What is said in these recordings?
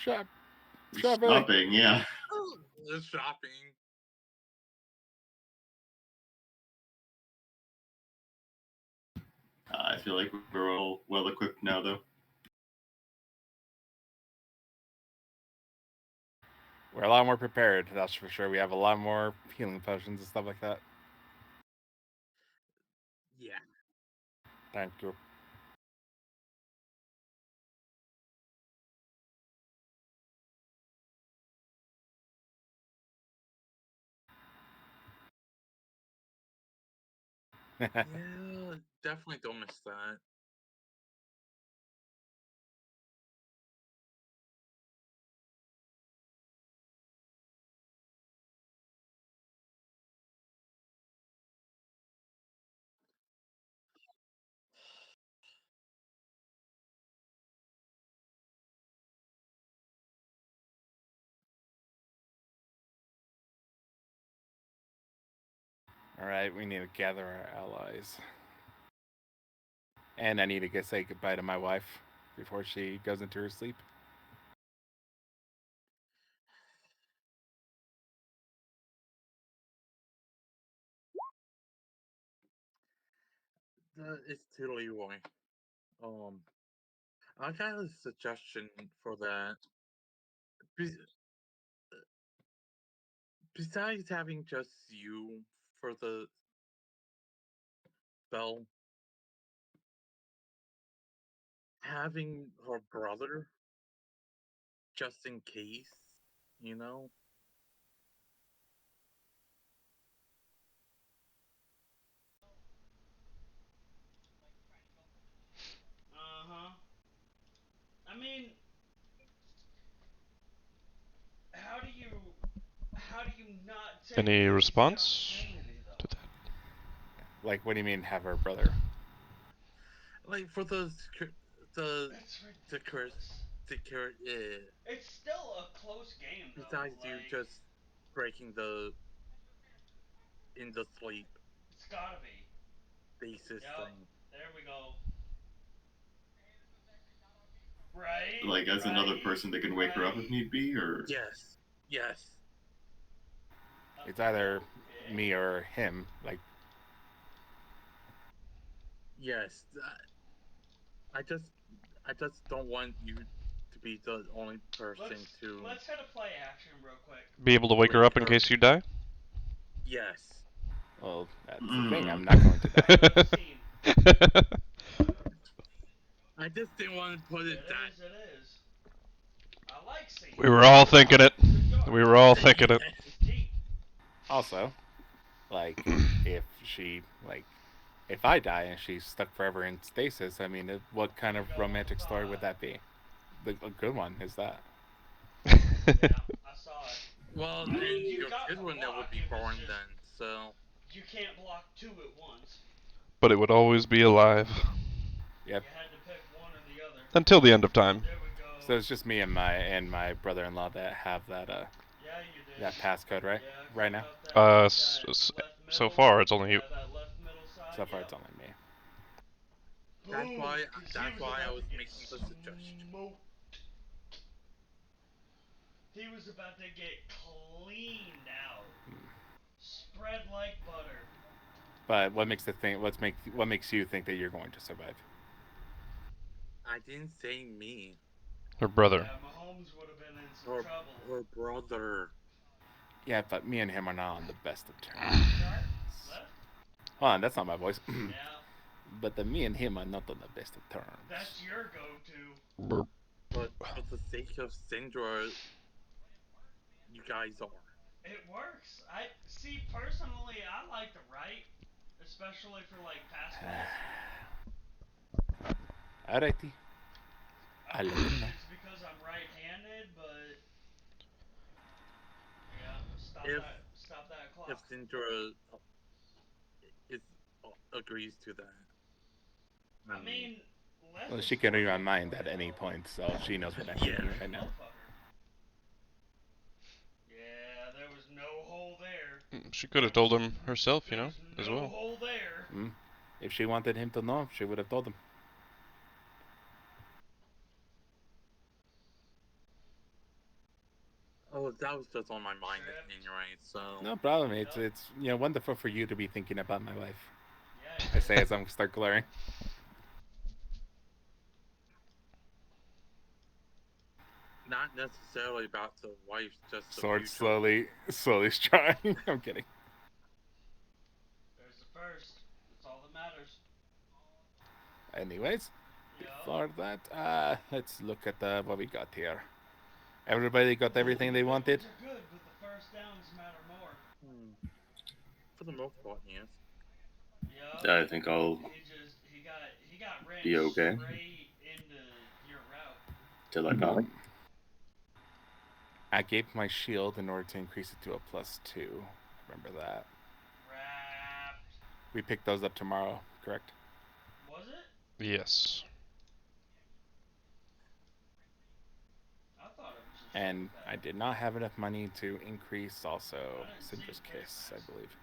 Shopping, yeah. The shopping. I feel like we're all well equipped now, though. We're a lot more prepared, that's for sure. We have a lot more healing potions and stuff like that. Yeah. Thank you. Yeah, definitely don't miss that. Alright, we need to gather our allies. And I need to say goodbye to my wife before she goes into her sleep. It's to Leroy. I got a suggestion for that. Besides having just you for the spell, having her brother, just in case, you know? I mean, how do you not take Any the response opportunity, though? to that? Like, what do you mean, have her brother? Like for the It's ridiculous. It's still a close game, though. Besides you just breaking the sleep. It's gotta be. Basis thing. There we go. Right? Like, as another person that can wake her up if need be, or? Yes. Yes. It's either me or him. Like, yes. I just don't want you to be the only person to. Let's hit a play action real quick. Be able to wake her up in case you die? Yes. Well, that's the thing. I'm not going to die. I just didn't want to put it that. It is. I like seeing. We were all thinking it. We were all thinking it. Also, like, if I die and she's stuck forever in stasis, I mean, what kind of romantic story would that be? A good one is that. Yeah, I saw it. Well, I mean, then you your got kid the would never block, be it was born just- then, so. You can't block two at once. But it would always be alive. Yep. You had to pick one or the other. Until the end of time. There we go. So it's just me and my brother-in-law that have that Yeah, you did. that passcode, right? Yeah, right now. So far it's only you. that left middle side. So far it's only me. That's Boom, why 'cause that's he why I about was to get making the suggestion. smoked. He was about to get cleaned out. Spread like butter. But what makes you think that you're going to survive? I didn't say me. Her brother. Yeah, Mahomes would have been in some trouble. Her brother. Yeah, but me and him are not on the best of terms. Hold on, that's not my voice. Yeah. But me and him are not on the best of terms. That's your go-to. But for the sake of Syndra, you guys are. It works. I see. Personally, I like the right, especially for like fast ones. Alrighty. I don't know if it's because I'm right-handed, but yeah, stop that clock. If Syndra agrees to that. I mean, well, she can read my mind at any point, so she knows what I'm thinking right now. Yeah, there was no hole there. She could have told him herself, you know, as well. No hole there. If she wanted him to know, she would have told him. that was just on my mind anyway. So No problem. It's wonderful for you to be thinking about my wife. Yeah. I say as I'm start glaring. not necessarily about the wife, just the Sword future. slowly strong. I'm kidding. There's the first. That's all that matters. Anyways, Yup. before that, let's look at what we got here. Everybody got everything they wanted. Are good, but the first downs matter more. For the most part, yes. Yup. I think I'll He got ran be okay. straight into your route. till I die. I gave my shield in order to increase it to a +2. Remember that. Wrapped. We picked those up tomorrow, correct? Was it? Yes. I thought it was just And like I that. did not have enough money to increase also I didn't Syndra's see Kiss, I Christmas. believe.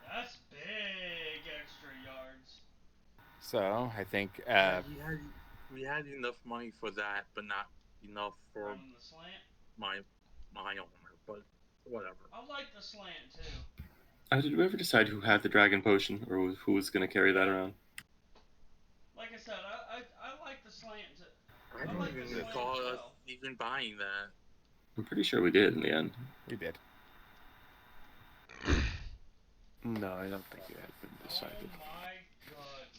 That's big extra yards. So I think We had enough money for that, but not enough for Running the slant. my armor. But whatever. I like the slant too. Did we ever decide who had the dragon potion, or who was going to carry that around? Like I said, I like the slant too. I don't like the even slant recall as us well. even buying that. I'm pretty sure we did in the end. we did. No, I don't think it had been decided. Oh my goodness.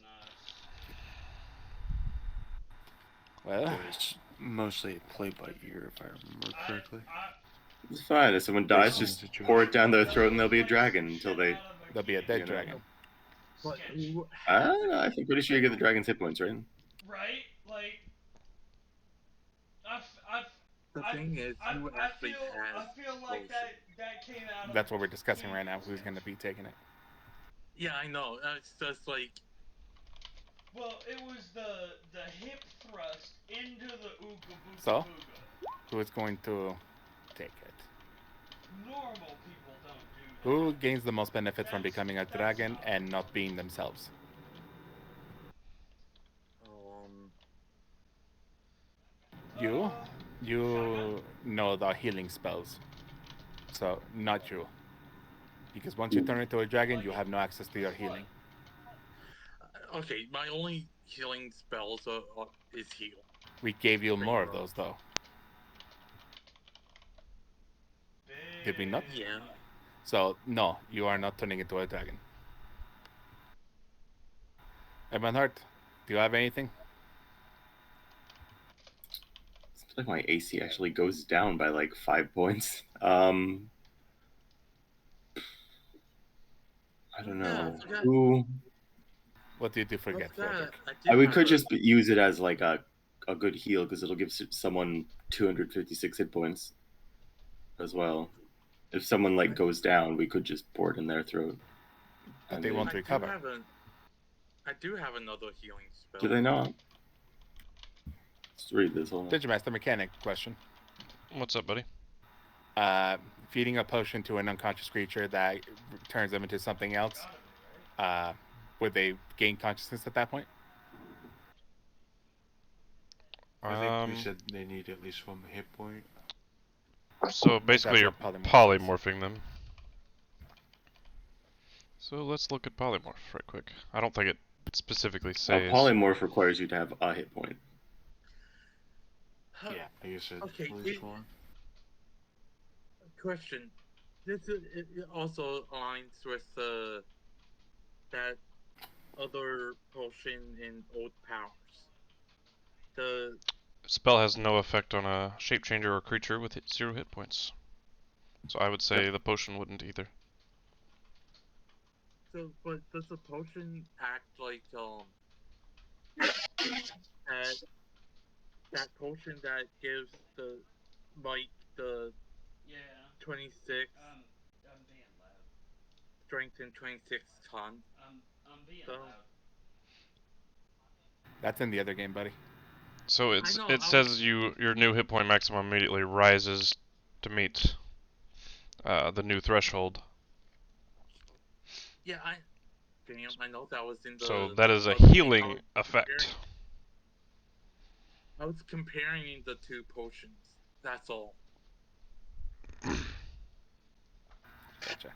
Well, It was mostly play by ear, if I remember correctly. It's fine. If someone dies, just pour it down their throat and they'll be a dragon until they... there'll be a dead You know. dragon. But who I don't know. I think pretty sure you get the dragon's hit points, right? Right? Like, the thing is, who actually has I feel like potion? that came out of... That's what we're discussing right now. Who's going to be taking it? Yeah, I know. It's just like Well, it was the hip thrust into the ooga booga So? booga. Who is going to take it? Normal people don't do that. Who gains the most benefit from becoming a dragon and not being themselves? You know the healing spells. So, not you. Because once you turn into a dragon, you have no access to your healing. okay. My only healing spells is heal. We gave you more of those, though. Did we not? Yeah. So, no, you are not turning into a dragon. Ebonheart, do you have anything? It's like my AC actually goes down by like 5 points. I don't know. Yeah, I Who... What did you forget, Frederick? we could just use it as like a good heal because it'll give someone 256 hit points as well. If someone like goes down, we could just pour it in their throat. But And they won't recover. I do have another healing spell. Do they not? Let's read this whole. Digimaster mechanic question. What's up, buddy? Feeding a potion to an unconscious creature that turns them into something else, would they gain consciousness at that point? I think we said they need at least 1 hit point. So basically you're That's what polymorphing them. So let's look at polymorph right quick. I don't think it specifically says. Polymorph requires you to have a hit point. Yeah, I guess it Okay, at least 1. Question. It also aligns with that other potion in Old Powers. The Spell has no effect on a shape changer or creature with 0 hit points. So I would say the potion wouldn't either. but does the potion act like that potion that gives the Mike the 26 I'm being loud. strength and 26 ton? I'm being So- loud. That's in the other game, buddy. So I know, it says your new hit point maximum immediately rises to meet the new threshold. Yeah, I know that was in the. So that is a other game. healing effect. I was comparing the two potions. That's all. Gotcha.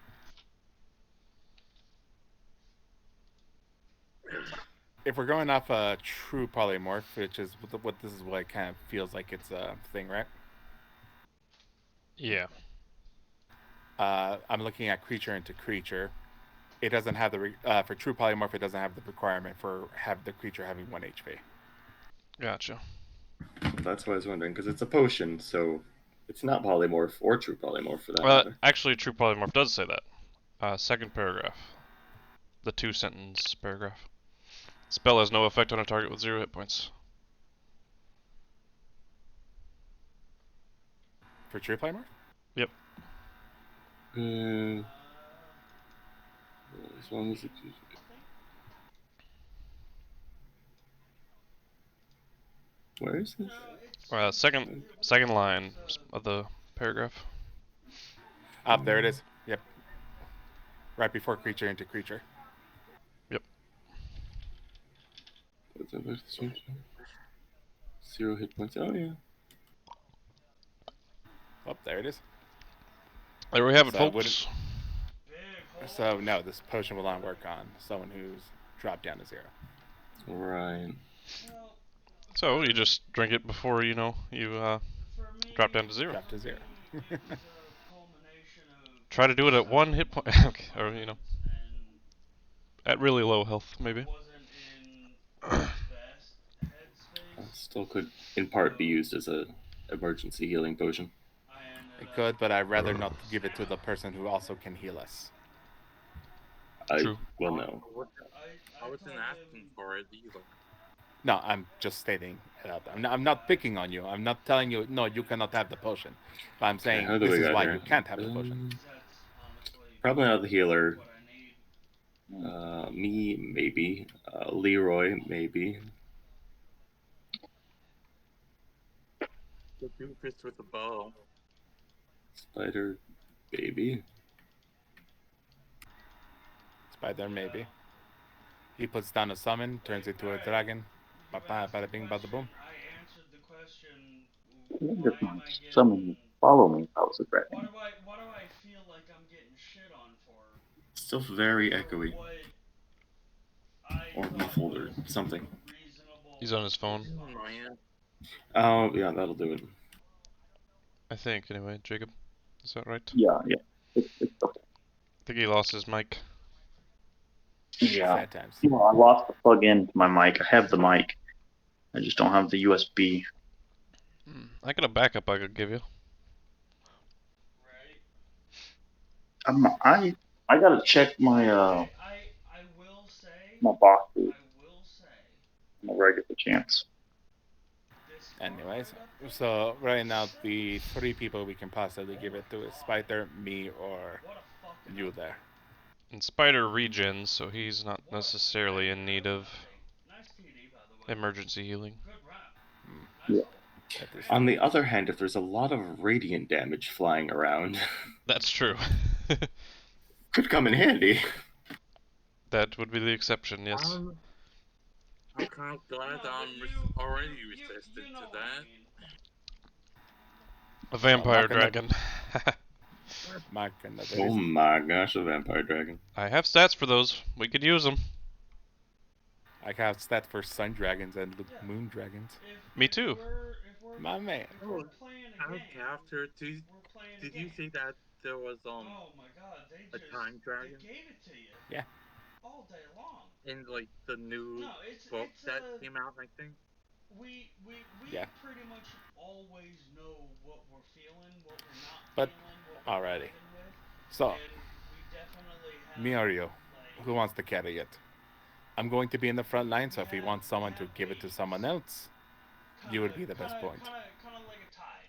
If we're going off a true polymorph, which is what this is, what it kind of feels like it's a thing, right? Yeah. I'm looking at creature into creature. It doesn't have the for true polymorph. It doesn't have the requirement for the creature having 1 HP. Gotcha. That's what I was wondering, because it's a potion, so it's not polymorph or true polymorph for that matter. Actually, True Polymorph does say that. Second paragraph. The 2-sentence paragraph. Spell has no effect on a target with 0 hit points. For true polymorph? Yep. As long as it's... Where is this? Second line of the paragraph. Up there it is. Yep. Right before creature into creature. Yep. 0 hit points. Oh yeah. Oh, there it is. There we have it, So folks. So no, this potion will not work on someone who's dropped down to 0. Right. So you just drink it before you drop down to 0. Drop to 0. Try to do it at 1 hit point, okay, or at really low health, maybe. Still could, in part, be used as a emergency healing potion. It could, but I'd rather not give it to the person who also can heal us. True. Well, no. I wasn't asking for it either. No, I'm just stating it out there. I'm not picking on you. I'm not telling you, no, you cannot have the potion. But I'm saying how do this we is got why here? you can't have the potion. Probably not the healer. Me, maybe. Leroy, maybe. The doofus with the bow. Spider, baby. Spider, maybe. He puts down a summon, turns into a dragon. Bada bing, bada boom. I answered the question. I wonder if someone would follow me if I was a dragon. What do I feel like I'm getting shit on for? Still very echoey. What Or muffled or something. He's on his phone. Oh, yeah, that'll do it. I think, anyway. Jacob, is that right? Yeah. It's okay. I think he lost his mic. Yeah. Sad times. You know, I lost the plug-in to my mic. I have the mic. I just don't have the USB. I got a backup I could give you. Right. I gotta check my I will say. my boxes I will say. on a regular chance. Anyways, so right now the 3 people we can possibly give it to is Spider, me, or you there. And Spider regens, so he's not necessarily in need of emergency healing. Yeah. On the other hand, if there's a lot of radiant damage flying around, That's true. could come in handy. That would be the exception, yes. I'm kind of glad I'm already resistant to that. A vampire Well, dragon. My goodness. Oh my gosh, a vampire dragon. I have stats for those. We could use them. I have stat for sun dragons and moon dragons. Me too. My man. Oh, after, did you see that there was Oh my god, a time dragon They gave it to you. Yeah. All day long. in like the new No, book that came out? I think. We Yeah. pretty much always know what we're feeling, what we're not But, feeling, what we're alrighty. vibing with, So, and we definitely have, me or you? like, Who wants to carry it? I'm going to be in the front line, so if he wants someone to give it to someone else, you would be the best point. Kind of like a tide.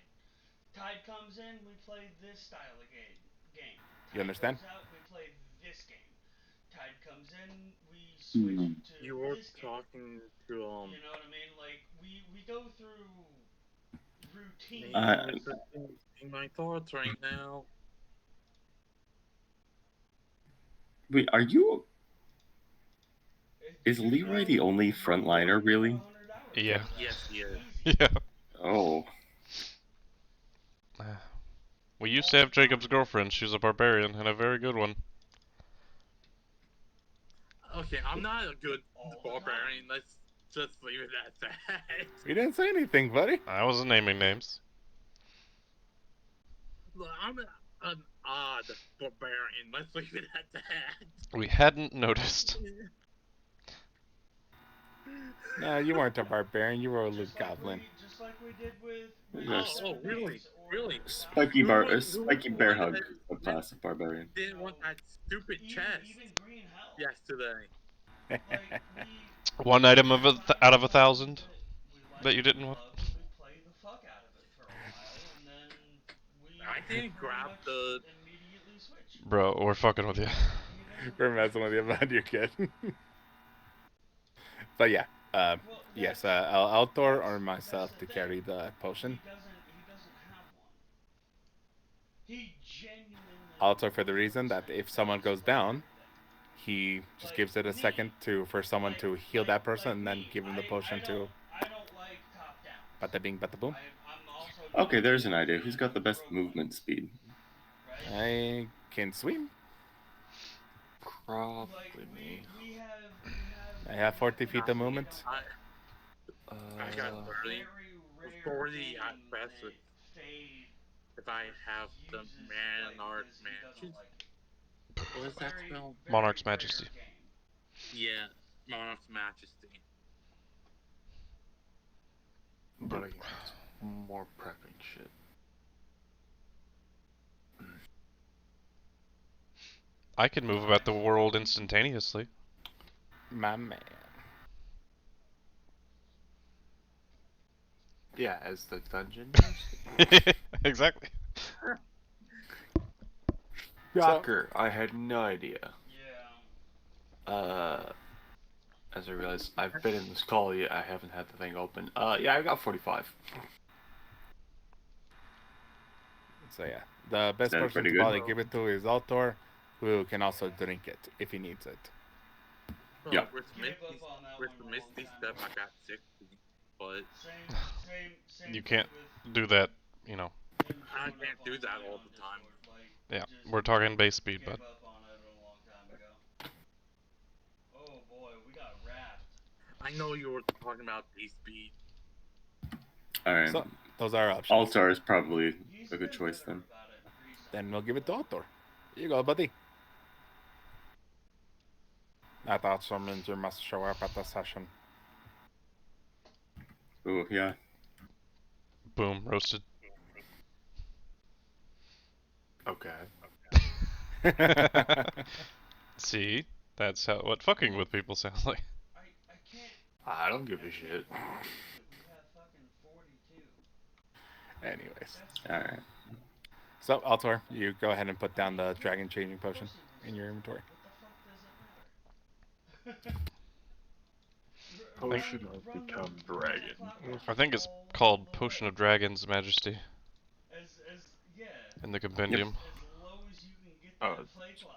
Tide comes in, we play this style of game. You understand? Tide goes out, we play this game. Tide comes in, we switch to You were this game. talking to You know what I mean? Like we go through routine. in my thoughts right now. Wait, are you... Is Leroy the only frontliner, really? Yeah. Yes, he is. Yeah. Oh. We used to have Jacob's girlfriend. She's a barbarian and a very good one. Okay, I'm not a good barbarian. Let's just leave it at that. You didn't say anything, buddy. I wasn't naming names. Look, I'm an odd barbarian. Let's leave it at that. We hadn't noticed. No, you weren't a barbarian. You were a loot goblin. Just like we did with Yes. Oh, really? Really? Spiky bear hug, a class of barbarian. Didn't want that stupid chest Even green hell. yesterday. Like, One item of out of 1,000 that you didn't want. We played the fuck out of it for a while, and then we I didn't grab the. immediately switched. Bro, we're fucking with you. We're messing with you about your kid. But yeah, yes, Altor or myself to carry the potion. He doesn't have one. He genuinely. Altor for the reason that if someone goes down, he just gives it a second for someone to heal that person and then give him the potion to. I don't like top down. Bada bing, bada boom. I'm also. Okay, there's an idea. Who's got the best movement speed? I can swim. Probably me. I have 40 feet of movement. I got 30. 40 at best with, if I have the Monarch Majesty. What is that spell? Monarch's Majesty. Yeah, Monarch's Majesty. But again, it's more prepping shit. I can move about the world instantaneously. My man. Yeah, as the dungeon. Exactly. Shocker! I had no idea. Yeah. As I realized, I've been in this call yet. I haven't had the thing open. Yeah, I got 45. So yeah, the best Sounds person pretty to good. probably give it to is Altor, who can also drink it if he needs it. Well, Yeah. With the Misty step, I got 60. But Same You can't do that, you know. I can't do that all the time. Yeah, we're talking base speed, Gave bud. up on it a long time ago. Oh boy, we got wrapped. I know you were talking about base speed. Alright. So those are our options. Altar is probably a good choice then. Then we'll give it to Altor. Here you go, buddy. That also means you must show up at the session. Ooh, yeah. Boom, roasted. Okay. See, that's what fucking with people sounds like. I can't. I don't give a shit. We have fucking 42. Anyways. Alright. So, Altor, you go ahead and put down the dragon changing potion in your inventory. What the fuck does it matter? Potion of Become Dragon. I think it's called Potion of Dragon's Majesty Yeah. in the compendium. As low as you can get that Oh. play clock.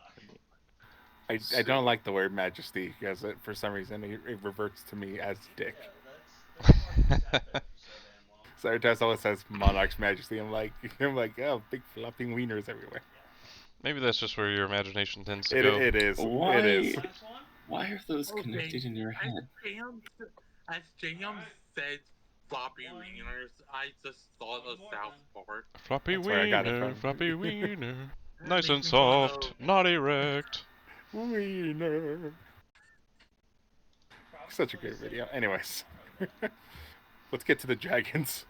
I don't like the word majesty because for some reason it reverts to me as dick. Yeah, that's why you sat there for so damn long. So Sartas always says Monarch's Majesty. I'm like, oh, big flopping wieners everywhere. Maybe that's just where your imagination tends to It, go. it is. Why? It is. Last one? Why are those Okay, connected in your head? As JM said floppy wieners, I just thought of South Park. Floppy That's where I got it wiener, from. floppy wiener. That Nice and makes me wanna soft, know. not erect. Wiener. Such a great video. Anyways. Let's get to the dragons.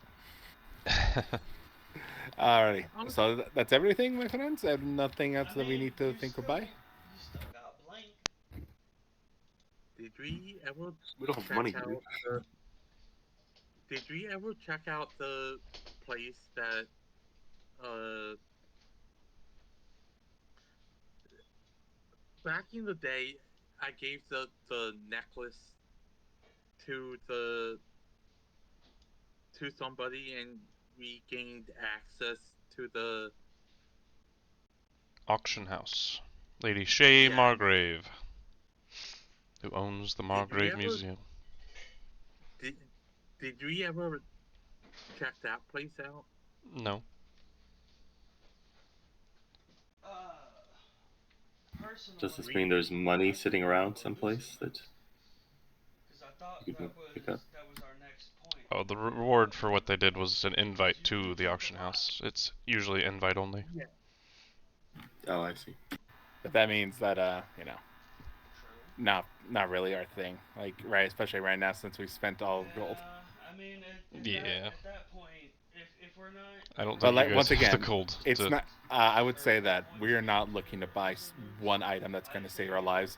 Alrighty. So that's everything, my friends? And nothing else that we need to think about? You still got blank. Did we ever We don't have check money, out dude. the? Did we ever check out the place that back in the day I gave the necklace to somebody and we gained access to the Auction house. Lady Shay Yeah. Margrave, who owns the we Margrave ever- Museum. Did we ever check that place out? No. personally, Does this mean there's money sitting around someplace that 'cause I thought you can pick up? that was our next point. Oh, the reward for what they did was an invite to the auction house. It's usually invite only. Yeah. Oh, I see. But that means that you know, True. not really our thing. Like right, especially right now since we spent all gold. I mean, at that point, if we're not. I don't But think like you guys once have again, the gold. it's not. I would say that we are not looking to buy one item that's going to save our lives.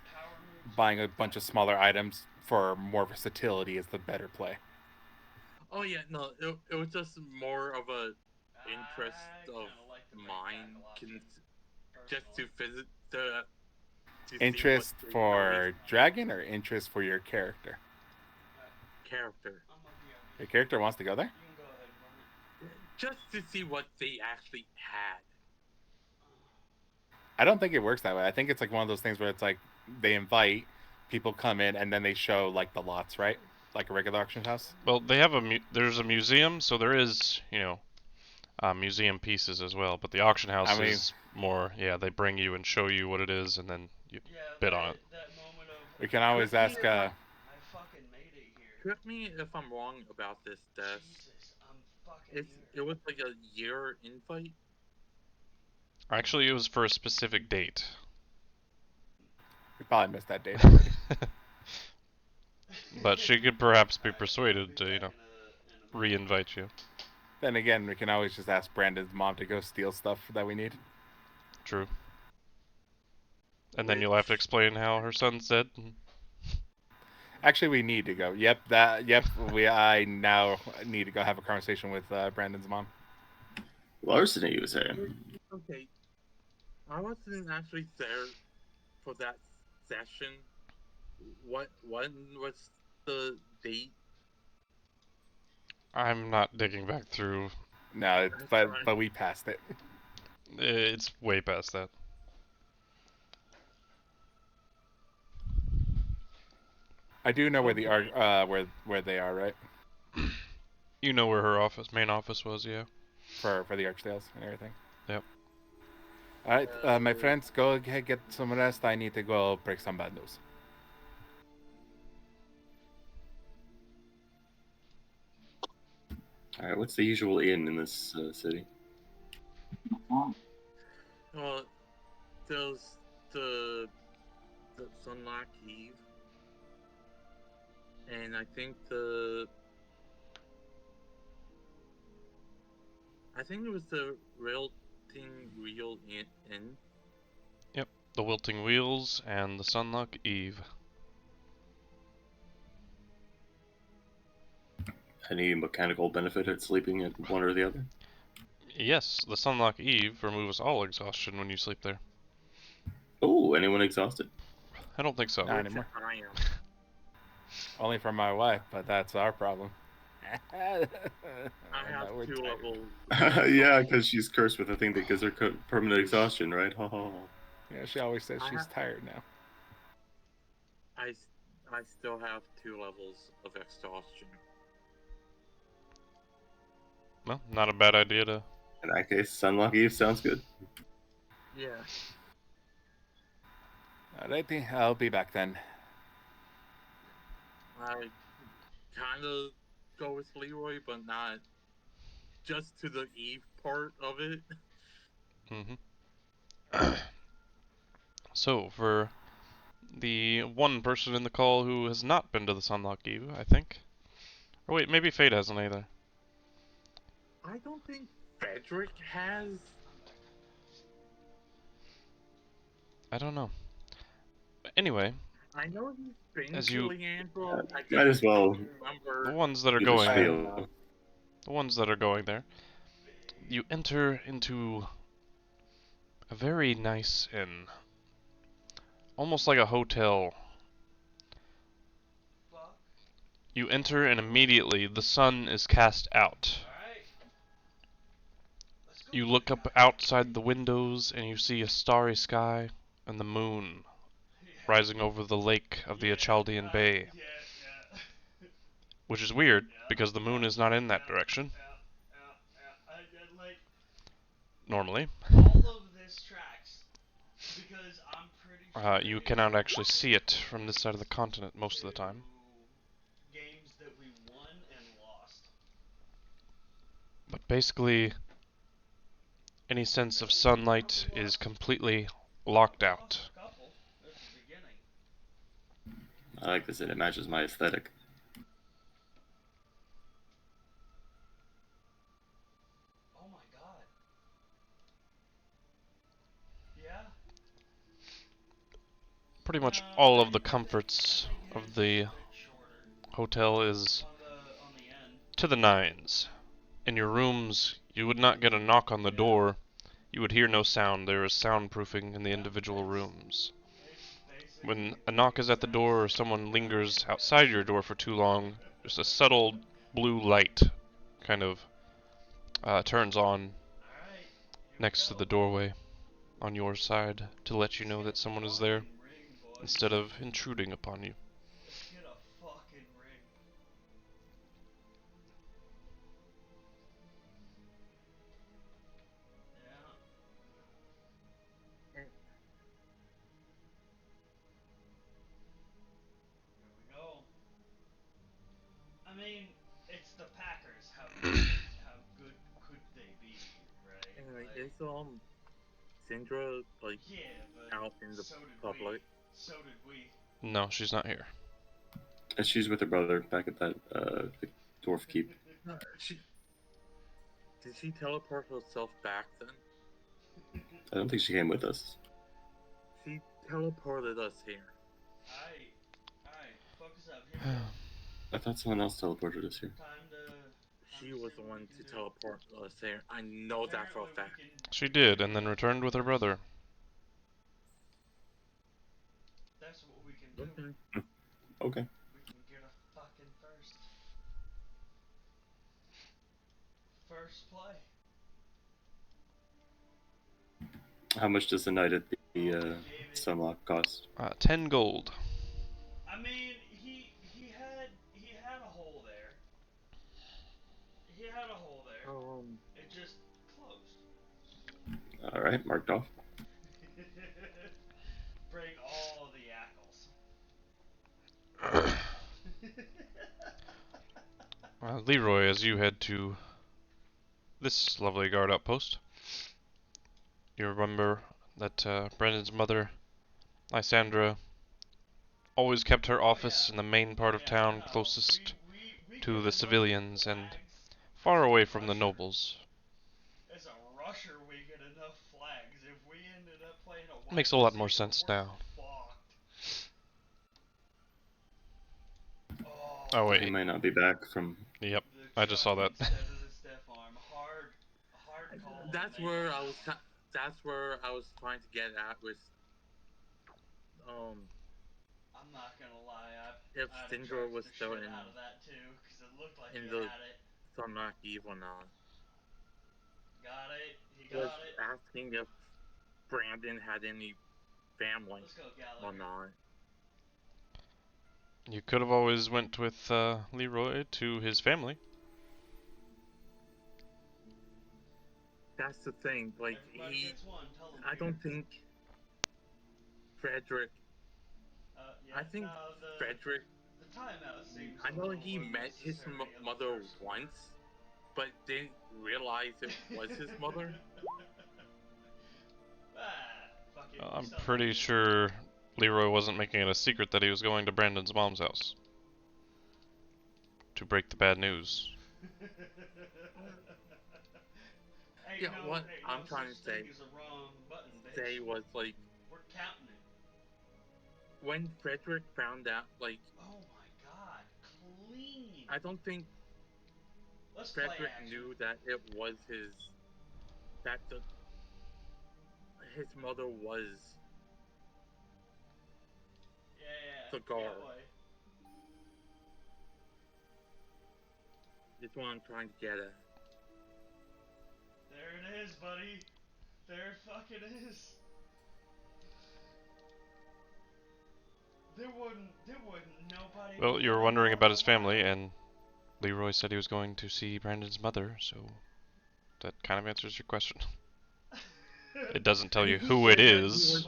Buying a bunch of smaller items for more versatility is the better play. Oh yeah, no, it was just more of a interest of mine, just to visit the. Interest for dragon or interest for your character? Character. Your character wants to go there? You can go ahead and run it. Just to see what they actually had. I don't think it works that way. I think it's like one of those things where it's like they invite, people come in, and then they show like the lots, right? Like a regular auction house. Well, they have there's a museum, so there is, you know, museum pieces as well. But the auction house is more, yeah, they bring you and show you what it is, and then you bid on it. That moment of, We can always ask. I fucking made it here. Correct me if I'm wrong about this, Des. Jesus, I'm fucking It was like a year invite. Actually, it was for a specific date. We probably missed that date. But she could perhaps be persuaded to, you know, re-invite you. Then again, we can always just ask Brandon's mom to go steal stuff that we need. True. And then you'll have to explain how her son's dead. Actually, we need to go. Yep. I now need to go have a conversation with Brandon's mom. Larceny, you were saying? Okay. I wasn't actually there for that session. When was the date? I'm not digging back through. No, but we passed it. It's way past that. I do know where where they are, right? You know where her main office was, yeah. For the Archdales and everything. Yep. All right, my friends, go ahead, get some rest. I need to go break some bad news. All right, what's the usual inn in this city? Well, there's the Sunlock Eve, and I think it was the Wilting Wheel Inn. Yep, the Wilting Wheels and the Sunlock Eve. Any mechanical benefit at sleeping at one or the other? Yes, the Sunlock Eve removes all exhaustion when you sleep there. Oh, anyone exhausted? I don't think so. Not anymore. I am. Only from my wife, but that's our problem. I have We're 2 tired. levels. Yeah, because she's cursed with a thing that gives her permanent exhaustion, right? Yeah, she always says she's tired now. I still have 2 levels of exhaustion. Well, not a bad idea to... In that case, Sunlock Eve sounds good. Yeah. Alrighty, I'll be back then. I kind of go with Leroy, but not just to the Eve part of it. Mm-hmm. So, for the one person in the call who has not been to the Sunlock Eve, I think. Or wait, maybe Fade hasn't either. I don't think Frederick has. I don't know. But anyway, I know he's been As to you- Leandro. I Might as well. remember. the ones that are do the going there, spiel. the ones that are going there, you enter into a very nice inn. Almost like a hotel. Fuck. You enter and immediately the sun is cast out. Alright. Let's go. You look up outside the windows and you see a starry sky and the moon rising over the lake of the Chaldean Bay. Yeah. Which is weird, because the moon is not in that direction, Like, normally. all of this tracks, because I'm pretty games. You cannot actually see it from this side of the continent most of the time. Games that we won and lost. But basically, any sense of sunlight is completely locked out. A couple at the beginning. I like this. It matches my aesthetic. Oh my god. Yeah. Pretty much all of the comforts of the hotel is On the end. to the nines. In your rooms, you would not get a knock on the door. You would hear no sound. There is soundproofing in the individual rooms. When a knock is at the door or someone lingers outside your door for too long, just a subtle blue light kind of turns on next to the doorway on your side to let you know that someone is there instead of intruding upon you. Let's get a fucking ring. Yeah. Here we go. I mean, it's the Packers. How good could they be, right? Anyway, is Syndra like out in the public? So did we. No, she's not here. She's with her brother back at that the dwarf keep. No, did she teleport herself back then? I don't think she came with us. She teleported us here. Alright, focus up here. I thought someone else teleported us here. She was the one to teleport us here. I know that for a fact. She did, and then returned with her brother. That's what we can do. Okay. We can get a fucking first. First play. How much does the night at the Sunlock cost? 10 gold. I mean, he had a hole there. He had a hole there. It just closed. All right, marked off. Bring all the apples. Leroy, as you head to this lovely guard outpost, you remember that Brandon's mother, Lysandra, always kept her office in the main part of town, closest to the civilians and far away from the nobles. As a rusher, we get enough flags. If we ended up playing a Makes a lot more sense now. Oh wait, he might not be back from. Yep, I just saw that. That's where I was. That's where I was trying to get at with. I'm not gonna lie. If Syndra was still in the Sunlock Eve or not. Got it. He was got it. Asking if Brandon had any family or not. You could have always went with Leroy to his family. That's the thing, like, I don't think Frederick, I think Frederick, I know he met his mother once, but didn't realize it was his mother. I'm pretty sure Leroy wasn't making it a secret that he was going to Brandon's mom's house to break the bad news. Yeah, what I'm trying to say was like, we're counting it. When Frederick found out, like, oh my god, clean. I don't think Frederick knew that it was his mother was the guard. That's what I'm trying to get at. There it is, buddy. There it fucking is. There wouldn't nobody. Well, you were wondering about his family, and Leroy said he was going to see Brandon's mother, so that kind of answers your question. It doesn't tell you who it is.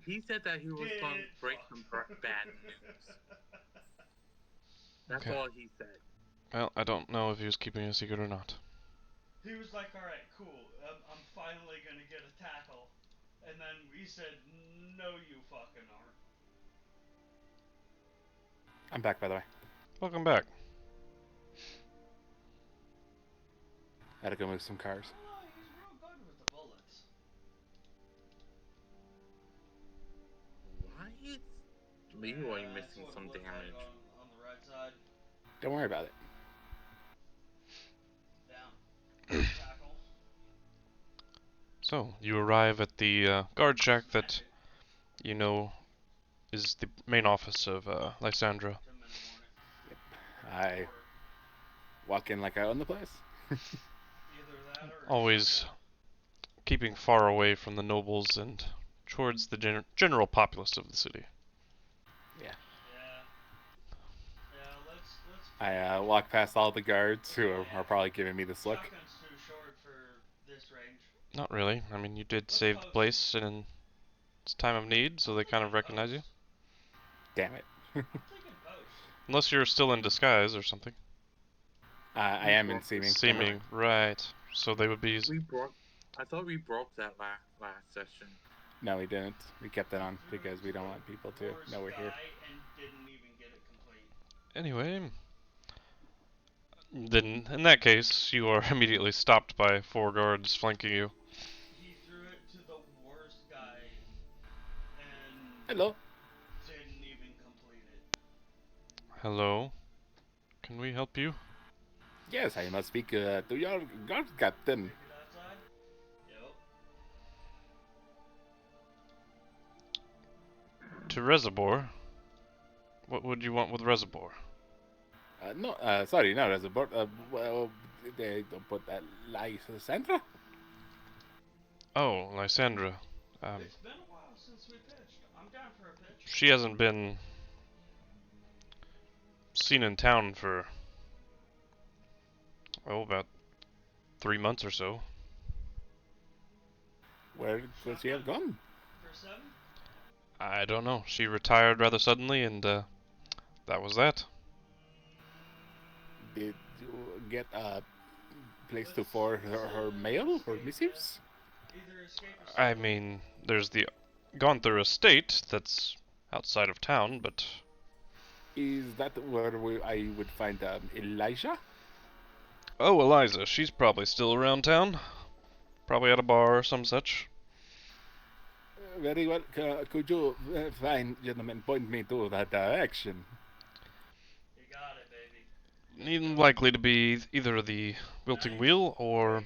He said that he was going to break some bad news. That's all he said. Well, I don't know if he was keeping a secret or not. He was like, alright, cool, I'm finally gonna get a tackle. And then we said, no you fucking aren't. I'm back, by the way. Welcome back. I had to go move some cars. Oh, he's real good with the bullets. Why is Leroy missing some damage? On the right side. Don't worry about it. Down. Tackle. So, you arrive at the guard shack that you know is the main office of Lysandra. Yep. I walk in like I own the place. Always keeping far away from the nobles and towards the general populace of the city. Yeah. Yeah, I walk past all the guards who are probably giving me this look. Shotgun's too short for this range. Not really. I mean, you did save the place in its time of need, so they kind of recognize you. Damn it. I'm thinking post. Unless you're still in disguise or something. I am in seeming. Seeming, right. So they would be... I thought we broke that last session. No, we didn't. We kept it on because we don't want people to know we're here. And didn't even get it complete. Anyway... Then, in that case, you are immediately stopped by 4 guards flanking you. He threw it to the worst guy and Hello. didn't even complete it. Hello? Can we help you? Yes, I must speak to your guard captain. Take it outside? Yep. To Reservoir? What would you want with Reservoir? No, sorry, no, there's a board. Well, they don't put that Lysandra? Oh, Lysandra. It's been a while since we pitched. I'm down for a pitch. She hasn't been seen in town for, well, about 3 months or so. Where could she have gone? For 7? I don't know. She retired rather suddenly, and that was that. Did you get a place to for her mail or missives? Either escape or I mean, there's the Gunther estate that's outside of town, but Is that where I would find Elijah? oh, Eliza, she's probably still around town. Probably at a bar or some such. Very well. Could you, fine gentlemen, point me to that direction? You got it, baby. Likely to be either the Wilting Wheel or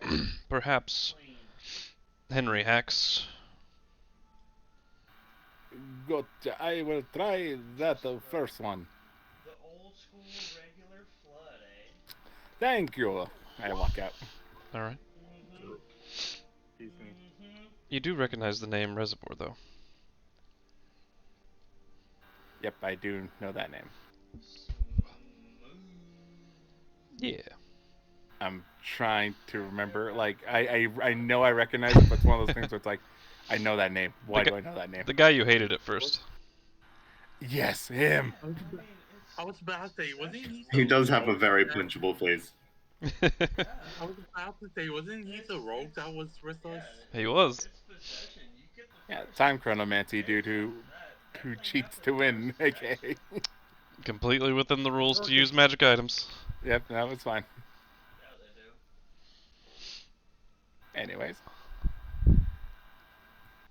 Short, perhaps clean. Henry Hacks. Good. I will try that first one. The old school regular flood, eh? Thank you. I walk out. Alright. Excuse me. You do recognize the name Reservoir, though. Yep, I do know that name. Yeah. I'm trying to remember. Like, I know I recognize it, but it's one of those things where it's like, I know that name. Why do I know that name? The guy you hated at first. Yes, him. I was about to say, wasn't he? He does have a very punchable face. I was about to say, wasn't he the rogue that was with us? He was. It's possession. You get the Yeah, first time chronomancy dude who cheats to win, aka. Completely within the rules to use magic items. Yep, that was fine. Yeah, they do. Anyways,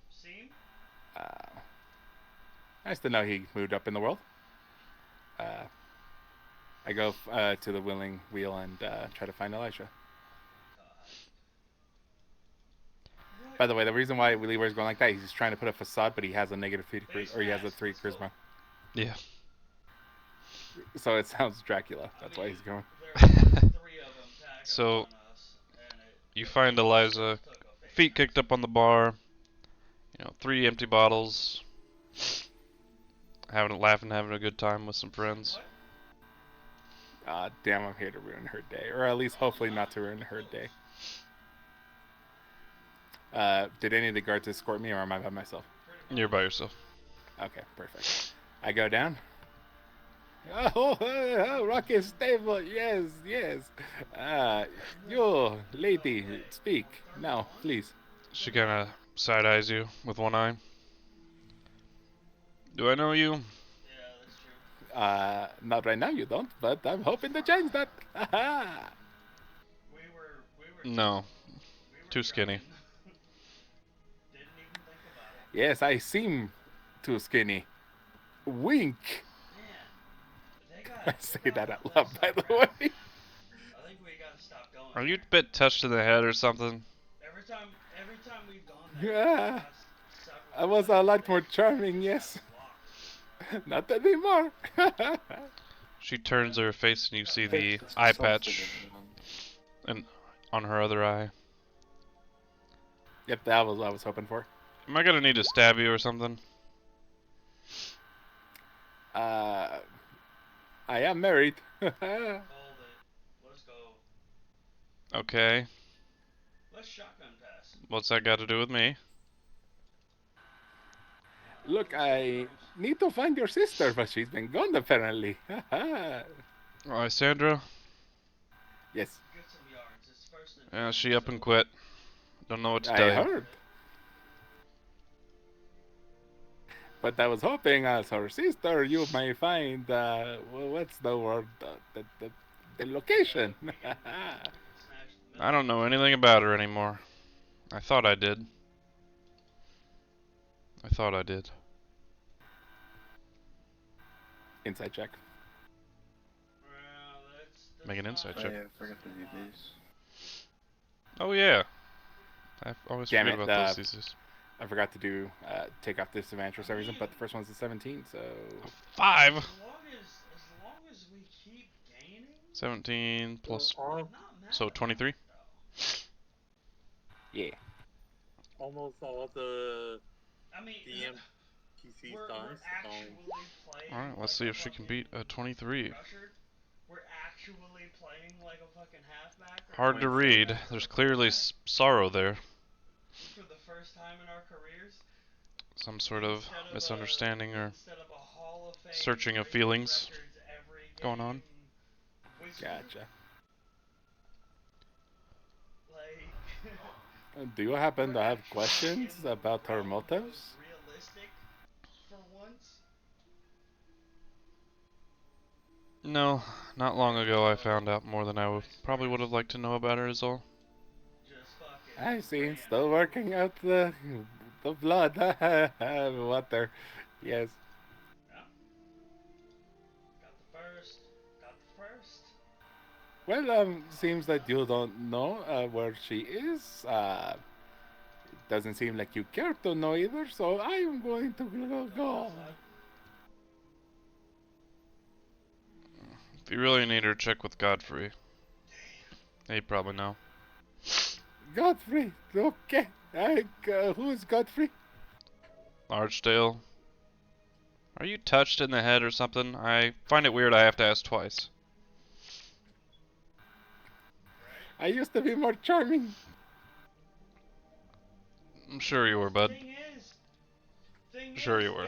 Seam? nice to know he moved up in the world. I go to the Willing Wheel and try to find Elijah. By the way, the reason why Leroy's going like that, he's just trying to put a facade, but he has a negative 3 charisma, or he has a 3 charisma. Yeah. So it sounds Dracula. That's why he's going. There were 3 of them tagging So, on us, and You find Eliza, took a face feet kicked up on the bar, 3 empty bottles, laughing, having a good time with some friends. Damn, I'm here to ruin her day. Or at least hopefully not to ruin her day. Did any of the guards escort me, or am I by myself? Pretty You're by yourself. Okay, perfect. I go down. Oh, rocket stable. Yes, yes. You, lady, speak now, please. She kind of side eyes you with one eye. Do I know you? Yeah, that's true. Not right now, you don't, but I'm hoping to change that. We were No, we were too skinny. trying. Didn't even think about it. Yes, I seem too skinny. Wink. Man, they got. I say that out loud, by the way. I think we gotta stop going. Are you a bit touched in the head or something? Every time we've gone there. Yeah. I was a lot more charming, yes. Not anymore. She turns her face and you see the eye patch and on her other eye. Yep, that was what I was hoping for. Am I gonna need to stab you or something? I am married. Hold it. Let's go. Okay. Let's shotgun pass. What's that got to do with me? Look, I need to find your sister, but she's been gone apparently. Lysandra? Yes. Get some yards. It's first and Yeah, she up and quit. Don't know what to tell I you. heard. But I was hoping as her sister you may find, well, what's the word? The location. smash the I don't know anything about her anymore. I thought I did. Inside check. Well, that's Make an insight check. yeah, I forgot to do these. Oh yeah. I always Damn forget it, about those these days. I forgot to do take off disadvantage for some reason, but the first one's a 17, so 5! as long as we keep gaining. 17 plus... All, Not mad So at 23? that, though. yeah. almost all the I mean, NPCs we're dies. actually playing. Alright, let's like see a if she can fucking beat a 23. rusher. We're actually playing like a fucking halfback. Hard to read. There's clearly sorrow there. For the first time in our careers. Some sort of misunderstanding or Instead of a Hall of Fame searching of feelings going on. Gotcha. Like, Do you happen to have questions about her motives? realistic for once. No, not long ago I found out more than I probably would have liked to know about her is all. Just fucking. I see. Still working out the blood. Water. Yes. Yeah. Got the first. Well, seems that you don't know where she is. It doesn't seem like you care to know either, so I'm going to go. If you really need her, check with Godfrey. He'd probably know. Godfrey, okay. Who is Godfrey? Archdale. Are you touched in the head or something? I find it weird I have to ask twice. I used to be more charming. I'm sure you were, bud. Sure you were.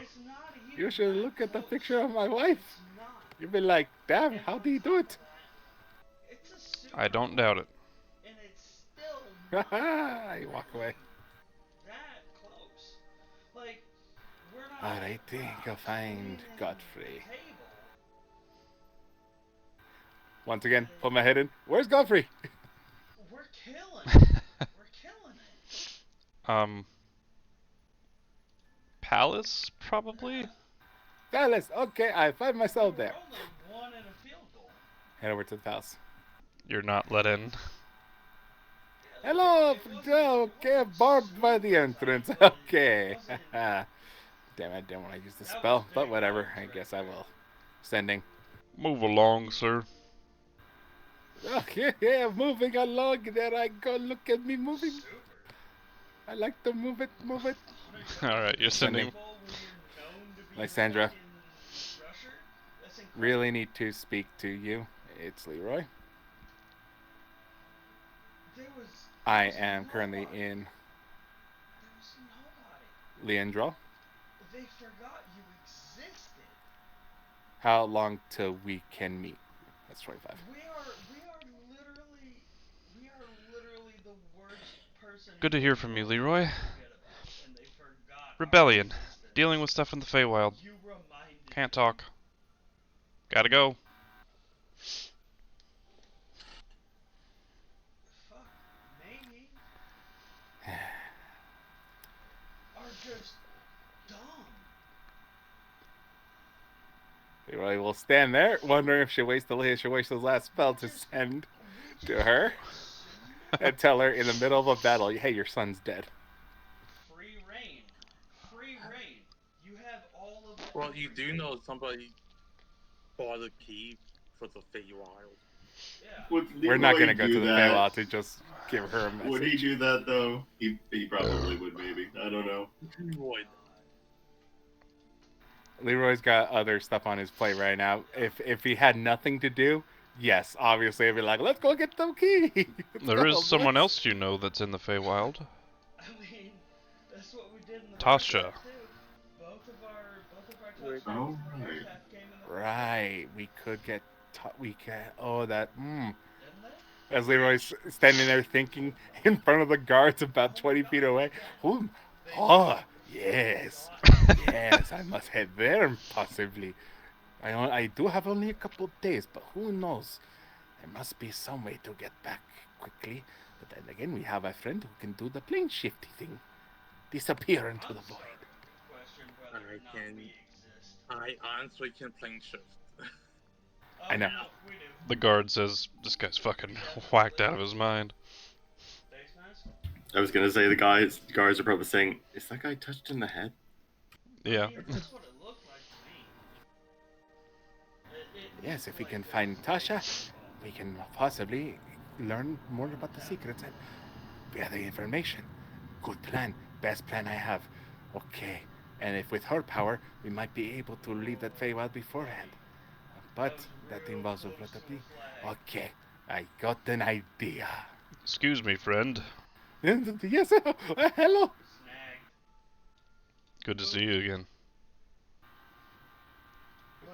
You should look at the picture of my wife. You'd be like, damn, how do you do it? I don't doubt it. And it's still I walk away. that close. Like, we're not. I think I'll find Godfrey. Once again, put my head in. Where's Godfrey? We're killing it. We're killing it. Palace, probably? Palace. Okay, I find myself there. We're only one in a field goal. Head over to the palace. You're not let in. Hello. Okay, barred by the entrance. Okay. Damn, I didn't want to use the spell, but whatever. I guess I will. Sending. Move along, sir. Oh, yeah, moving along. There I go. Look at me moving. I like to move it. Alright, you're sending. Lysandra, really need to speak to you. It's Leroy. I am currently in Leandro. They forgot you existed. How long till we can meet? That's 25. We are literally the worst person. Good to hear from you, Leroy. Forget about, and they forgot Rebellion. our existence. Dealing with stuff in the Feywild. You reminded Can't talk. Gotta go. Fuck, maybe. Are just dumb. Leroy will stand there, wondering if she wastes those last spell to send to her and tell her in the middle of a battle, hey, your son's dead. Free reign. Free reign. You have all of the. Well, you do know somebody bought a key for the Feywild. Yeah. We're not going to go to the Feywild to just give her a message. Would he do that, though? He probably would, maybe. I don't know. Would. Leroy's got other stuff on his plate right now. If he had nothing to do, yes, obviously I'd be like, let's go get the key. There is someone else you know that's in the Feywild. I mean, that's what we did in the Tasha. first act, too. Both of our touchdowns Oh, from the right. first half came in the first Right, we could get, half, didn't they? As Leroy's standing there thinking in front of the guards about 20 feet away. Yes, yes, I must head there possibly. I do have only a couple of days, but who knows? There must be some way to get back quickly. But then again, we have a friend who can do the plane shifty thing. Disappear into the void. Question whether or not we exist. I honestly can plane shift. I know. Yeah, we do. The guard says this guy's fucking whacked out of his mind. Thanks, guys. I was gonna say the guards are probably saying, "Is that guy touched in the head?" Yeah. That's what it looked like to me. Yes, if we can find Tasha, we can possibly learn more about the secrets and gather information. Good plan. Best plan I have. Okay. And if with her power, we might be able to leave that Feywild beforehand. But that involves a relatively... Okay. I got an idea. Excuse me, friend. Yes, hello. Snagged. Good to see you again.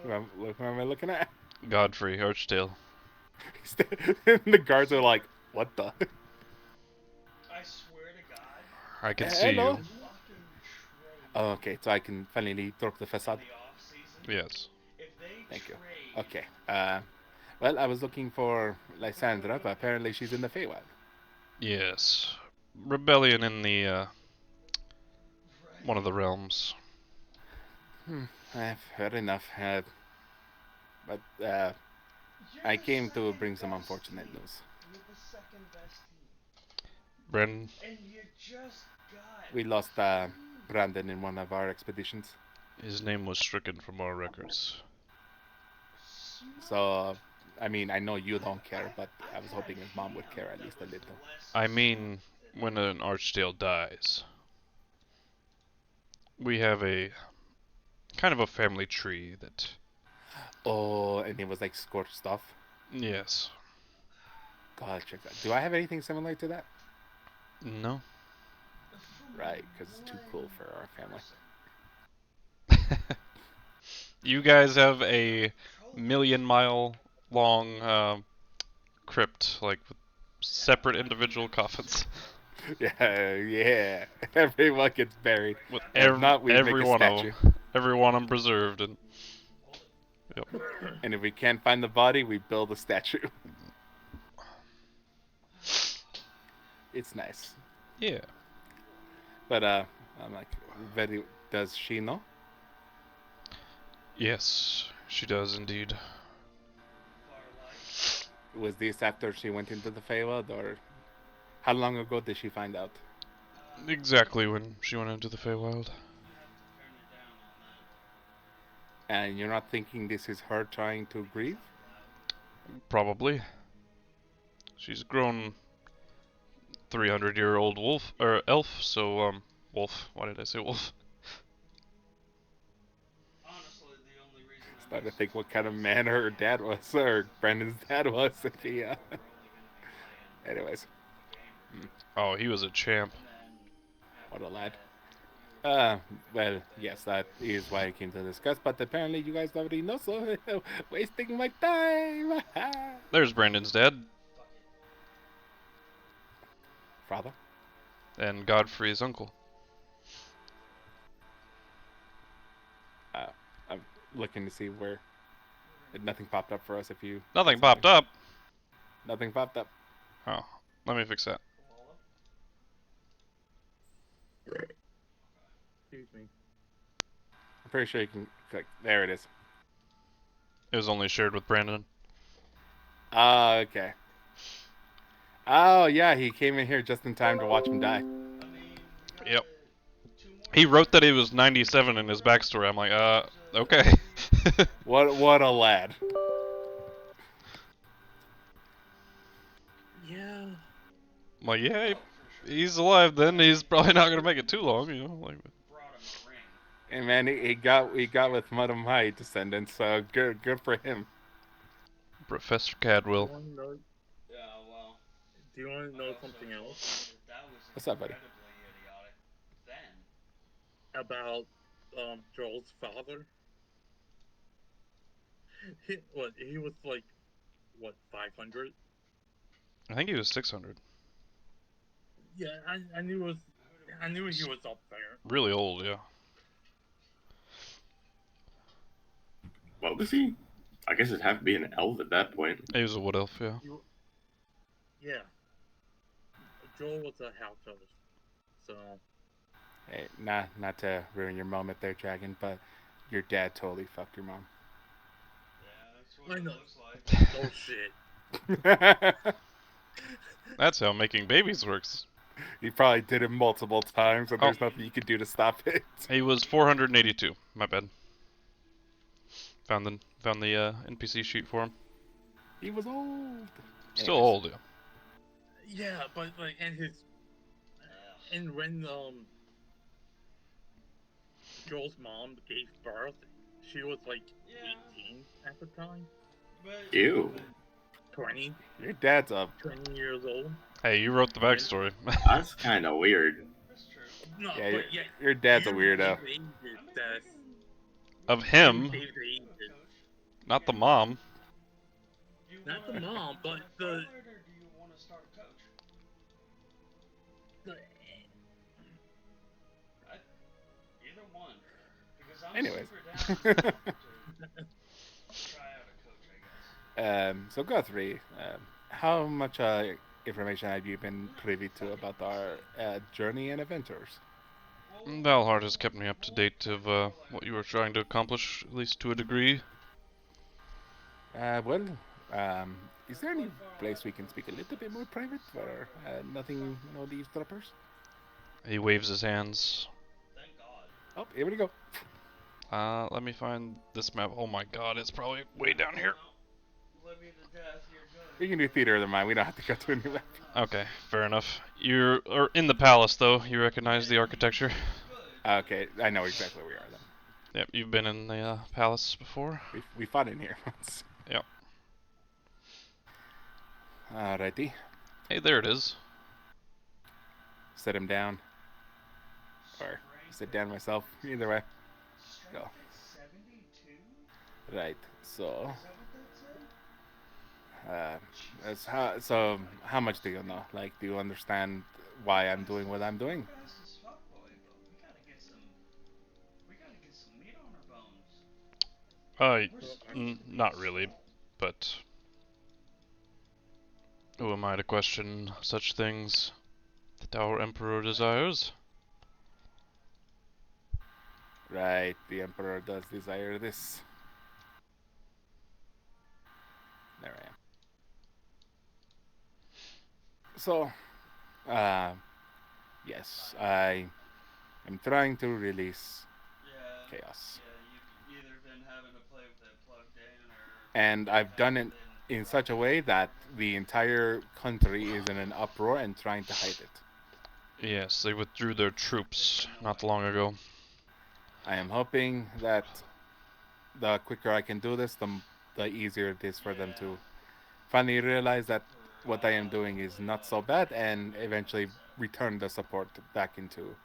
Look, what am I looking at? Godfrey, Archdale. The guards are like, what the? I swear to God. I can see Hello? you. Fucking trade Oh, okay, so I can finally throw up the facade. the off-season. Yes. If they Thank you. trade, Okay. Well, I was looking for Lysandra, but apparently she's in the Feywild. Yes. Rebellion in the, right. one of the realms. Fair enough. But You're I the came to second bring some best unfortunate team. news. You're the second best team. Bren, And you just got We lost Brandon in one of our expeditions. his name was stricken from our records. So, I mean, I know you don't care, but I was hoping his mom would care at least a little. I mean, when an Archdale dies, we have a kind of a family tree that... Oh, and it was like scorched stuff. Yes. God, check that. Do I have anything similar to that? No. Right, because it's too cool for our family. You guys have a million-mile long crypt, like with separate individual coffins. Yeah. Everyone gets buried. With If not, we every make a one statue. of them. Every one of them preserved. And yep. And if we can't find the body, we build a statue. It's nice. Yeah. But I'm like, does she know? Yes, she does indeed. Was this after she went into the Feywild, or how long ago did she find out? Exactly when she went into the Feywild. And you're not thinking this is her trying to grieve? Probably. She's grown 300-year-old wolf or elf, so wolf. Why did I say wolf? Honestly, the only reason Starting to think what kind of man her dad was, or Brandon's dad was. If he, Anyways, Oh, he was a champ. what a lad. Well, yes, that is why I came to discuss, but apparently you guys already know, so wasting my time. There's Brandon's dad. Father? And Godfrey's uncle. I'm looking to see where nothing popped up for us if you... Nothing popped up. Nothing popped up. Oh, let me fix that. Excuse me. I'm pretty sure you can click. There it is. It was only shared with Brandon. Oh, okay. Oh, yeah, he came in here just in time to watch him die. Yep. He wrote that he was 97 in his backstory. I'm like, okay. What a lad. Yeah. I'm like, yeah, he's alive then. He's probably not going to make it too long, you know. Like, And man, he got with Madam High descendants, so good for him. Professor Cadwell. Do you want to know something else? What's up, buddy? About Joel's father? He was like, what, 500? I think he was 600. Yeah, I knew he was up there. Really old, yeah. What was he? I guess it'd have to be an elf at that point. He was a wood elf, yeah. Yeah. Joel was a house elf, so... Hey, not to ruin your moment there, Dragon, but your dad totally fucked your mom. Yeah, that's what it looks like. Oh shit. That's how making babies works. He probably did it multiple times, and there's nothing you could do to stop it. He was 482. My bad. Found the NPC sheet for him. He was old. Still old, yeah. Yeah, but like, and when Joel's mom gave birth, she was like 18 at the time. Ew. 20. Your dad's up. 20 years old. Hey, you wrote the backstory. That's kind of weird. No, Yeah, but your dad's a weirdo. Of him, not the mom. Not the mom, but the... Either one. Because I'm Anyways. super down to try out a coach, I guess. So Guthrie, how much information have you been privy to about our journey and adventures? Valhart has kept me up to date of what you were trying to accomplish, at least to a degree. Is there any place we can speak a little bit more private, or nothing, no eavesdroppers? He waves his hands. Thank God. Oh, here we go. Let me find this map. Oh my god, it's probably way down here. Let me to death, you're good. We can do theater of the mind. We don't have to go to a new map. Okay, fair enough. You're in the palace, though. You recognize the architecture? Okay, I know exactly where we are then. Yep, you've been in the palace before? We fought in here once. Yep. Alrighty. Hey, there it is. Set him down. Or sit down myself. Either way. Go. Right, so... so how much do you know? Like, do you understand why I'm doing what I'm doing? Not really, but who am I to question such things that our Emperor desires? Right, the Emperor does desire this. There I am. So, yes, I am trying to release chaos. Yeah, you've either been having to play with it plugged in or... And I've done it in such a way that the entire country is in an uproar and trying to hide it. Yes, they withdrew their troops not long ago. I am hoping that the quicker I can do this, the easier it is for them to finally realize that what I am doing is not so bad and eventually return the support back into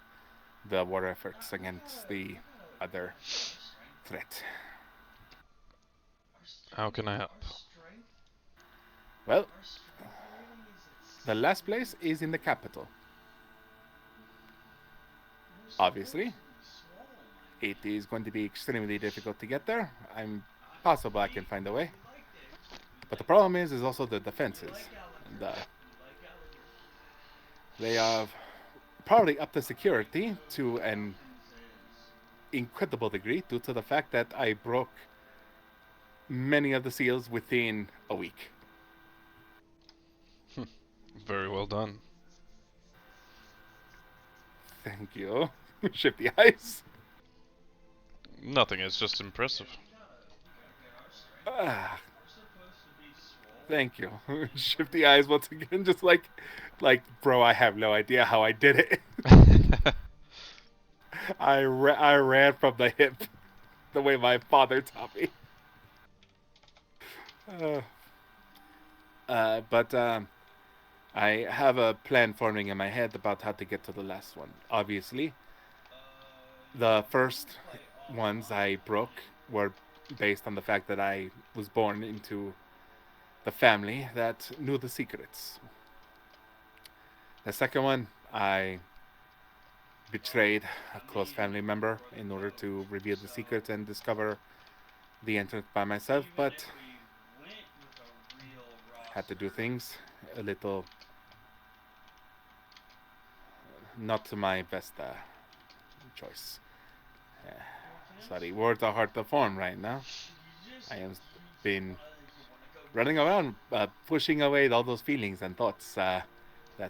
the war efforts against the other threat. How can I help? Well, the last place is in the capital. Obviously, it is going to be extremely difficult to get there. I'm possible I can find a way. But the problem is also the defenses. And, they have probably upped the security to an incredible degree due to the fact that I broke many of the seals within a week. Very well done. Thank you. Shifty eyes. Nothing, it's just impressive. Thank you. Shifty eyes once again, just like, bro, I have no idea how I did it. I ran from the hip, the way my father taught me. But I have a plan forming in my head about how to get to the last one. Obviously, the first ones I broke were based on the fact that I was born into the family that knew the secrets. The second one, I betrayed a close family member in order to reveal the secrets and discover the entrance by myself, but had to do things a little not to my best choice. Sorry, words are hard to form right now. I have been running around, pushing away all those feelings and thoughts that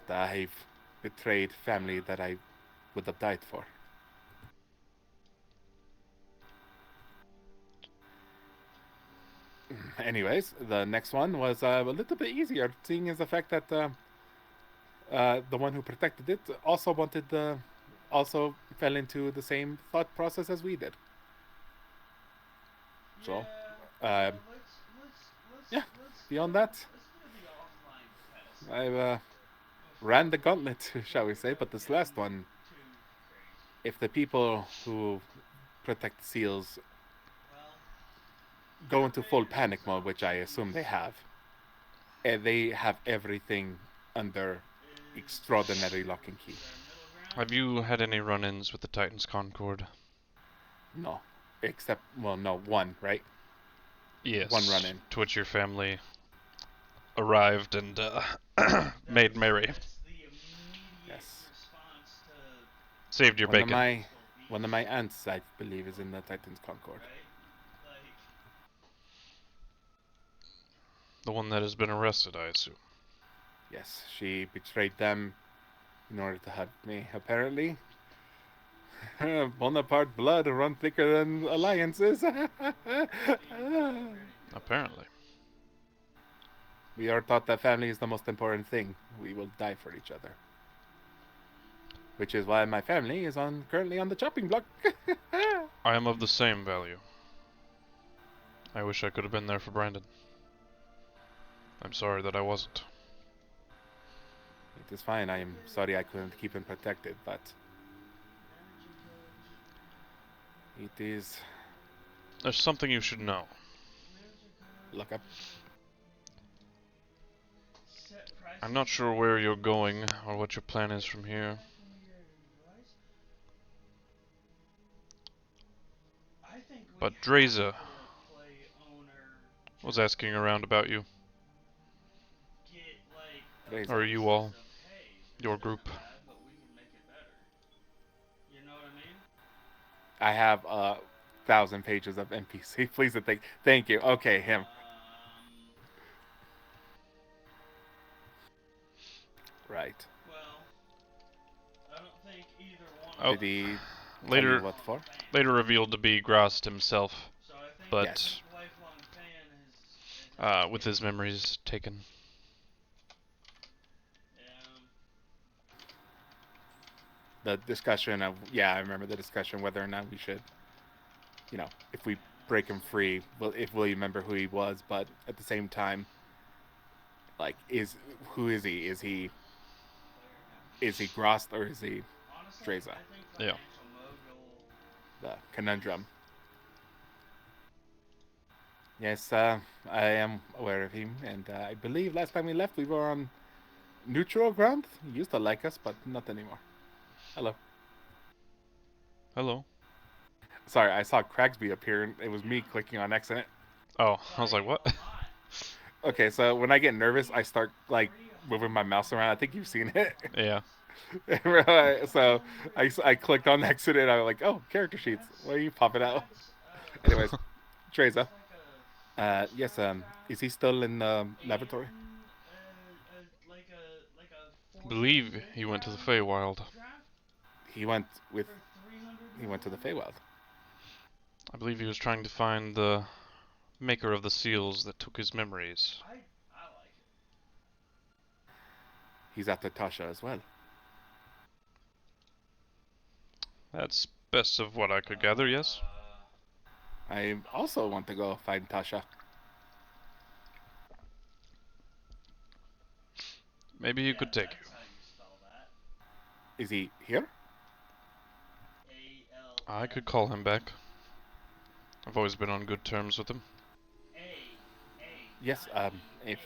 I've betrayed family that I would have died for. Anyways, the next one was a little bit easier, seeing as the fact that the one who protected it also also fell into the same thought process as we did. So, yeah, beyond that, I've ran the gauntlet, shall we say, but this last one, if the people who protect the seals go into full panic mode, which I assume they have everything under extraordinary lock and key. Have you had any run-ins with the Titan's Concord? No. Except, well, no, one, right? Yes. One run-in. To which your family arrived and made merry. Yes. Saved your bacon. One of my aunts, I believe, is in the Titan's Concord. The one that has been arrested, I assume. Yes, she betrayed them in order to help me, apparently. Boneparte blood run thicker than alliances. Apparently. We are taught that family is the most important thing. We will die for each other. Which is why my family is currently on the chopping block. I am of the same value. I wish I could have been there for Brandon. I'm sorry that I wasn't. It is fine. I am sorry I couldn't keep him protected, but it is... There's something you should know. Look up. I'm not sure where you're going or what your plan is from here. But Dreza was asking around about you. Or you all. Your group. I have 1,000 pages of NPC. Please and thank you. Okay, him. Right. Oh. Did he Later, tell you what for? later revealed to be Grost himself, but Yes. With his memories taken. The discussion of, yeah, I remember the discussion whether or not we should, if we break him free, will you remember who he was, but at the same time, like, who is he? Is he Grost or is he Dreza? Yeah. financial mogul. The conundrum. Yes, I am aware of him, and I believe last time we left we were on neutral ground. He used to like us, but not anymore. Hello. Hello. Sorry, I saw Cragsby appear, and it was me clicking on accident. Oh, I was like, what? Okay, so when I get nervous, I start, like, moving my mouse around. I think you've seen it. Yeah. So I clicked on accident. I was like, oh, character sheets. Why are you popping out? Anyways, Treza. Yes, is he still in the laboratory? I believe he went to the Feywild. He went to the Feywild. I believe he was trying to find the maker of the seals that took his memories. I like it. He's after Tasha as well. That's best of what I could gather, yes? I also want to go find Tasha. Maybe he could take you. That's how you spell that. Is he here? I could call him back. I've always been on good terms with him. Yes, if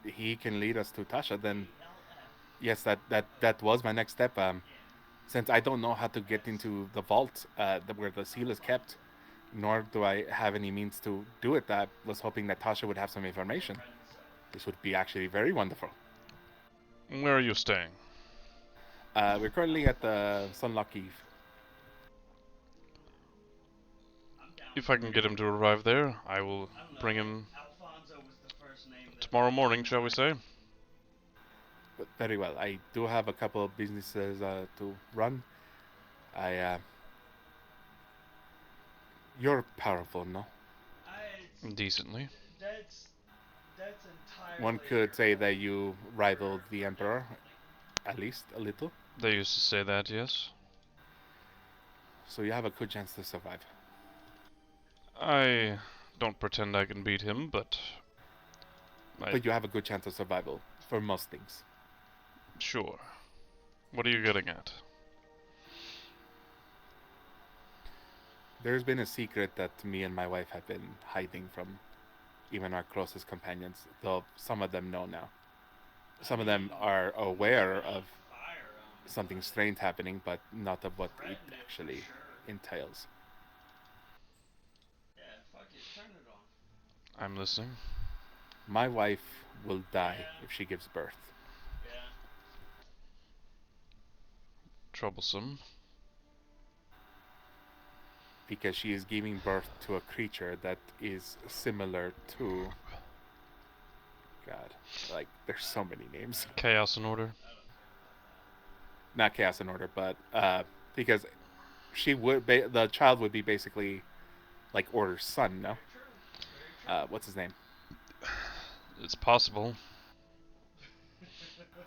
he can lead us to Tasha, then yes, that was my next step. Since I don't know how to get into the vault where the seal is kept, nor do I have any means to do it, I was hoping that Tasha would have some information. This would be actually very wonderful. Where are you staying? We're currently at the Sunlock Eve. If I can get him to arrive there, I will bring him tomorrow morning, shall we say? But very well. I do have a couple of businesses to run. You're powerful, no? Decently. That's entirely. One could say that you rival the Emperor, at least a little. They used to say that, yes. So you have a good chance to survive. I don't pretend I can beat him, but... But you have a good chance of survival, for most things. Sure. What are you getting at? There's been a secret that me and my wife have been hiding from even our closest companions, though some of them know now. Some of them are aware of something strange happening, but not of what it actually entails. Yeah, fuck it, turn it on. I'm listening. My wife will die if she gives birth. Yeah. Troublesome. Because she is giving birth to a creature that is similar to... God, like, there's so many names. Chaos and Order. Not Chaos and Order, but because she would, the child would be basically like Order's son, no? What's his name? It's possible.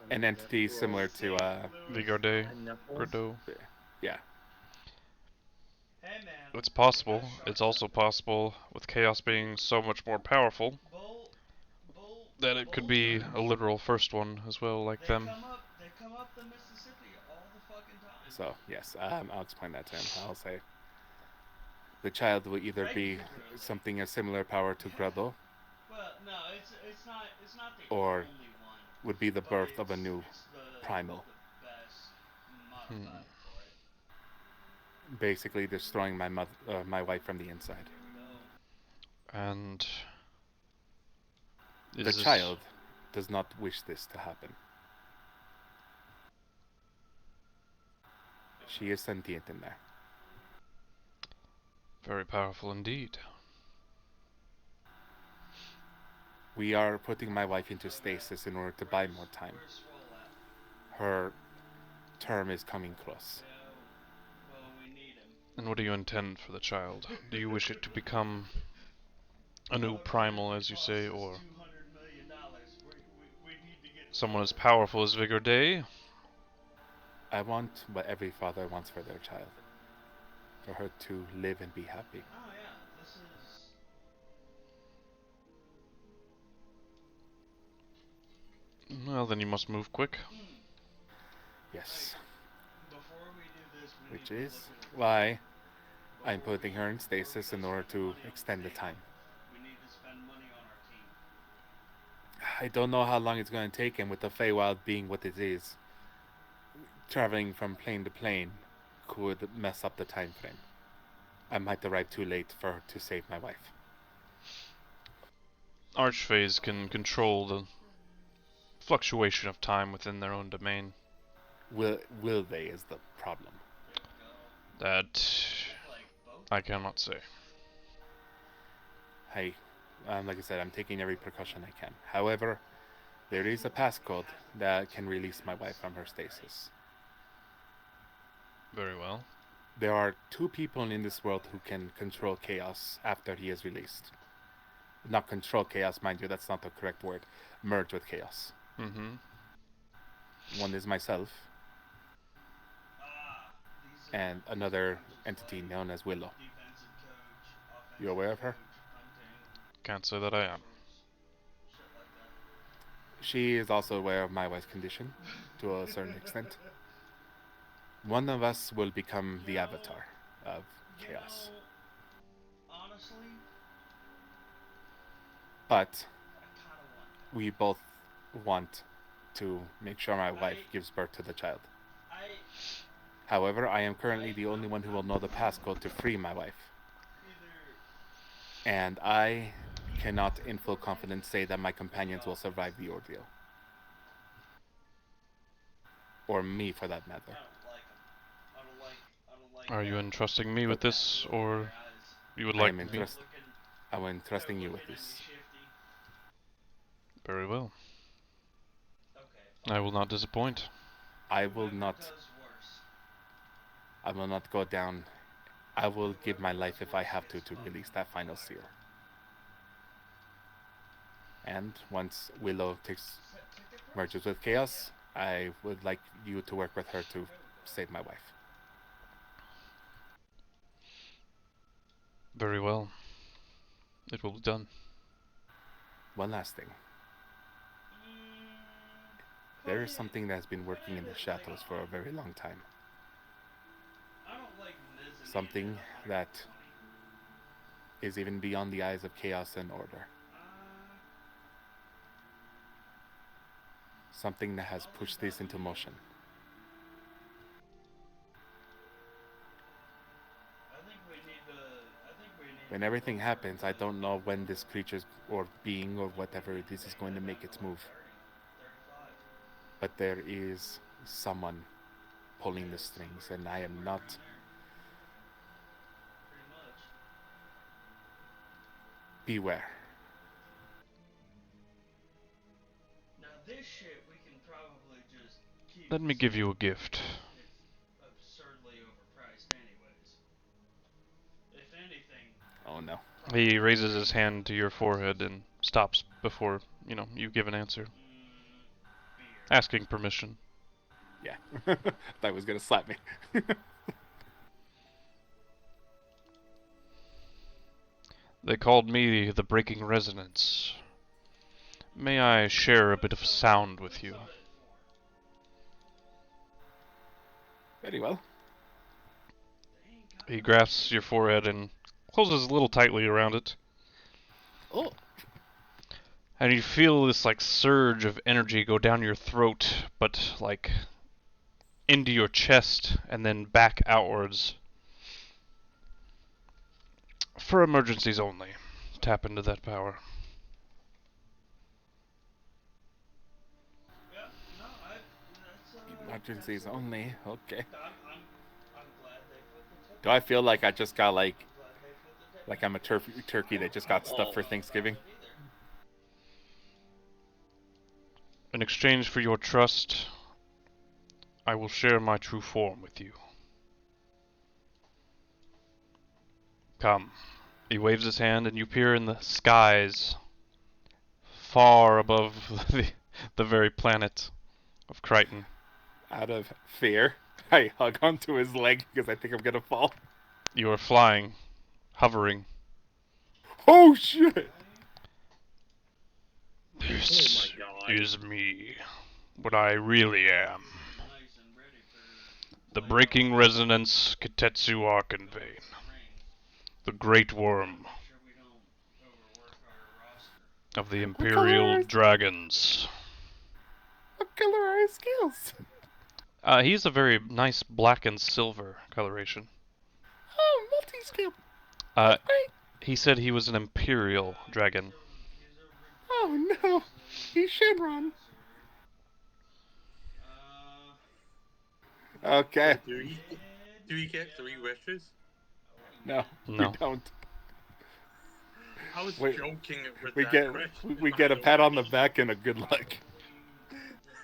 An entity similar to Vigarde. Gordo. Yeah. Hey man. It's possible. It's also possible, with Chaos being so much more powerful, that it could be a literal first one as well, like them. They come up the Mississippi all the fucking time. So yes, I'll explain that to him. I'll say the child will either be something a similar power to Grado. Well, no, it's not the or only one. Would be the birth of a new primal. The best modified for it. Basically destroying my wife from the inside. And the child does not wish this to happen. She is sentient in there. Very powerful indeed. We are putting my wife into stasis in order to buy more time. Her term is coming close. And what do you intend for the child? Do you wish it to become a new primal, as you say, or someone as powerful as Vigarde? I want what every father wants for their child. For her to live and be happy. Oh yeah, this is... Well, then you must move quick. Yes. Before we do this, we Which is why I'm putting her in stasis in order to extend the time. We need to spend money on Arcane. I don't know how long it's going to take, and with the Feywild being what it is, traveling from plane to plane could mess up the time frame. I might arrive too late for her to save my wife. Archfays can control the fluctuation of time within their own domain. Will they is the problem. That I cannot say. Hey, like I said, I'm taking every precaution I can. However, there is a passcode that can release my wife from her stasis. Very well. There are 2 people in this world who can control chaos after he is released. Not control chaos, mind you, that's not the correct word. Merge with chaos. Mm-hmm. One is myself, and another entity known as Willow. You aware of her? Can't say that I am. She is also aware of my wife's condition, to a certain extent. One of us will become the avatar of chaos. Honestly, But we both want to make sure my wife gives birth to the child. However, I am currently the only one who will know the passcode to free my wife. And I cannot in full confidence say that my companions will survive the ordeal. Or me, for that matter. Are you entrusting me with this, or you would I like am me? I'm entrusting you with this. Very well. I will not disappoint. I will not go down. I will give my life if I have to release that final seal. And once Willow merges with Chaos, I would like you to work with her to save my wife. Very well. It will be done. One last thing. There is something that has been working in the shadows for a very long time. Something that is even beyond the eyes of chaos and order. Something that has pushed this into motion. When everything happens, I don't know when this creature or being or whatever it is going to make its move. But there is someone pulling the strings, and I am not... Beware. now this shit we can probably just keep. Let me give you a gift. It's absurdly overpriced, anyways. If anything. Oh no. He raises his hand to your forehead and stops before, you give an answer. Beer. Asking permission. Yeah. Thought he was gonna slap me. They called me the Breaking Resonance. May I share a bit of sound with you? Very well. He grasps your forehead and closes a little tightly around it. Oh. And you feel this surge of energy go down your throat, but into your chest and then back outwards. For emergencies only. Tap into that power. Yeah, no, that's Emergencies only. Okay. I'm glad they put the tip. Do I feel like I just got like I'm a turkey that just got stuffed for Thanksgiving? In exchange for your trust, I will share my true form with you. Come. He waves his hand and you appear in the skies, far above the very planet of Crichton. Out of fear, I hug onto his leg because I think I'm gonna fall. You are flying, hovering. Oh shit! This is me, what I really am. The breaking resonance Kitetsu Arcanbane. The great worm of the Imperial Dragons. What color are his scales? He's a very nice black and silver coloration. Oh, multi-scale. Uh, Great. he said he was an Imperial Dragon. Oh no, he's Shenron. Okay. Do we get 3 wishes? No, No. we don't. I was Wait, joking with We that get question. we get a pat on the back and a good luck.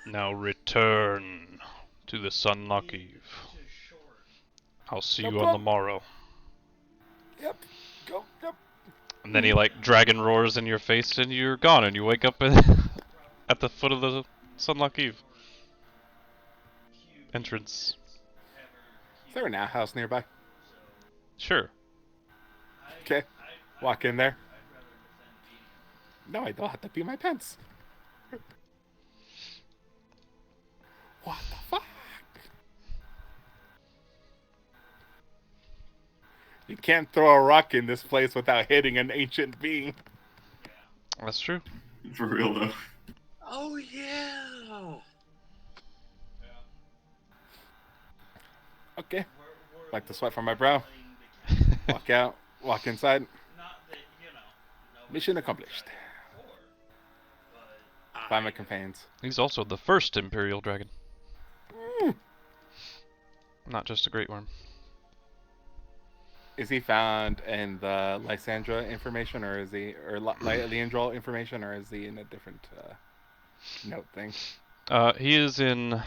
Now return to the Sunlock Eve. I'll see you on the morrow. Yep. Go. Yep. And then he like dragon roars in your face and you're gone and you wake up at the foot of the Sunlock Eve entrance. Is there an outhouse nearby? Sure. Okay. Walk in there. No, I don't have to pee my pants. What the fuck? You can't throw a rock in this place without hitting an ancient being. That's true. For real though. Oh yeah. Okay. Wipe the sweat from my brow. Walk out. Walk inside. Mission accomplished. Find my companions. He's also the first Imperial Dragon. Mm. Not just a Great Worm. Is he found in the Lysandra information, or is he, or Leandrol information, or is he in a different note thing? He is in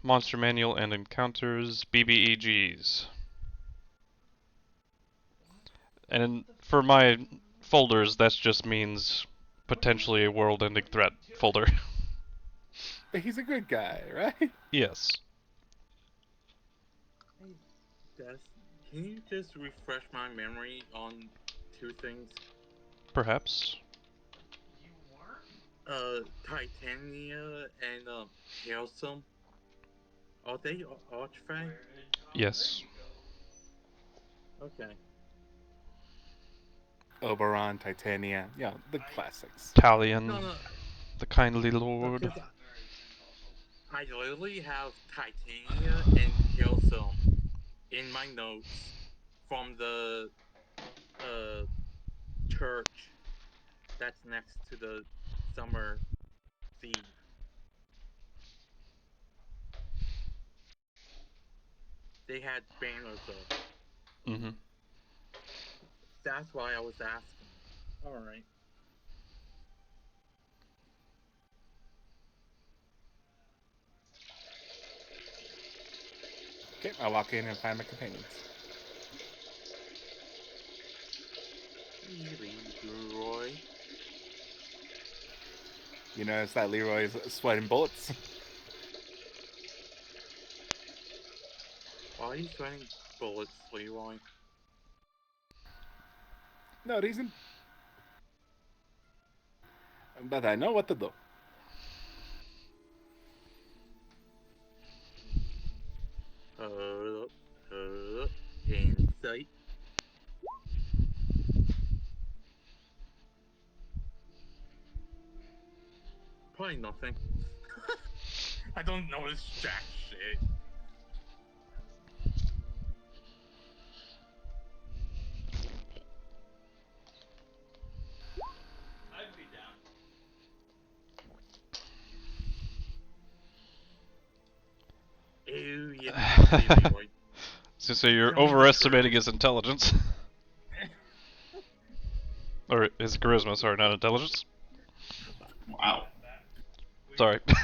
Monster Manual and Encounters BBEGs. And for my folders, that just means potentially a world-ending threat folder. But he's a good guy, right? Yes. Hey, can you just refresh my memory on 2 things? Perhaps. Titania and Hailsome. Are they archfang? Yes. Okay. Oberon, Titania, the classics. Talion, No. the kindly lord. Because I literally have Titania and Hailsome in my notes from the church that's next to the summer thief. They had banners up. Mm-hmm. That's why I was asking. Alright. Okay, I'll walk in and find my companions. Leroy. You notice that Leroy's sweating bullets? Why are you sweating bullets, Leroy? No reason. But I know what to do. Insight. Probably nothing. I don't notice jack shit. I'd be down. Ew, yeah. Leroy. So you're Tell me the overestimating truth. his intelligence. Or his charisma, sorry, not intelligence. Wow. Sorry. We know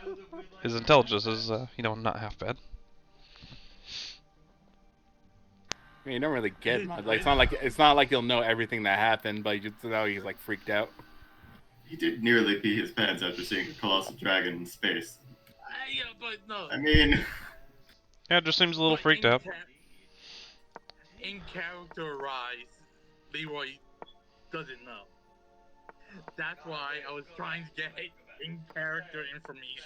that we like His intelligence is, not half bad. I mean, you don't really get much. Like, it's not like you'll know everything that happened, but you just know he's like freaked out. He did nearly pee his pants after seeing a colossal dragon in space. Yeah, but no. I mean, Yeah, it just seems a little But freaked out. In character-wise, Leroy doesn't know. That's why I was trying to get in-character information.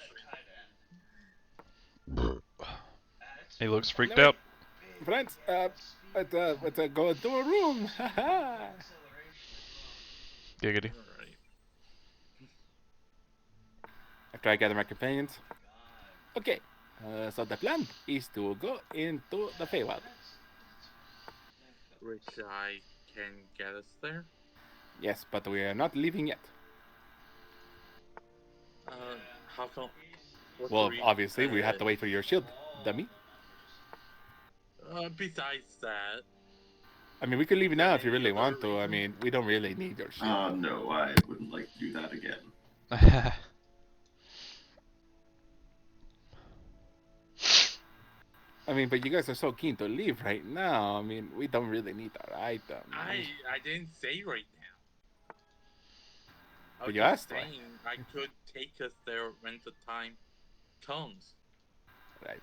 He looks freaked Anyway, out. Friends, let's go into a room. Giggity. Alright. After I gather my companions. Okay, so the plan is to go into the Feywild. Which I can get us there. Yes, but we are not leaving yet. How come? What's the Well, reason? obviously, we have to wait for your shield, dummy. Besides that, I mean, we can leave now if you really want to. I mean, we don't really need your shield. No, I wouldn't like to do that again. I mean, but you guys are so keen to leave right now. I mean, we don't really need our item. I didn't say right now. I But was you just asked why. saying I could take us there when the time comes. Right.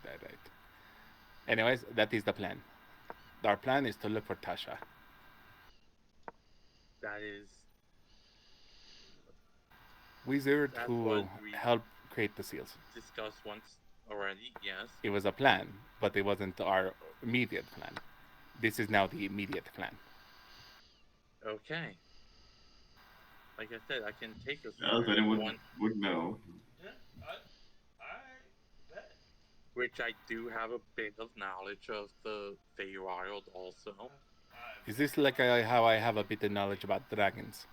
Anyways, that is the plan. Our plan is to look for Tasha. That is. Wizard That's who what we helped create the seals. discussed once already, yes. It was a plan, but it wasn't our immediate plan. This is now the immediate plan. Okay. Like I said, I can take us Well, if there anyone would know. Yeah, I bet. which I do have a bit of knowledge of the Feywild also. Is this like how I have a bit of knowledge about dragons?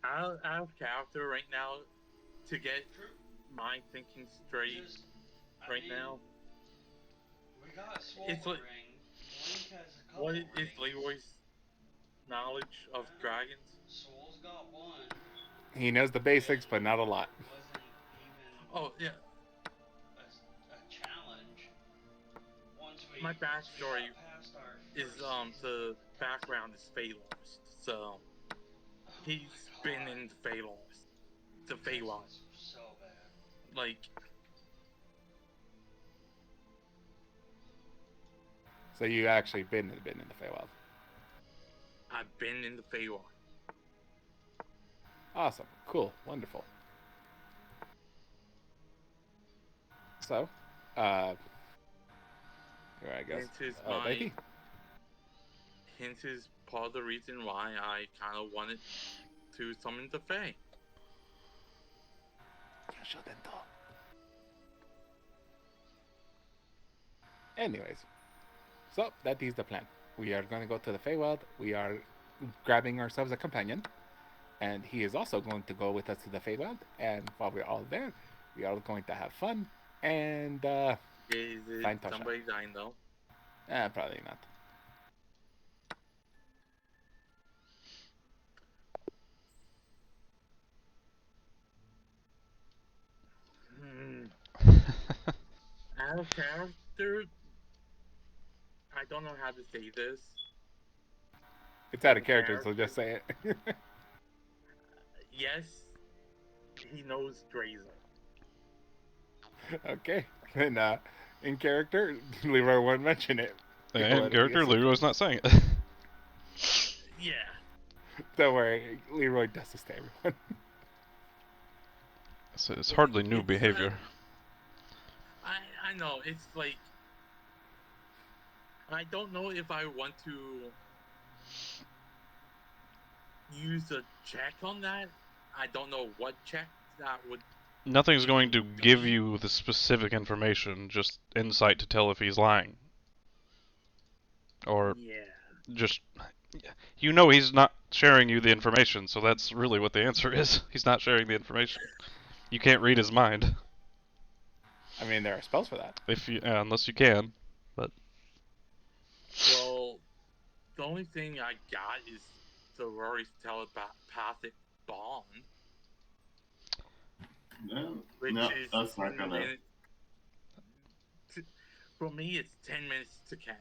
Out of character right now, to get my thinking straight now. We got a sword It's like, ring. Link has a couple what is rings. Leroy's knowledge of dragons? Soul's got one. He knows the basics, but not a lot. It wasn't even Oh yeah, a challenge. Once we my backstory got past our is first the background is Phalos, so he's been in Phalos, the Feywild. So bad. Like, So you actually been in the Feywild. I've been in the Feywild. Awesome. Cool. Wonderful. So, here I guess. Hence is part of the reason why I kind of wanted to summon the Fae. Anyways, so that is the plan. We are going to go to the Feywild. We are grabbing ourselves a companion, and he is also going to go with us to the Feywild. And while we're all there, we are going to have fun and Is it find Tasha. somebody dying though? Probably not. Out of character, I don't know how to say this. It's out of character, so just say it. Yes, he knows Drazer. Okay. Then, in character, Leroy won't mention it. In character, Leroy's not saying it. Yeah. Don't worry, Leroy does this to everyone. So it's hardly new behavior. I know, it's like, I don't know if I want to use a check on that. I don't know what check that would. Nothing's going to give you the specific information, just insight to tell if he's lying. Or just, you know he's not sharing you the information, so that's really what the answer is. He's not sharing the information. You can't read his mind. I mean, there are spells for that. If you, unless you can, but. Well, the only thing I got is the Rory's telepathic bond. No, Which is that's not gonna. For me, it's 10 minutes to cast.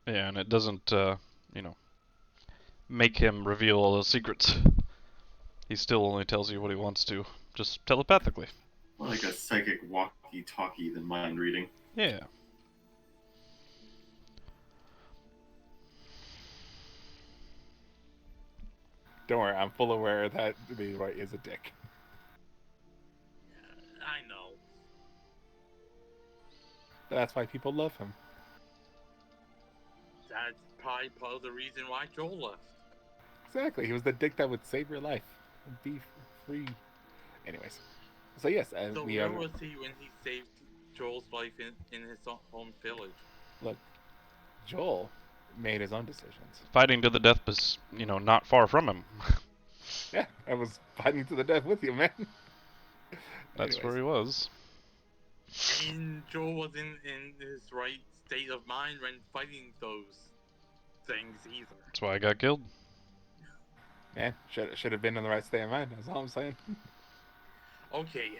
Yeah, and it doesn't, you know, make him reveal all those secrets. He still only tells you what he wants to, just telepathically. More like a psychic walkie-talkie than mind reading. Yeah. Don't worry, I'm full aware that Leroy is a dick. I know. But that's why people love him. That's probably part of the reason why Joel left. Exactly, he was the dick that would save your life. Be free. Anyways. So yes, So we where are... was he when he saved Joel's life in his home village? Look, Joel made his own decisions. Fighting to the death was, not far from him. Yeah, I was fighting to the death with you, man. That's Anyways. where he was. And Joel was in his right state of mind when fighting those things either. That's why I got killed. Man, should have been in the right state of mind. That's all I'm saying. Okay,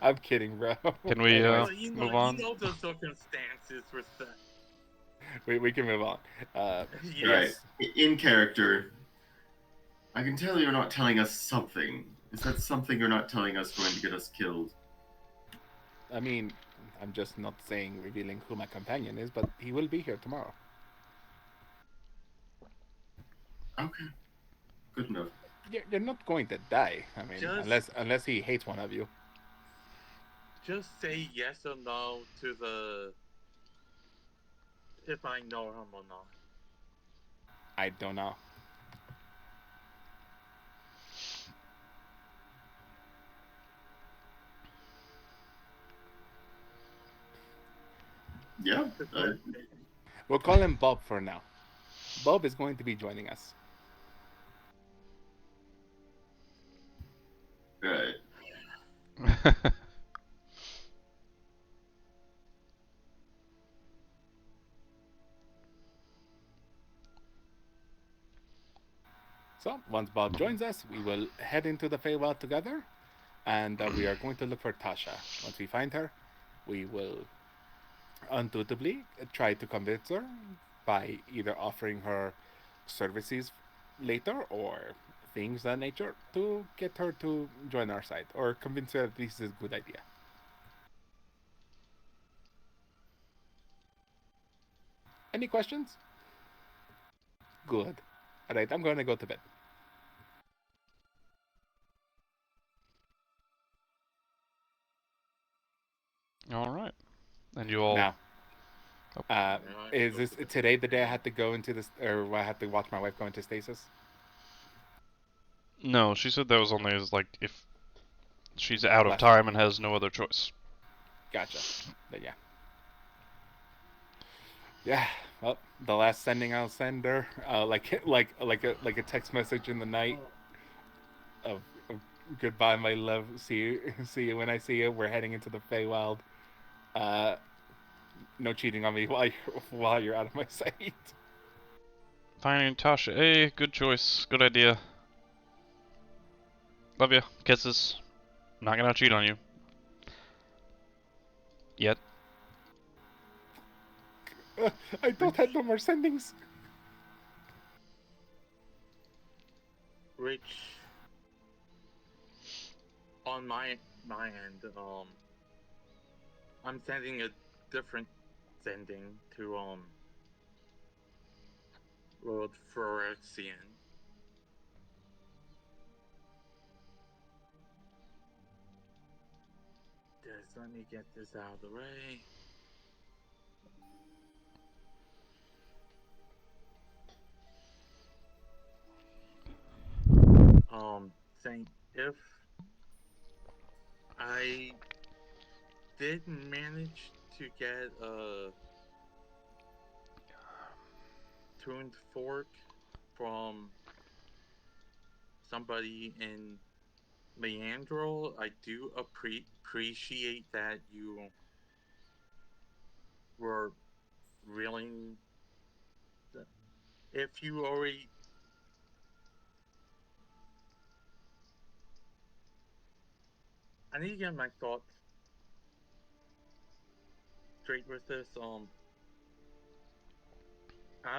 I'm kidding, bro. Can we but move on? You know the circumstances with that. We can move on. Right. In character, I can tell you're not telling us something. Is that something you're not telling us going to get us killed? I mean, I'm just not revealing who my companion is, but he will be here tomorrow. Okay. Good enough. You're not going to die. I mean, unless he hates one of you. Just say yes or no to the... if I know him or not. I don't know. Yeah. We'll call him Bob for now. Bob is going to be joining us. Right. So, once Bob joins us, we will head into the Feywild together, and we are going to look for Tasha. Once we find her, we will undoubtedly try to convince her by either offering her services later or things of that nature to get her to join our side, or convince her that this is a good idea. Any questions? Good. Alright, I'm going to go to bed. Alright. And you all... Now, is this today the day I had to go into this, or I had to watch my wife go into stasis? No, she said that was only if she's out of time and has no other choice. Gotcha. But yeah. Yeah. Well, the last sending I'll send her, like a text message in the night of goodbye, my love. See you when I see you. We're heading into the Feywild. No cheating on me while you're out of my sight. Finding Tasha. Hey, good choice. Good idea. Love you. Kisses. Not gonna cheat on you. Yet. I don't have no more sendings. Which, on my end, I'm sending a different sending to Lord Phyrexian. Just let me get this out of the way. Saying if I did manage to get a tuned fork from somebody in Leandro, I do appreciate that you were willing. If you already... I need to get my thoughts straight with this. Out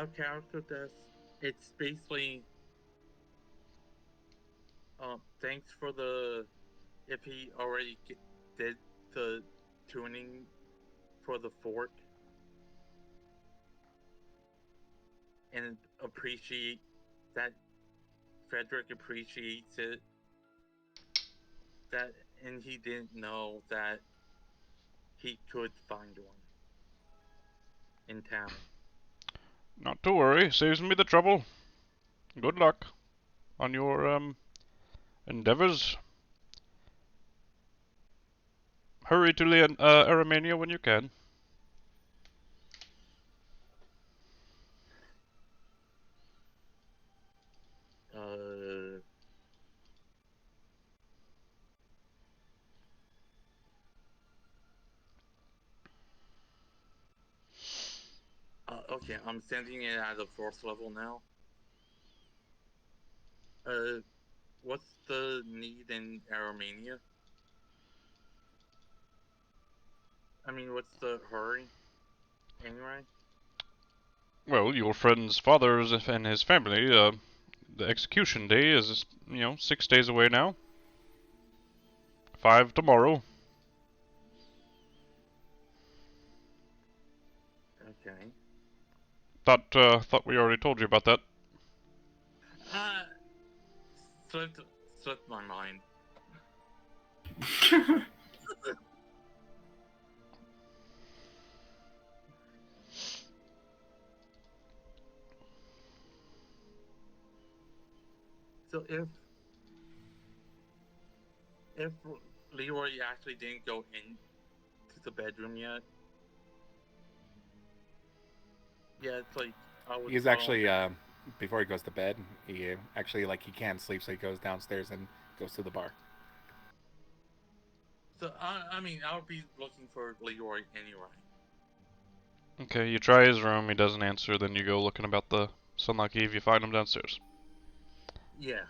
of character death, it's basically thanks for the... if he already did the tuning for the fork, and appreciate that Frederick appreciates it. And he didn't know that he could find one in town. Not to worry, saves me the trouble. Good luck on your endeavors. Hurry to Aramania when you can. Okay, I'm sending it at a 4th level now. What's the need in Aramania? I mean, what's the hurry? Anyway? Well, your friend's father and his family, the execution day is, 6 days away now. 5 tomorrow. Okay. Thought we already told you about that. Slipped my mind. So if Leroy actually didn't go into the bedroom yet, yeah, it's like He's actually before he goes to bed, he actually he can't sleep, so he goes downstairs and goes to the bar. So I mean, I'll be looking for Leroy anyway. Okay, you try his room, he doesn't answer, then you go looking about the Sunlock Eve, you find him downstairs. Yeah.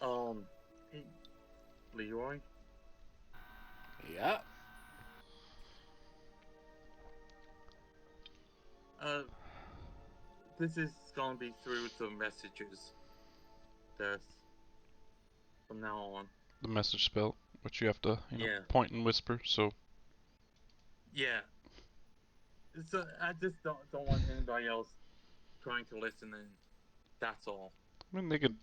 Hey, Leroy? Yeah. This is gonna be through the messages. From now on. The message spell, which you have to, point and whisper, so... Yeah. So I just don't want anybody else trying to listen in. That's all. I mean, they could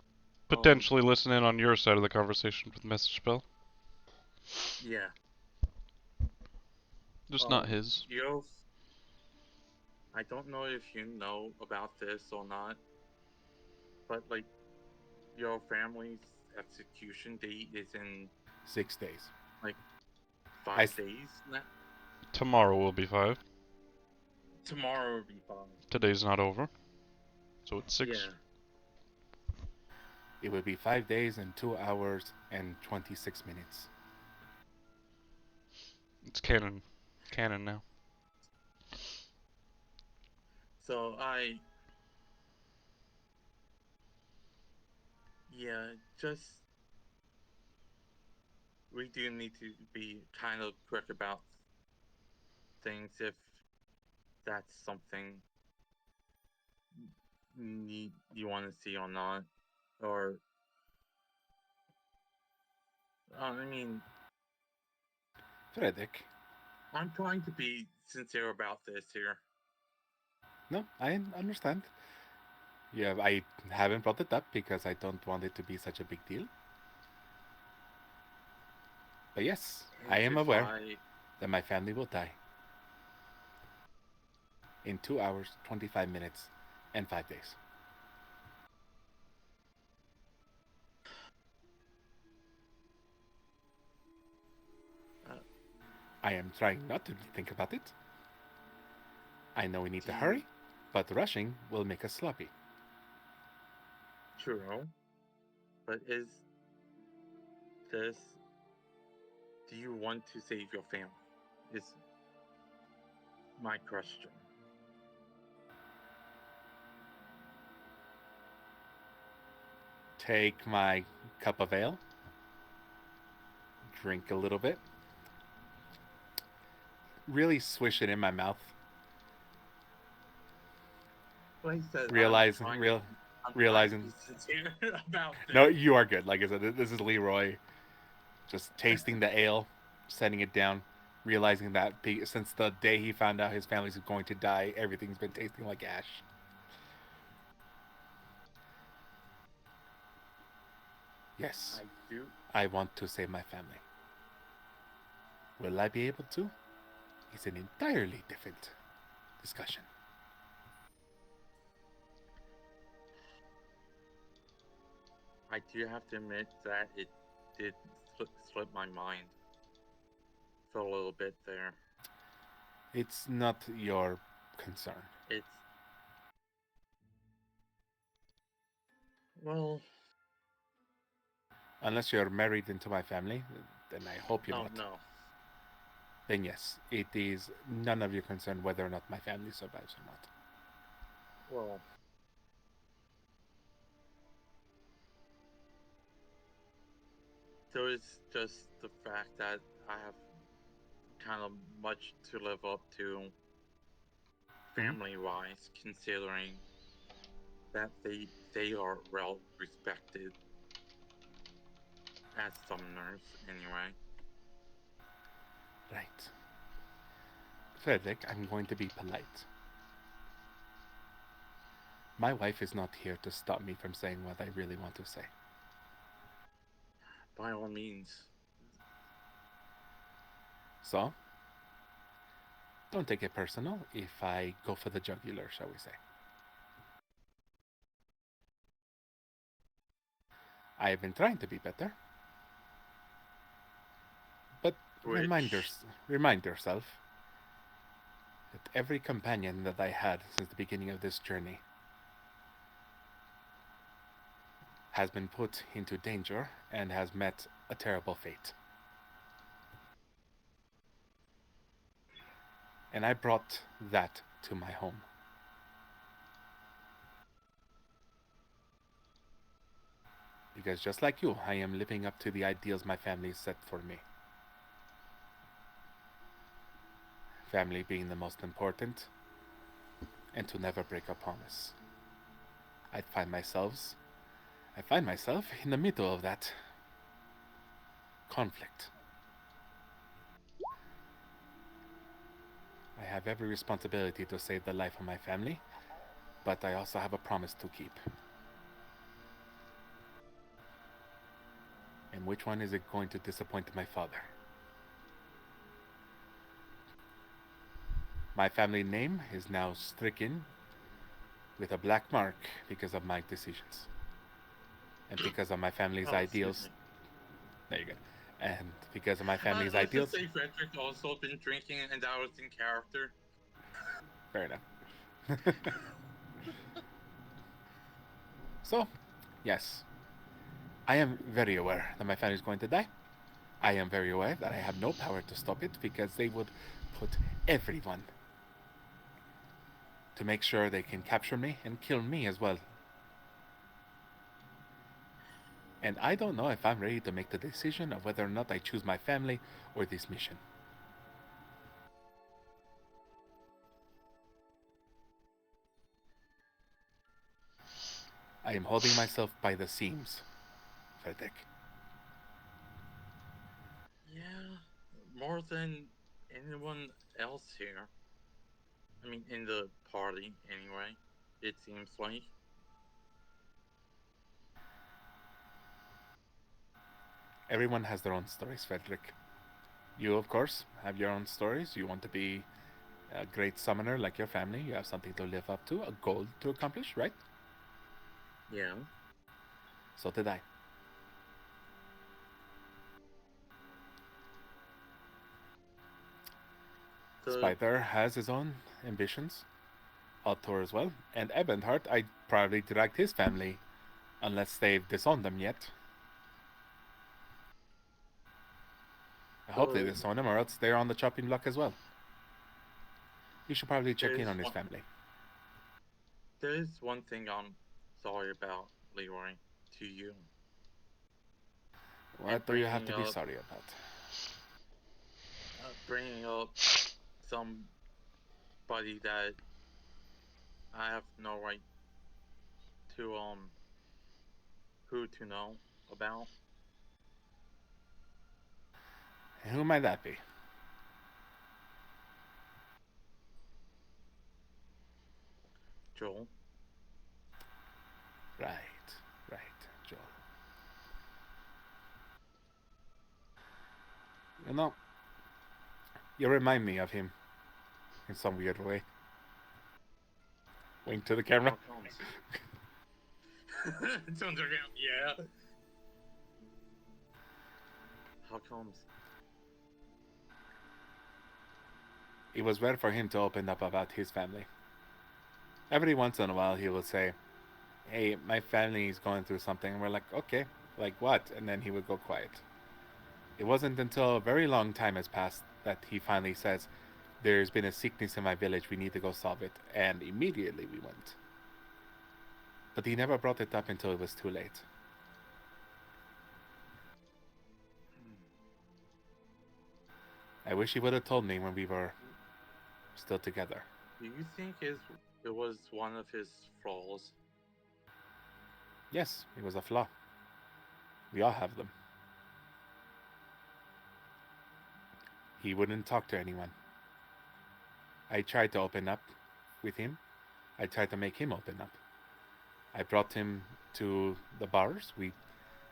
potentially listen in on your side of the conversation with the message spell. Yeah. Just not his. I don't know if you know about this or not, but your family's execution date is in 6 days. 5 days now? Tomorrow will be 5. Tomorrow will be 5. Today's not over. So it's 6. Yeah. It would be 5 days and 2 hours and 26 minutes. It's canon. Canon now. So we do need to be kind of quick about things if that's something you want to see or not. Or, I mean... Frederick. I'm trying to be sincere about this here. No, I understand. Yeah, I haven't brought it up because I don't want it to be such a big deal. But yes, I am aware that my family will die in 2 hours, 25 minutes, and 5 days. I am trying not to think about it. I know we need to hurry, but rushing will make us sloppy. True. But do you want to save your family? Is my question. Take my cup of ale. Drink a little bit. Really swish it in my mouth. Realizing about no, you are good. Like I said, this is Leroy just tasting the ale, setting it down, realizing that since the day he found out his family's going to die, everything's been tasting like ash. Yes, I do. I want to save my family. Will I be able to? It's an entirely different discussion. I do have to admit that it did slip my mind for a little bit there. It's not your concern. It's... Well... Unless you're married into my family, then I hope you're not. No. Then yes, it is none of your concern whether or not my family survives or not. Well... So it's just the fact that I have kind of much to live up to family-wise, considering that they are well respected as summoners, anyway. Right. Frederick, I'm going to be polite. My wife is not here to stop me from saying what I really want to say. By all means. So, don't take it personal if I go for the jugular, shall we say. I have been trying to be better. But remind yourself that every companion that I had since the beginning of this journey has been put into danger and has met a terrible fate. And I brought that to my home. Because just like you, I am living up to the ideals my family set for me. Family being the most important, and to never break a promise. I find myself in the middle of that conflict. I have every responsibility to save the life of my family, but I also have a promise to keep. And which one is it going to disappoint my father? My family name is now stricken with a black mark because of my decisions. And because of my family's ideals. There you go. And because of my family's ideals. Let's just say Frederick also been drinking and that was in character. Fair enough. So, yes. I am very aware that my family is going to die. I am very aware that I have no power to stop it because they would put everyone to make sure they can capture me and kill me as well. And I don't know if I'm ready to make the decision of whether or not I choose my family or this mission. I am holding myself by the seams, Frederick. Yeah, more than anyone else here. I mean, in the party, anyway, it seems like. Everyone has their own stories, Frederick. You, of course, have your own stories. You want to be a great summoner like your family. You have something to live up to, a goal to accomplish, right? Yeah. So did I. Spider has his own ambitions. Altor as well. And Ebonheart, I probably dragged his family, unless they've disowned them yet. I hope they disown him, or else they're on the chopping block as well. You should probably check in on his family. There is one thing I'm sorry about, Leroy, to you. What do you have to be sorry about? Bringing up somebody that I have no right to, who to know about. And who might that be? Joel. Right, Joel. You know, you remind me of him in some weird way. Wink to the camera. Turns around, yeah. How comes? It was rare for him to open up about his family. Every once in a while, he would say, "Hey, my family is going through something." And we're like, "Okay, like what?" And then he would go quiet. It wasn't until a very long time has passed that he finally says, "There's been a sickness in my village, we need to go solve it." And immediately we went. But he never brought it up until it was too late. I wish he would have told me when we were still together. Do you think it was one of his flaws? Yes, it was a flaw. We all have them. He wouldn't talk to anyone. I tried to open up with him. I tried to make him open up. I brought him to the bars.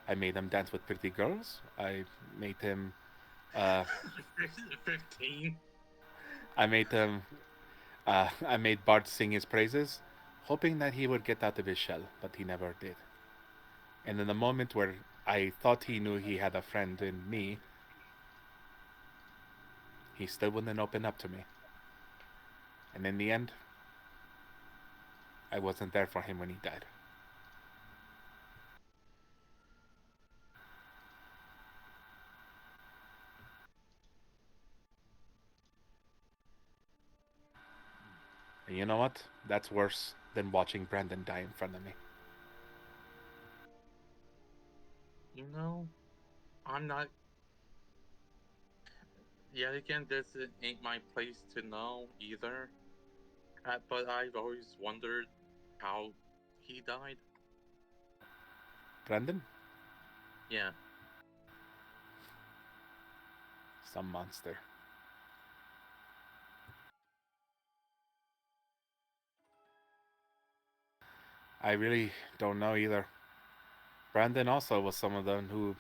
I made him dance with pretty girls. I made him 15. I made Bart sing his praises, hoping that he would get out of his shell, but he never did. And in the moment where I thought he knew he had a friend in me, he still wouldn't open up to me. And in the end, I wasn't there for him when he died. And you know what? That's worse than watching Brandon die in front of me. You know, I'm not. Yet again, this ain't my place to know either. But I've always wondered how he died. Brandon? Yeah. Some monster. I really don't know either. Brandon also was someone who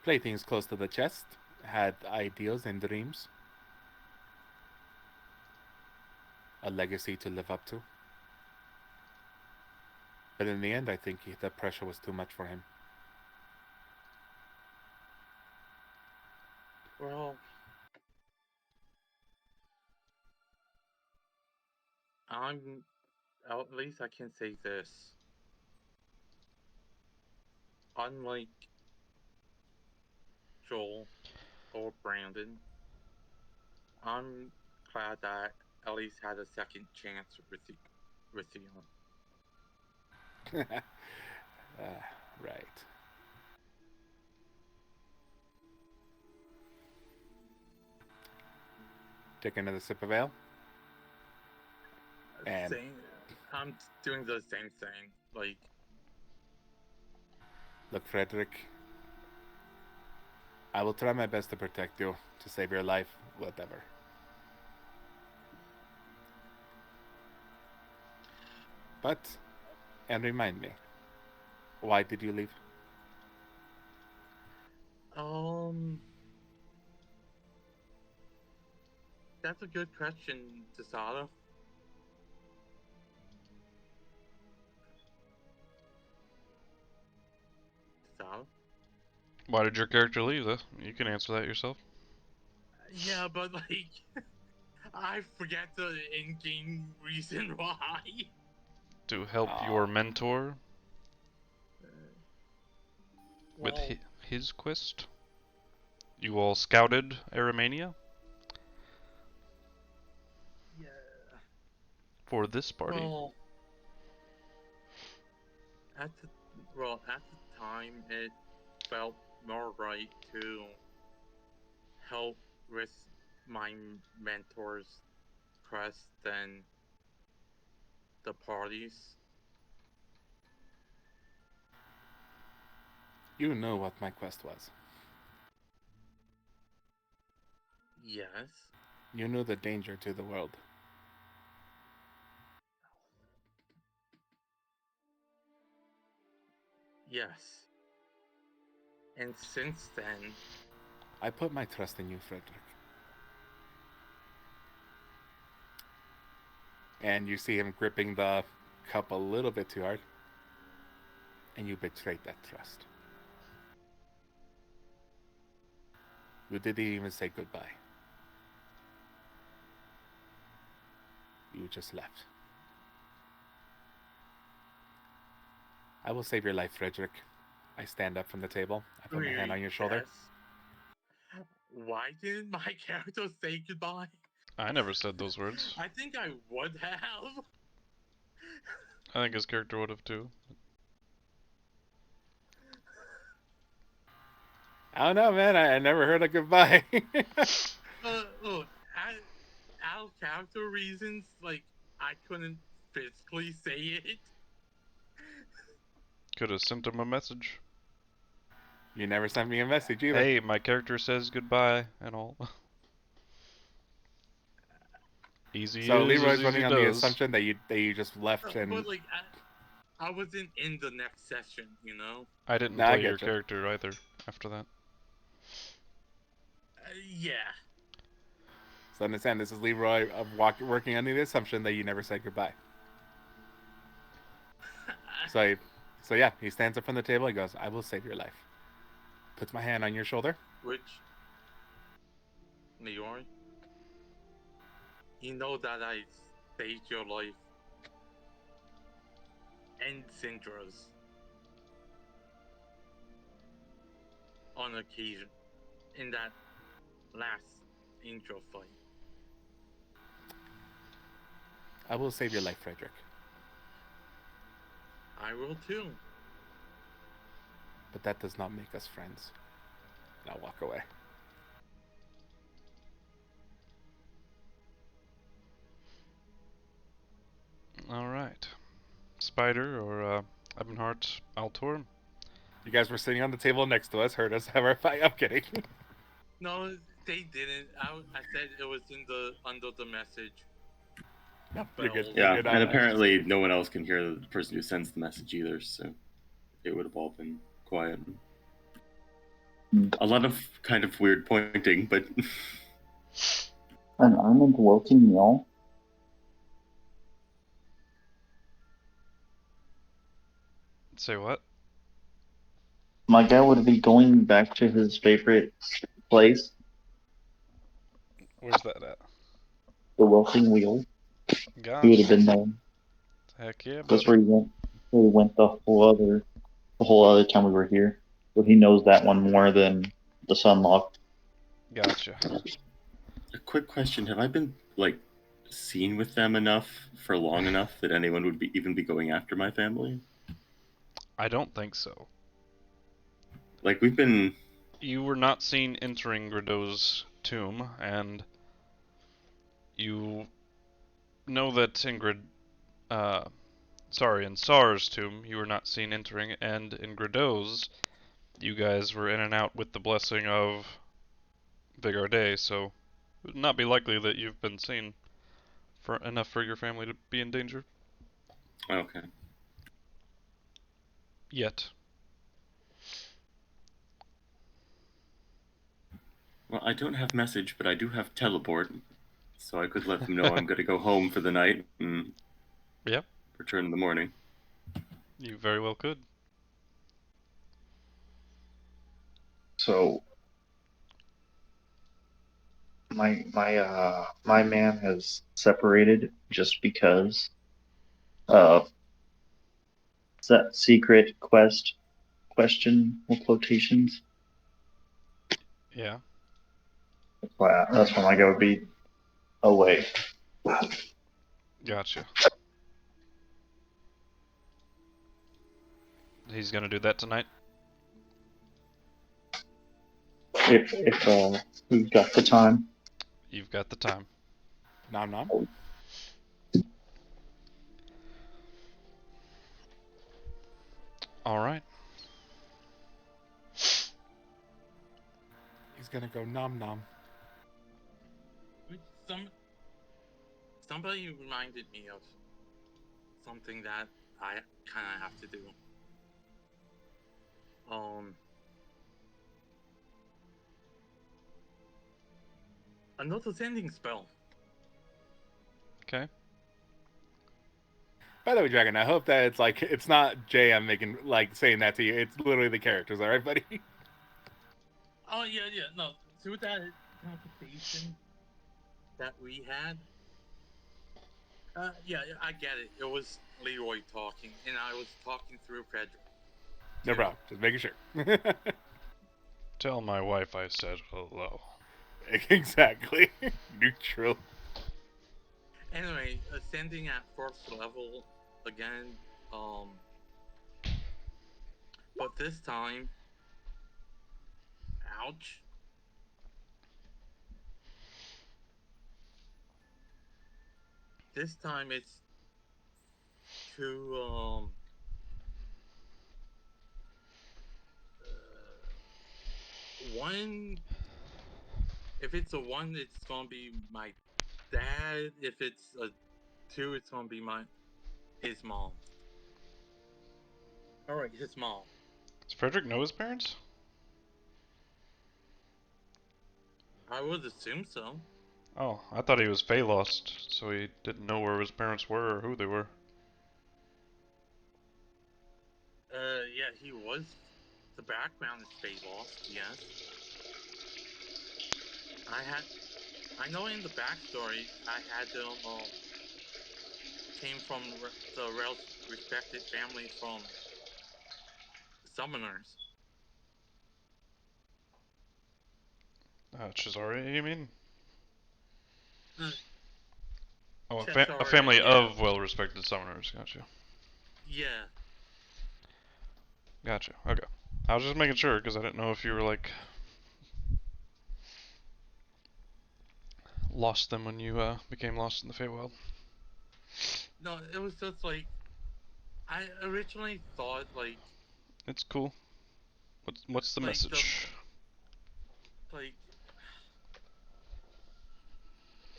played things close to the chest, had ideals and dreams, a legacy to live up to. But in the end, I think the pressure was too much for him. Well, at least I can say this. Unlike Joel or Brandon, I'm glad that at least had a second chance with Theon. Right. Take another sip of ale. And I'm doing the same thing. Like, look, Frederick, I will try my best to protect you, to save your life, whatever. But, and remind me, why did you leave? That's a good question, Desada. Desada? Why did your character leave, though? You can answer that yourself. Yeah, but like, I forget the in-game reason why. To help your mentor with Well, his quest? You all scouted Aramania? yeah. For this party? Well, at the time, it felt more right to help with my mentor's quest than the party's. You know what my quest was. Yes. You knew the danger to the world. Yes. And since then, I put my trust in you, Frederick. And you see him gripping the cup a little bit too hard. And you betrayed that trust. You didn't even say goodbye. You just left. I will save your life, Frederick. I stand up from the table. I put my hand on your shoulder. Yes. Why didn't my character say goodbye? I never said those words. I think I would have. I think his character would have too. I don't know, man. I never heard a goodbye. Look, out of character reasons, like, I couldn't physically say it. Could have sent him a message. You never sent me a message either. Hey, my character says goodbye and all. Easy So is, Leroy's easy running on the does. assumption that you just left and. But, like, I wasn't in the next session, you know? I didn't Nah, I play your getcha. character either after that. Yeah. So understand, this is Leroy working under the assumption that you never said goodbye. So yeah, he stands up from the table. He goes, "I will save your life." Puts my hand on your shoulder. Which, Leroy, you know that I saved your life and Syndra's on occasion in that last angel fight. I will save your life, Frederick. I will too. But that does not make us friends. And I'll walk away. Alright. Spider or Ebonheart, Altor. You guys were sitting on the table next to us, heard us have our fight. I'm kidding. No, they didn't. I said it was under the message. No, you're good. Yeah, You're and apparently no one else can hear the person who sends the message either, so it would have all been quiet. A lot of kind of weird pointing, but An almond wilting meal? Say what? My guy would be going back to his favorite place, Where's that at? the wilting wheel. He would Gosh. have been there. Heck yeah, That's buddy. where he went the whole other time we were here. So he knows that one more than the Sunlock. Gotcha. a quick question: have I been seen with them enough for long enough that anyone would even be going after my family? I don't think so. We've been. You were not seen entering Grideau's tomb, and you know that in in Sar's tomb, you were not seen entering, and in Grideau's, you guys were in and out with the blessing of Vigarde, so it would not be likely that you've been seen enough for your family to be in danger. Okay. Yet. Well, I don't have message, but I do have teleport, so I could let them know I'm going to go home for the night and Yep. return in the morning. You very well could. So my man has separated just because of that secret question or quotations. Yeah. That's why my guy would be away. Gotcha. He's gonna do that tonight? If we've got the time. You've got the time. Nom nom. Alright. He's gonna go nom nom. Somebody reminded me of something that I kind of have to do. another sending spell. Okay. By the way, Dragon, I hope that it's not JM making saying that to you. It's literally the characters, all right, buddy? Oh yeah, no. Through that conversation that we had, yeah, I get it. It was Leroy talking, and I was talking through Frederick. No problem. Just making sure. Tell my wife I said hello. Exactly. Neutral. Anyway, ascending at first level again. But this time, ouch. This time it's to one. If it's a 1, it's gonna be my dad. If it's a 2, it's gonna be his mom. Alright, his mom. Does Frederick know his parents? I would assume so. Oh, I thought he was Fey lost, so he didn't know where his parents were or who they were. Yeah, he was. The background is Fate Lost, yes. I know in the backstory, I had them, came from the respected family from summoners. Cesare, you mean? Oh, a Cesare, family yeah. of well-respected summoners. Gotcha. Yeah. Gotcha. Okay. I was just making sure because I didn't know if you were lost them when you became lost in the Feywild. No, it was just I originally thought It's cool. What's the message?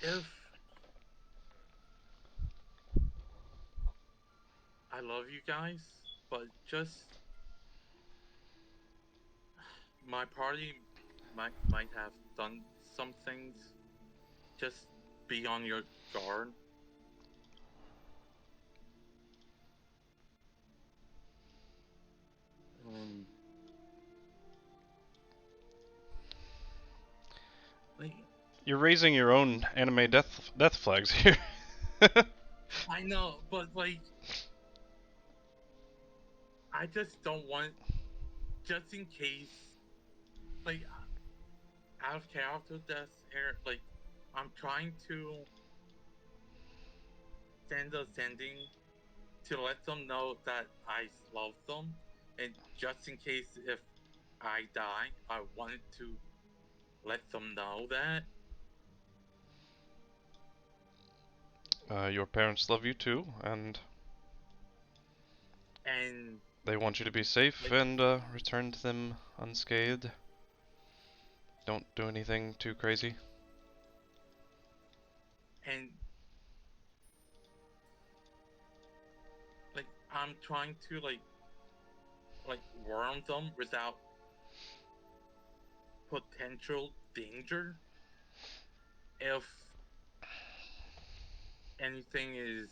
If I love you guys, but just my party might have done some things. Just be on your guard. You're raising your own anime death flags here. I know, but I just don't want, just in case, out of character deaths here, I'm trying to send a sending to let them know that I love them, and just in case if I die, I wanted to let them know that. Your parents love you too, and And they want you to be safe and return to them unscathed. Don't do anything too crazy. And I'm trying to warn them without potential danger. If anything is...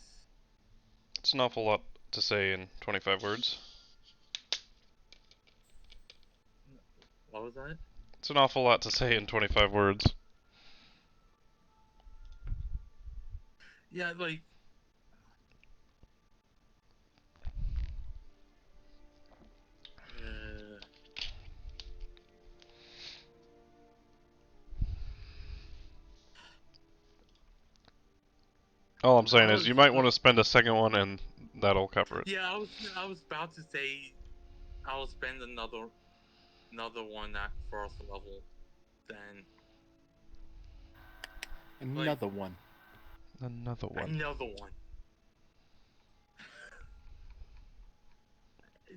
It's an awful lot to say in 25 words. What was that? It's an awful lot to say in 25 words. Yeah, All I'm saying is you might want to spend a second one and that'll cover it. Yeah, I was about to say I'll spend another one at first level, then Another one. Another one. Another one.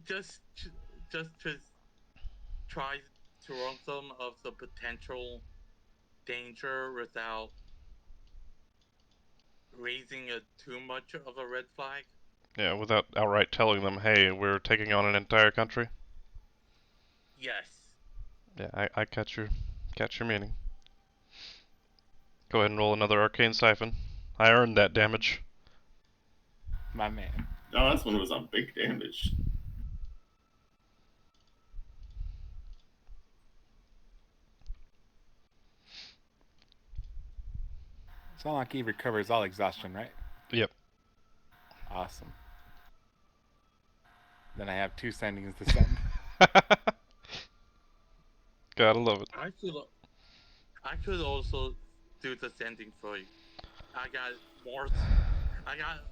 Just to try to warn them of the potential danger without raising too much of a red flag. Yeah, without outright telling them, hey, we're taking on an entire country. Yes. Yeah, I catch your meaning. Go ahead and roll another Arcane Siphon. I earned that damage. My man. Oh, this one was on big damage. It's not like he recovers all exhaustion, right? Yep. Awesome. Then I have 2 sendings to send. Gotta love it. I could also do the sending for you. I got more. I got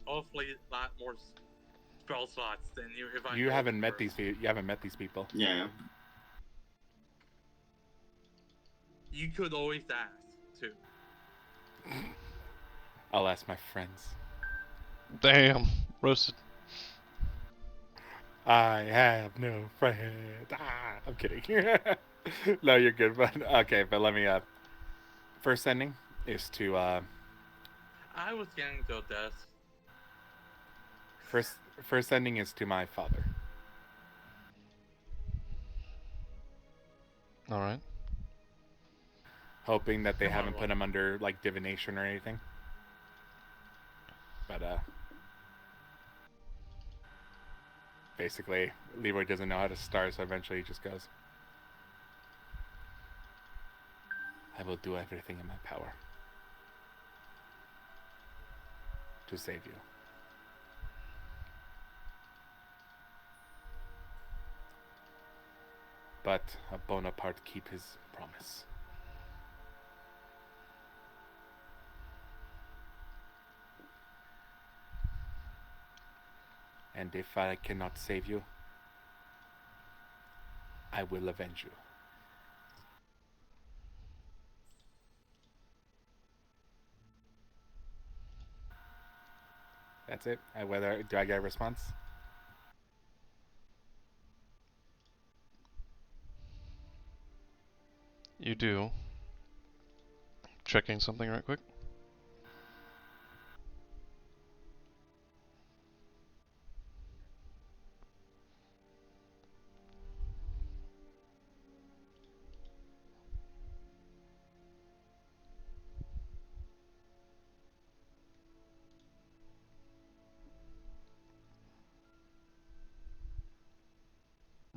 hopefully a lot more spell slots than you. If I You go haven't met first. these. You haven't met these people. Yeah. You could always ask too. I'll ask my friends. Damn. Roasted. I have no friends. I'm kidding. No, you're good. But okay, but let me. First sending is to. I was getting to death. First sending is to my father. All right. Hoping that they Come on, haven't put Rob. him under like divination or anything. But basically, Leroy doesn't know how to start, so eventually he just goes, I will do everything in my power to save you. But a Boneparte keep his promise. And if I cannot save you, I will avenge you. That's it. Do I get a response? You do. Checking something right quick.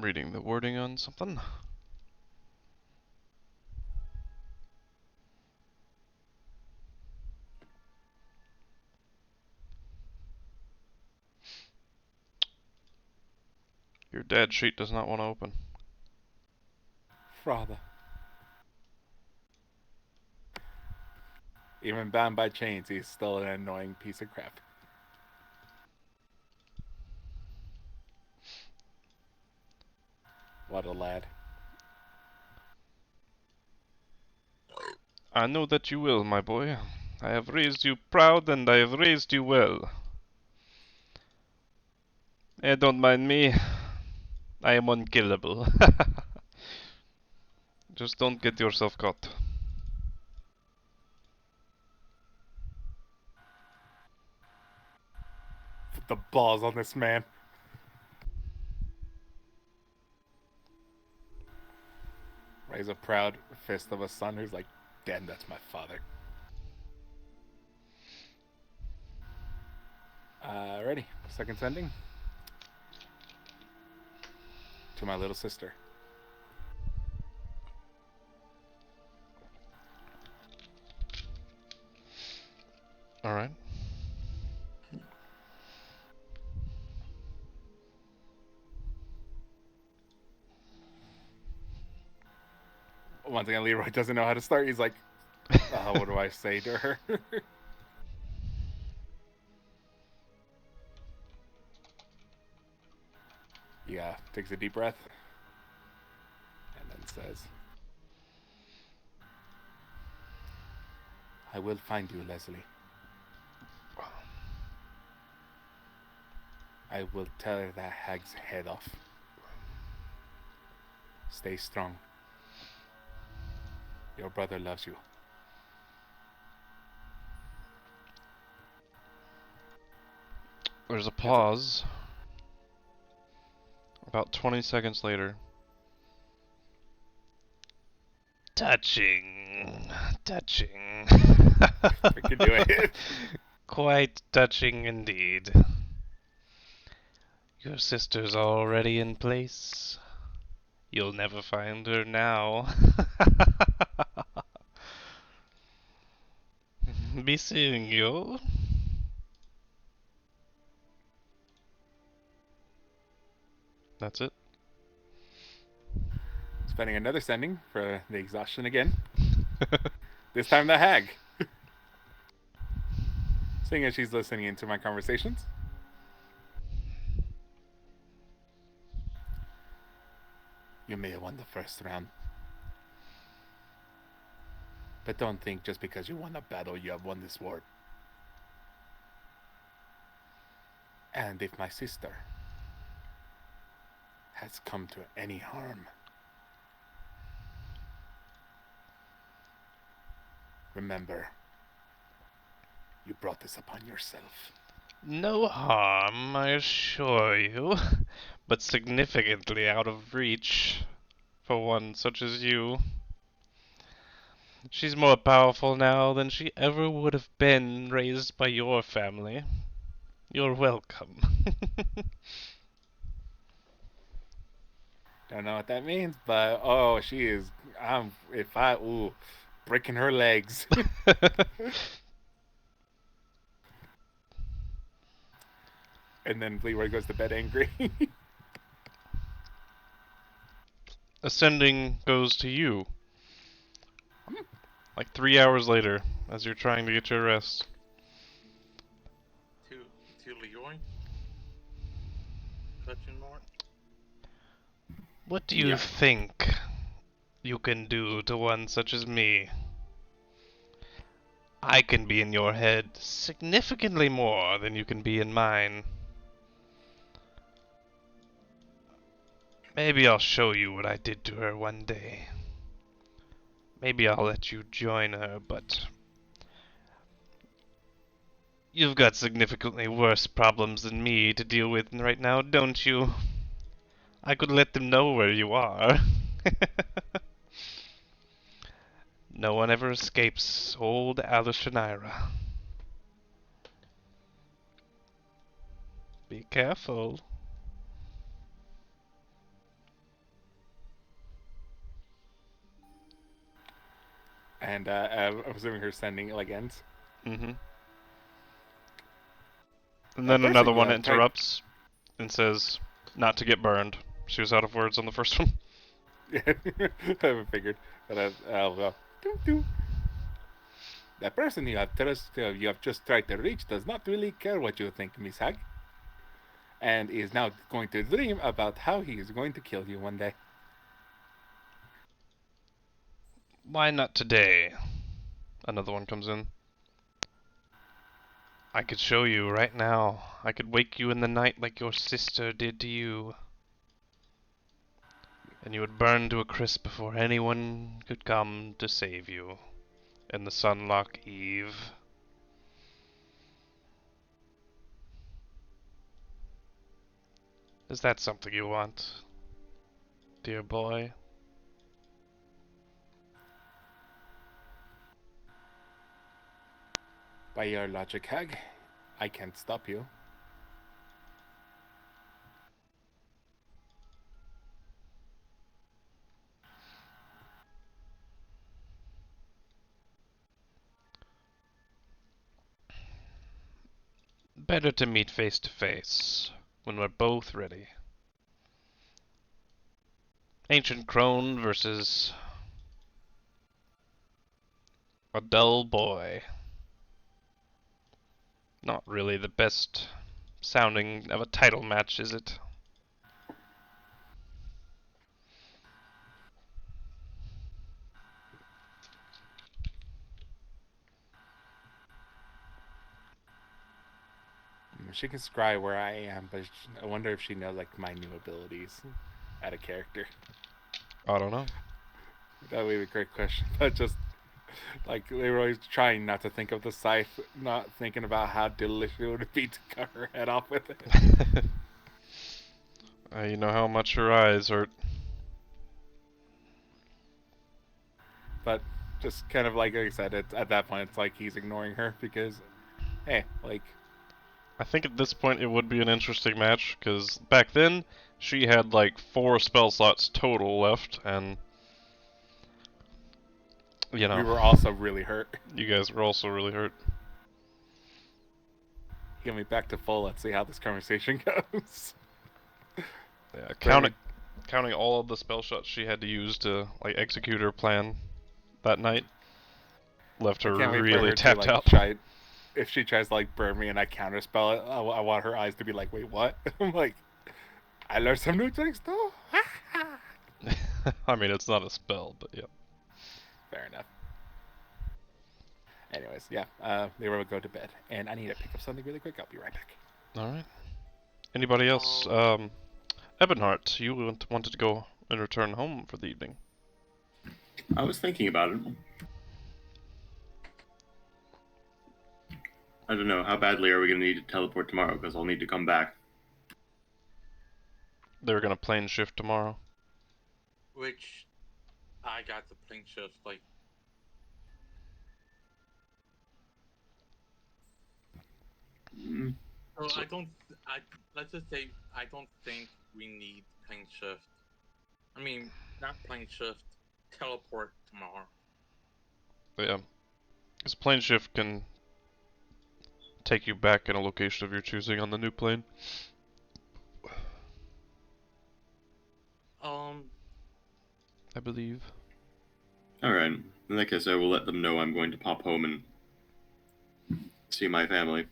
Reading the wording on something. Your dad sheet does not want to open. Father. Even bound by chains, he's still an annoying piece of crap. What a lad. I know that you will, my boy. I have raised you proud and I have raised you well. Don't mind me. I am unkillable. Just don't get yourself caught. Put the balls on this man. Raise a proud fist of a son who's like, damn, that's my father. Ready. Second sending. To my little sister. Alright. Once again, Leroy doesn't know how to start. He's like, what do I say to her? Yeah, takes a deep breath. And then says, I will find you, Leslie. I will tear that hag's head off. Stay strong. Your brother loves you. There's a pause. About 20 seconds later. Touching. touching. We can do it. Quite touching indeed. Your sister's already in place. You'll never find her now. Be seeing you. That's it. Spending another sending for the exhaustion again. This time the hag. Seeing as she's listening into my conversations. You may have won the first round. But don't think just because you won a battle you have won this war. And if my sister has come to any harm, remember, you brought this upon yourself. No harm, I assure you, but significantly out of reach for one such as you. She's more powerful now than she ever would have been raised by your family. You're welcome. Don't know what that means, but oh, she is. Breaking her legs. And then Leroy goes to bed angry. Ascending goes to you. Like 3 hours later, as you're trying to get your rest. To Leroy? Question mark? What do you think you can do to one such as me? I can be in your head significantly more than you can be in mine. Maybe I'll show you what I did to her one day. Maybe I'll let you join her, but you've got significantly worse problems than me to deal with right now, don't you? I could let them know where you are. No one ever escapes old Alishanira. Be careful. And I'm assuming her sending like ends. Mm-hmm. And then another one interrupts and says, not to get burned. She was out of words on the first one. Yeah, I haven't figured. But I'll go. That person you have just tried to reach does not really care what you think, Miss Hag. And is now going to dream about how he is going to kill you one day. Why not today? Another one comes in. I could show you right now. I could wake you in the night like your sister did to you. And you would burn to a crisp before anyone could come to save you. In the Sunlock Eve. Is that something you want, dear boy? By your logic, Hag, I can't stop you. Better to meet face to face, when we're both ready. Ancient crone versus a dull boy. Not really the best sounding of a title match, is it? She can scry where I am, but I wonder if she knows like my new abilities at a character. I don't know. That would be a great question. But just like Leroy's trying not to think of the scythe, not thinking about how delicious it would be to cut her head off with it. You know how much her eyes hurt. But just kind of like I said, at that point, it's like he's ignoring her because, hey, like, I think at this point it would be an interesting match, because back then she had like 4 spell slots total left, and you know, we were also really hurt. you guys were also really hurt. Get me back to full. Let's see how this conversation goes. Yeah, counting all of the spell shots she had to use to like execute her plan that night, left her I can't wait for really her tapped to, like, out. if she tries to like burn me and I counterspell it, I want her eyes to be like, wait, what? I'm like, I learned some new tricks too. I mean, it's not a spell, but yeah. Fair enough. Anyways, yeah, Leroy will go to bed, and I need to pick up something really quick. I'll be right back. All right. Anybody else? Ebonheart, you wanted to go and return home for the evening. I was thinking about it. I don't know. How badly are we going to need to teleport tomorrow? Because I'll need to come back. They're gonna plane shift tomorrow. Which I got the plane shift like. Mm. So let's just say I don't think we need plane shift. I mean, not plane shift, teleport tomorrow. But yeah, because plane shift can take you back in a location of your choosing on the new plane. I believe. Alright. In that case, I will let them know I'm going to pop home and see my family.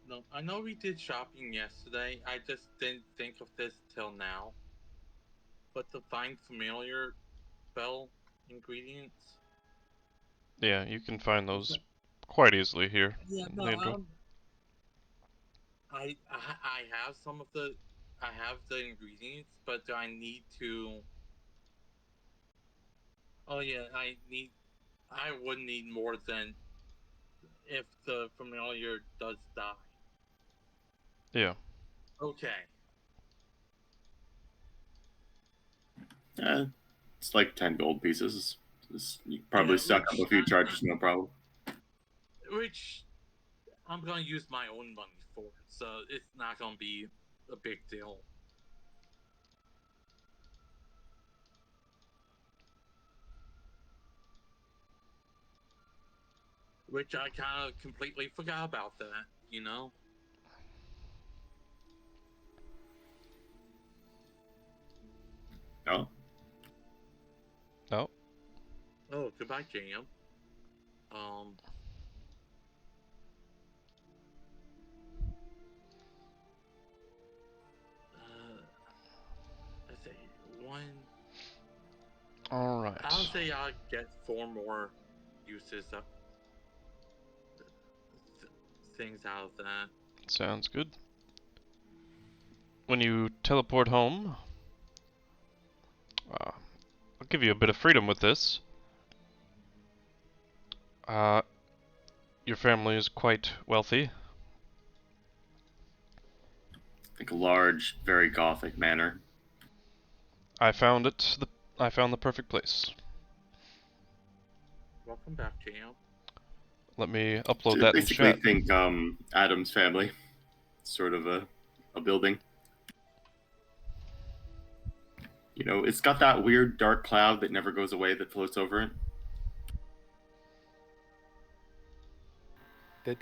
No, I know we did shopping yesterday. I just didn't think of this till now. But to find familiar spell ingredients. Yeah, you can find those quite easily here. Yeah, no, I have some of the, I have the ingredients, but do I need to? Oh yeah, I would need more than if the familiar does die. Yeah. Okay. It's like 10 gold pieces. You probably suck up a few charges, no problem. Which I'm gonna use my own money for, so it's not gonna be a big deal. Which I kind of completely forgot about that, you know? Oh. No. Oh, goodbye, Jam. Let's say 1. All right. I'll say I'll get 4 more uses of things out of that. Sounds good. When you teleport home, I'll give you a bit of freedom with this. Your family is quite wealthy. Like a large, very gothic manor. I found it. I found the perfect place. Welcome back, Jam. Let me upload So that in basically chat. think Adam's family. Sort of a building. You know, it's got that weird dark cloud that never goes away that floats over it. Here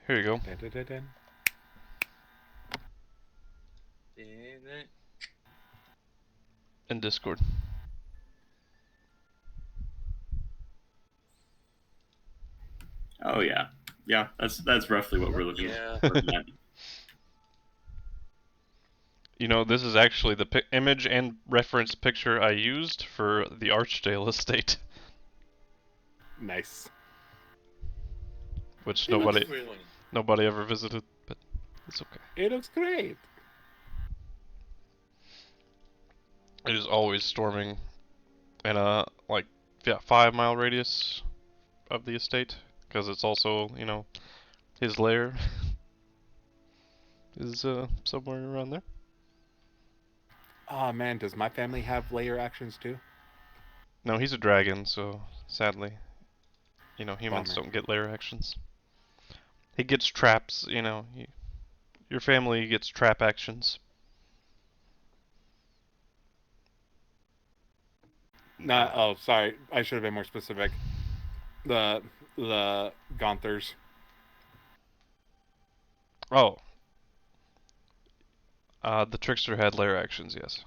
you go. In Discord. Oh yeah, yeah. That's roughly what we're looking for. You know, this is actually the image and reference picture I used for the Archdale estate. Nice. Which It nobody ever visited, but it's okay. It looks great. It is always storming in a 5-mile radius of the estate, because it's also, you know, his lair. is somewhere around there. Oh man, does my family have layer actions too? No, he's a dragon, so sadly, humans Bummer. don't get lair actions. He gets traps, your family gets trap actions. Not. Oh, sorry. I should have been more specific. The Gonthers. Oh. The trickster had lair actions, yes.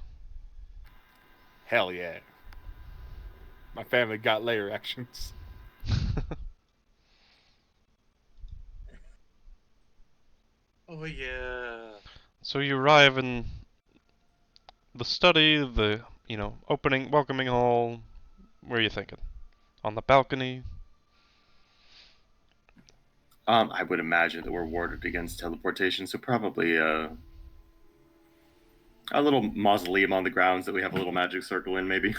Hell yeah. My family got layer actions. Oh yeah. So you arrive in the study, the, welcoming hall. Where are you thinking? On the balcony? I would imagine that we're warded against teleportation, so probably a little mausoleum on the grounds that we have a little magic circle in, maybe.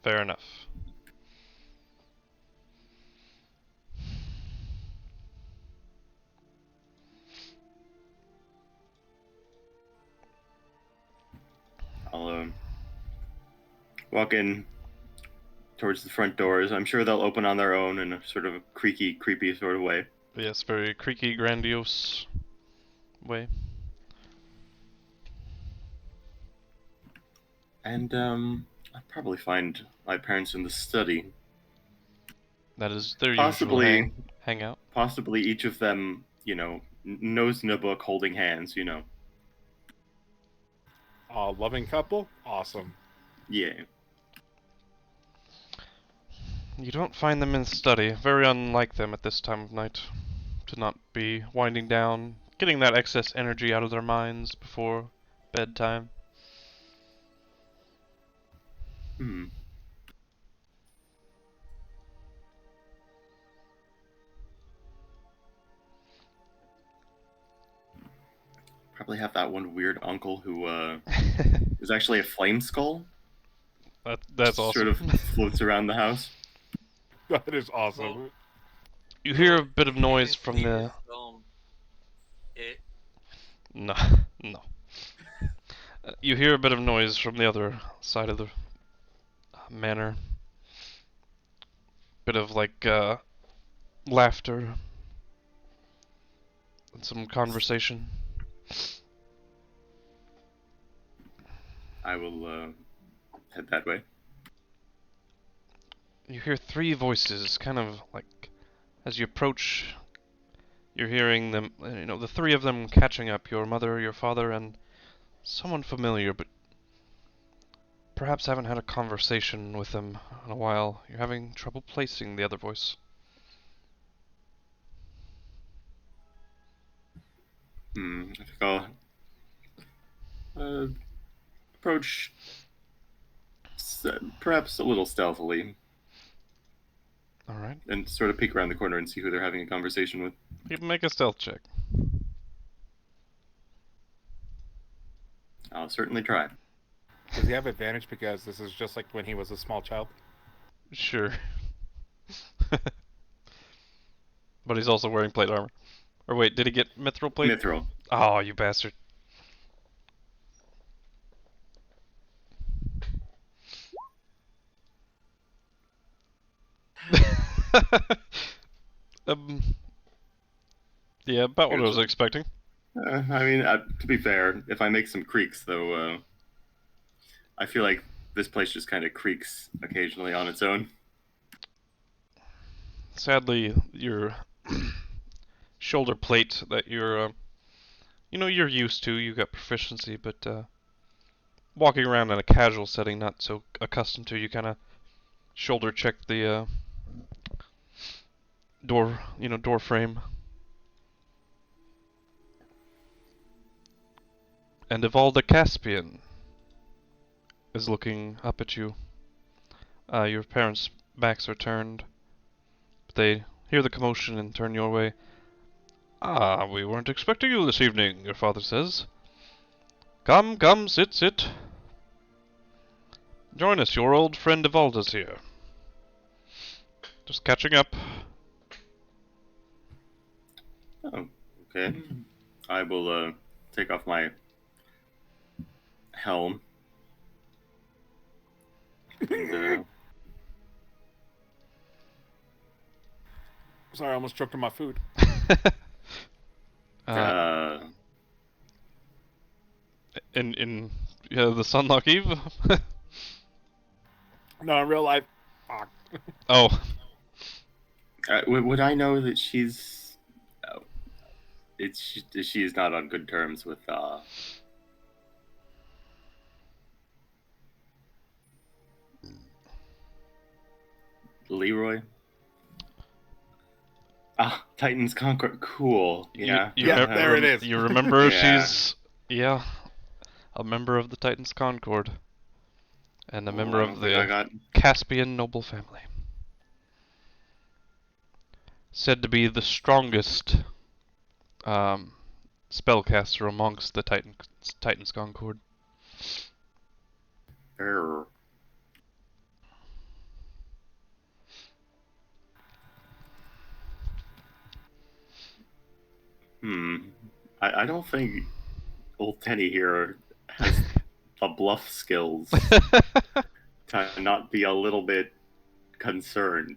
Fair enough. I'll walk in towards the front doors. I'm sure they'll open on their own in a sort of creaky, creepy sort of way. Yes, very creaky, grandiose way. And I'll probably find my parents in the study. That is their Possibly- usual hangout. Possibly each of them, nose in a book, holding hands. Loving couple? Awesome. Yeah. You don't find them in the study. Very unlike them at this time of night. To not be winding down, getting that excess energy out of their minds before bedtime. Probably have that one weird uncle who is actually a flame skull. That's Just awesome. Sort of floats around the house. That is awesome. You hear a bit of noise from the... It. No, no. You hear a bit of noise from the other side of the manor. Bit of laughter and some conversation. I will head that way. You hear three voices, kind of as you approach, you're hearing them, the three of them catching up, your mother, your father, and someone familiar, but perhaps haven't had a conversation with them in a while. You're having trouble placing the other voice. I think I'll approach perhaps a little stealthily. Alright. And sort of peek around the corner and see who they're having a conversation with. You can make a stealth check. I'll certainly try. Does he have advantage because this is just like when he was a small child? Sure. But he's also wearing plate armor. Or wait, did he get mithril plate? Mithril. Oh, you bastard. Yeah, about what I was expecting. To be fair, if I make some creaks, though, I feel like this place just kind of creaks occasionally on its own. Sadly, your shoulder plate that you're used to, you got proficiency, but walking around in a casual setting, not so accustomed to, you kind of shoulder check the door frame. And Evalda Caspian is looking up at you. Your parents' backs are turned, but they hear the commotion and turn your way. Ah, we weren't expecting you this evening, your father says. Come, come, sit, sit. Join us, your old friend Evalda's here. Just catching up. Oh, okay. I will take off my helm. And, Sorry, I almost choked on my food. In the Sunlock Eve? No, in real life. Fuck. Oh. Would I know that she's... she is not on good terms with... Leroy? Ah, Titan's Conquer. Cool. Yeah. There it is. You remember Yeah. she's... Yeah. A member of the Titans Concord. And a member I of don't think I the got... Caspian noble family. Said to be the strongest spellcaster amongst the Titans Concord. Err. I don't think old Tenny here has the bluff skills to not be a little bit concerned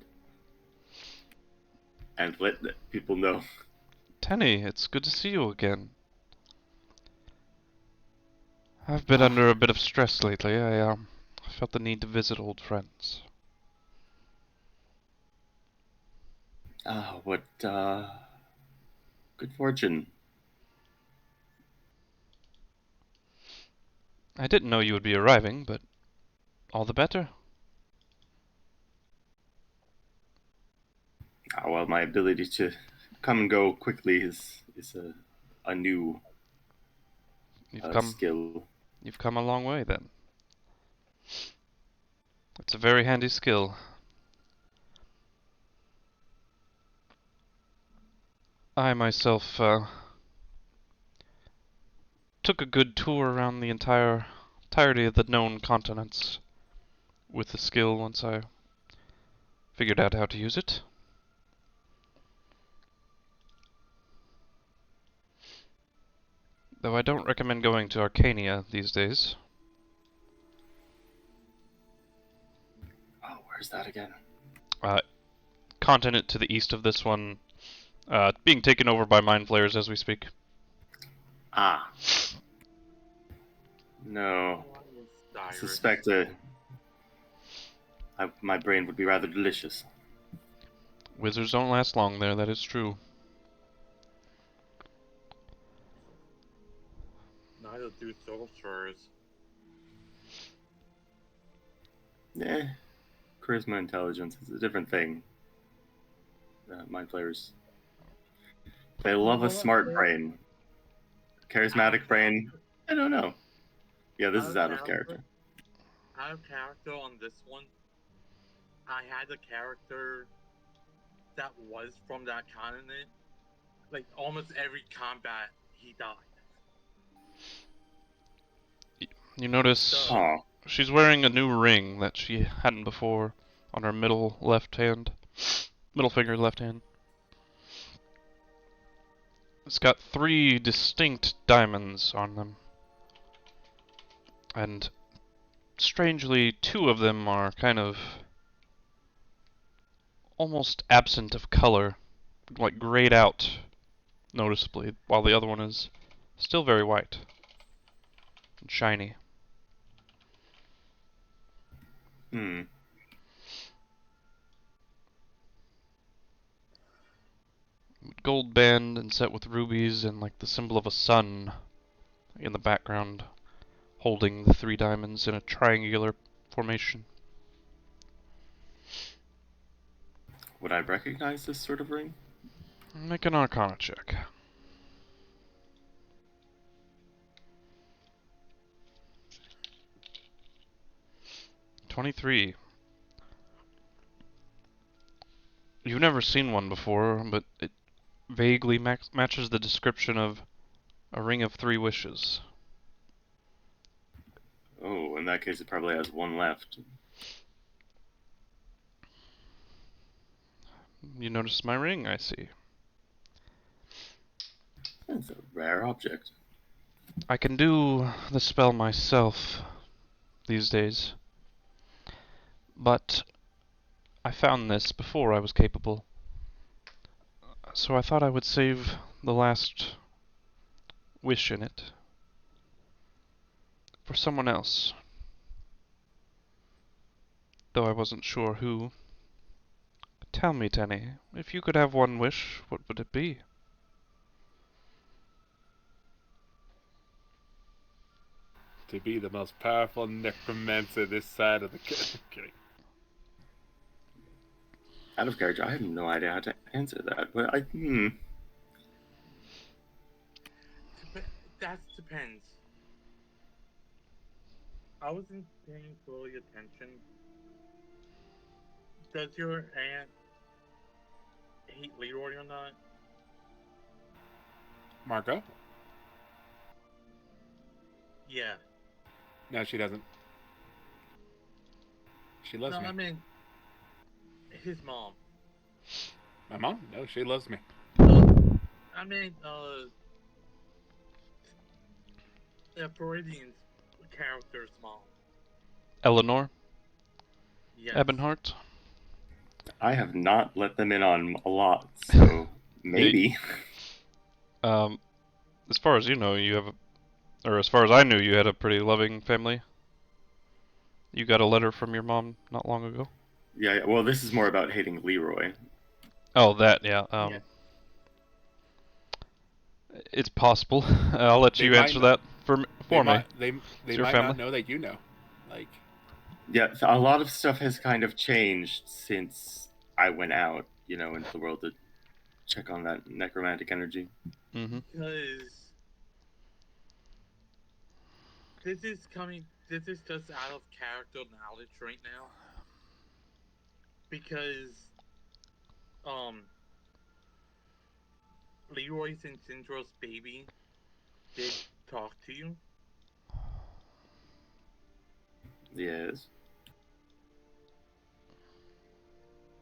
and let people know. Tenny, it's good to see you again. I've been under a bit of stress lately. I felt the need to visit old friends. What good fortune. I didn't know you would be arriving, but all the better. Well, my ability to come and go quickly is a new skill. You've come a long way then. It's a very handy skill. I myself took a good tour around the entirety of the known continents with the skill once I figured out how to use it. Though I don't recommend going to Arcania these days. Oh, where's that again? Continent to the east of this one, being taken over by mind flayers as we speak. Ah. No. I suspect my brain would be rather delicious. Wizards don't last long there, that is true. Neither do sorcerers. Charisma intelligence is a different thing. Mind flayers. They love a smart brain. Charismatic brain, I don't know. Yeah, this is out of character. Out of character on this one, I had a character that was from that continent. Like, almost every combat, he died. You notice she's wearing a new ring that she hadn't before on her middle finger left hand. It's got 3 distinct diamonds on them. And strangely, 2 of them are kind of almost absent of color, like grayed out noticeably, while the other one is still very white and shiny. Gold band and set with rubies and like the symbol of a sun in the background, holding the 3 diamonds in a triangular formation. Would I recognize this sort of ring? Make an Arcana check. "23. You've never seen one before, but it vaguely matches the description of a ring of 3 wishes. Oh, in that case it probably has 1 left. You notice my ring, I see. It's a rare object. I can do the spell myself these days, but I found this before I was capable, so I thought I would save the last wish in it for someone else, though I wasn't sure who. Tell me, Tenny, if you could have one wish, what would it be? To be the most powerful necromancer this side of the kidding. Out of character, I have no idea how to answer that. But That depends. I wasn't paying fully attention. Does your aunt hate Leroy or not? Marco? Yeah. No, she doesn't. She loves me. I mean, his mom. My mom? No, she loves me. I mean, Viridian's character's mom. Eleanor? Yes. Ebonheart? I have not let them in on a lot, so maybe. As far as you know, you have, or as far as I knew, you had a pretty loving family. You got a letter from your mom not long ago? Yeah, well, this is more about hating Leroy. Oh, that, yeah. Yeah. It's possible. I'll let you answer that for me. They might family. not know that you know. Like, yeah, a lot of stuff has kind of changed since I went out, into the world to check on that necromantic energy. Mm-hmm. Because this is just out of character knowledge right now. Because, Leroy's and Syndra's baby did talk to you. Yes.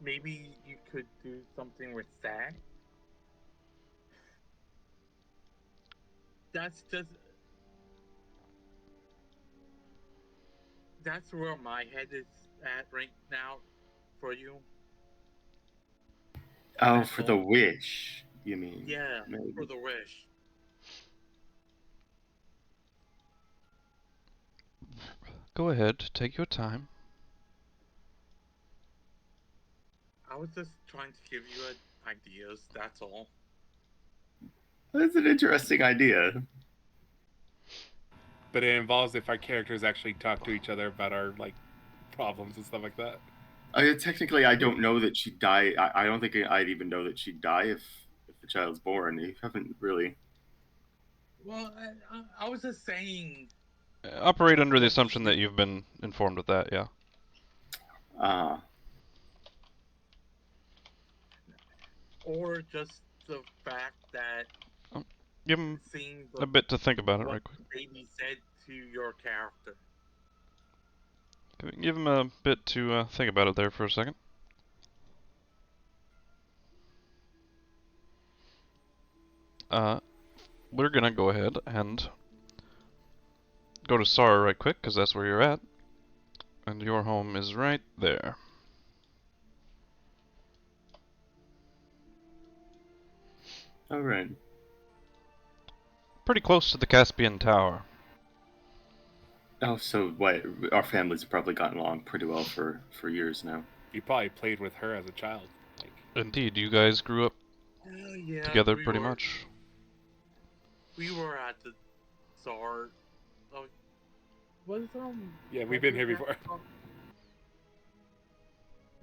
Maybe you could do something with that. That's where my head is at right now for you. Oh, That's for all. the wish, you mean? Yeah, maybe. for the wish. Go ahead, take your time. I was just trying to give you ideas, that's all. That's an interesting idea. but it involves if our characters actually talk to each other about our problems and stuff like that. Technically, I don't know that she'd die. I don't think I'd even know that she'd die if the child's born. You haven't really. Well, I was just saying. Operate under the assumption that you've been informed of that, yeah. Or just the fact that. Give him a bit to think about it right quick. Baby said to your character. Give him a bit to think about it there for a second. We're gonna go ahead and go to Sara right quick, because that's where you're at. And your home is right there. Alright. Pretty close to the Caspian Tower. Oh, so what? Our families have probably gotten along pretty well for years now. You probably played with her as a child. Indeed, you guys grew up together pretty much. We were at the Tsar. Yeah, we've been here before.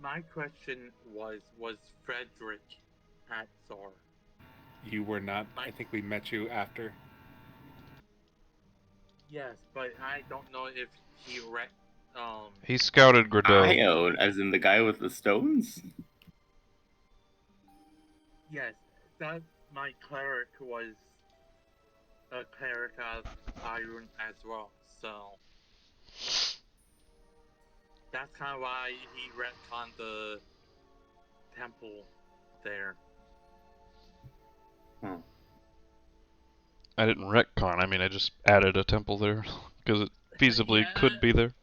My question was Frederick at Tsar? You were not. I think we met you after. Yes, but I don't know if he He scouted Gradeau. Ione, as in the guy with the stones? Yes, that my cleric was a cleric of iron as well, so that's kind of why he retconned the temple there. I didn't retcon. I mean, I just added a temple there because it feasibly could be there.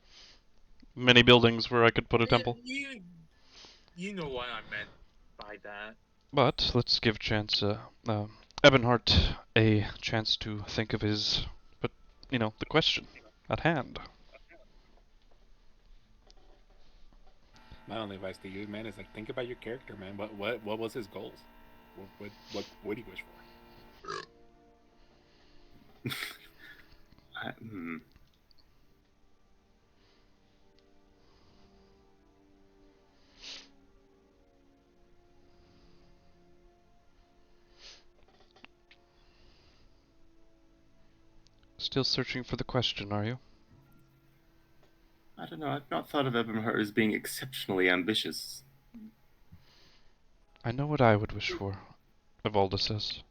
Many buildings where I could put a temple. You know what I meant by that. But let's give Ebonheart a chance to think of his, but the question at hand. My only advice to you, man, is like think about your character, man. What was his goals? What would he wish for? Still searching for the question, are you? I don't know. I've not thought of Ebonheart as being exceptionally ambitious. I know what I would wish for, Evalda says.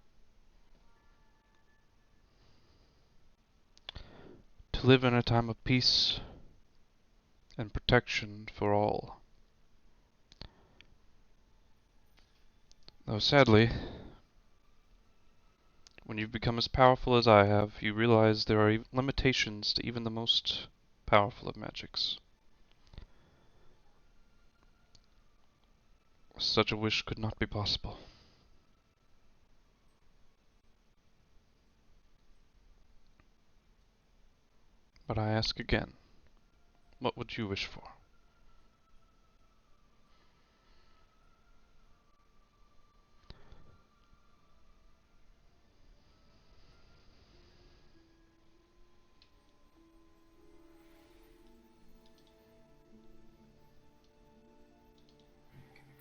To live in a time of peace and protection for all. Though sadly, when you've become as powerful as I have, you realize there are limitations to even the most powerful of magics. Such a wish could not be possible. But I ask again, what would you wish for?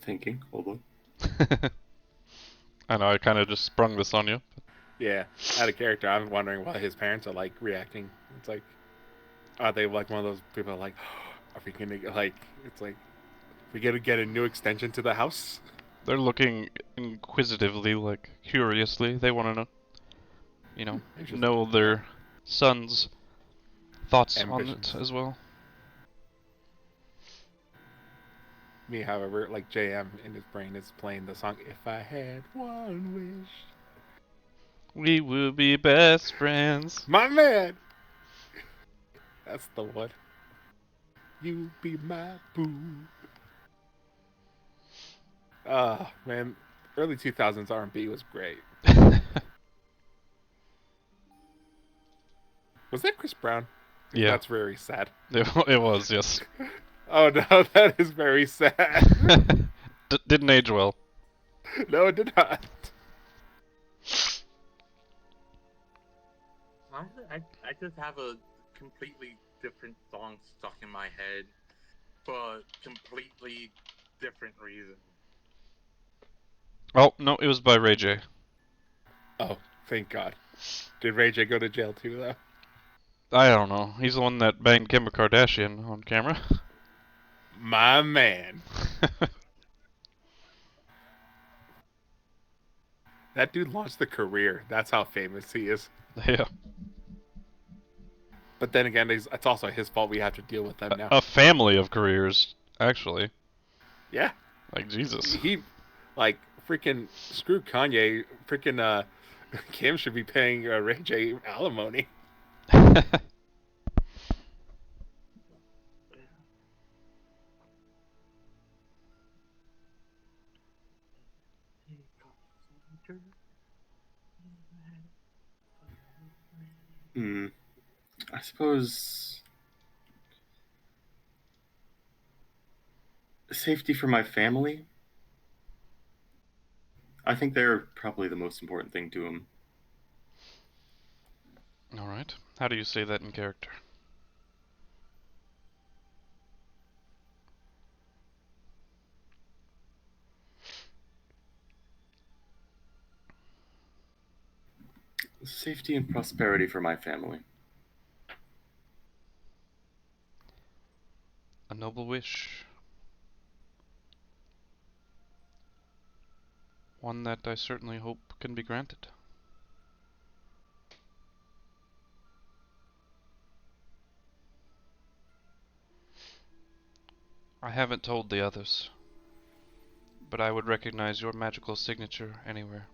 Thinking, hold on. I know, I kind of just sprung this on you. Yeah, out of character, I'm wondering why his parents are like reacting. It's like, are they like one of those people like, are we gonna like? It's like, we gonna get a new extension to the house? They're looking inquisitively, like curiously. They want to know their son's thoughts on it as well. Me, however, like JM in his brain is playing the song "If I Had One Wish." We will be best friends. My man! That's the one. You be my boo. Man. Early 2000s R&B was great. Was that Chris Brown? Yeah. That's very sad. It was, yes. Oh no, that is very sad. Didn't age well. No, it did not. I just have a completely different song stuck in my head for completely different reasons. Oh, no, it was by Ray J. Oh, thank God. Did Ray J go to jail too, though? I don't know. He's the one that banged Kim Kardashian on camera. My man. That dude launched the career. That's how famous he is. Yeah. But then again, it's also his fault we have to deal with them now. A family of careers, actually. Yeah. Like, Jesus. He, like, freaking, screw Kanye. Freaking, Kim should be paying Ray J alimony. I suppose safety for my family. I think they're probably the most important thing to him. Alright. How do you say that in character? Safety and prosperity for my family. A noble wish. One that I certainly hope can be granted. I haven't told the others, but I would recognize your magical signature anywhere.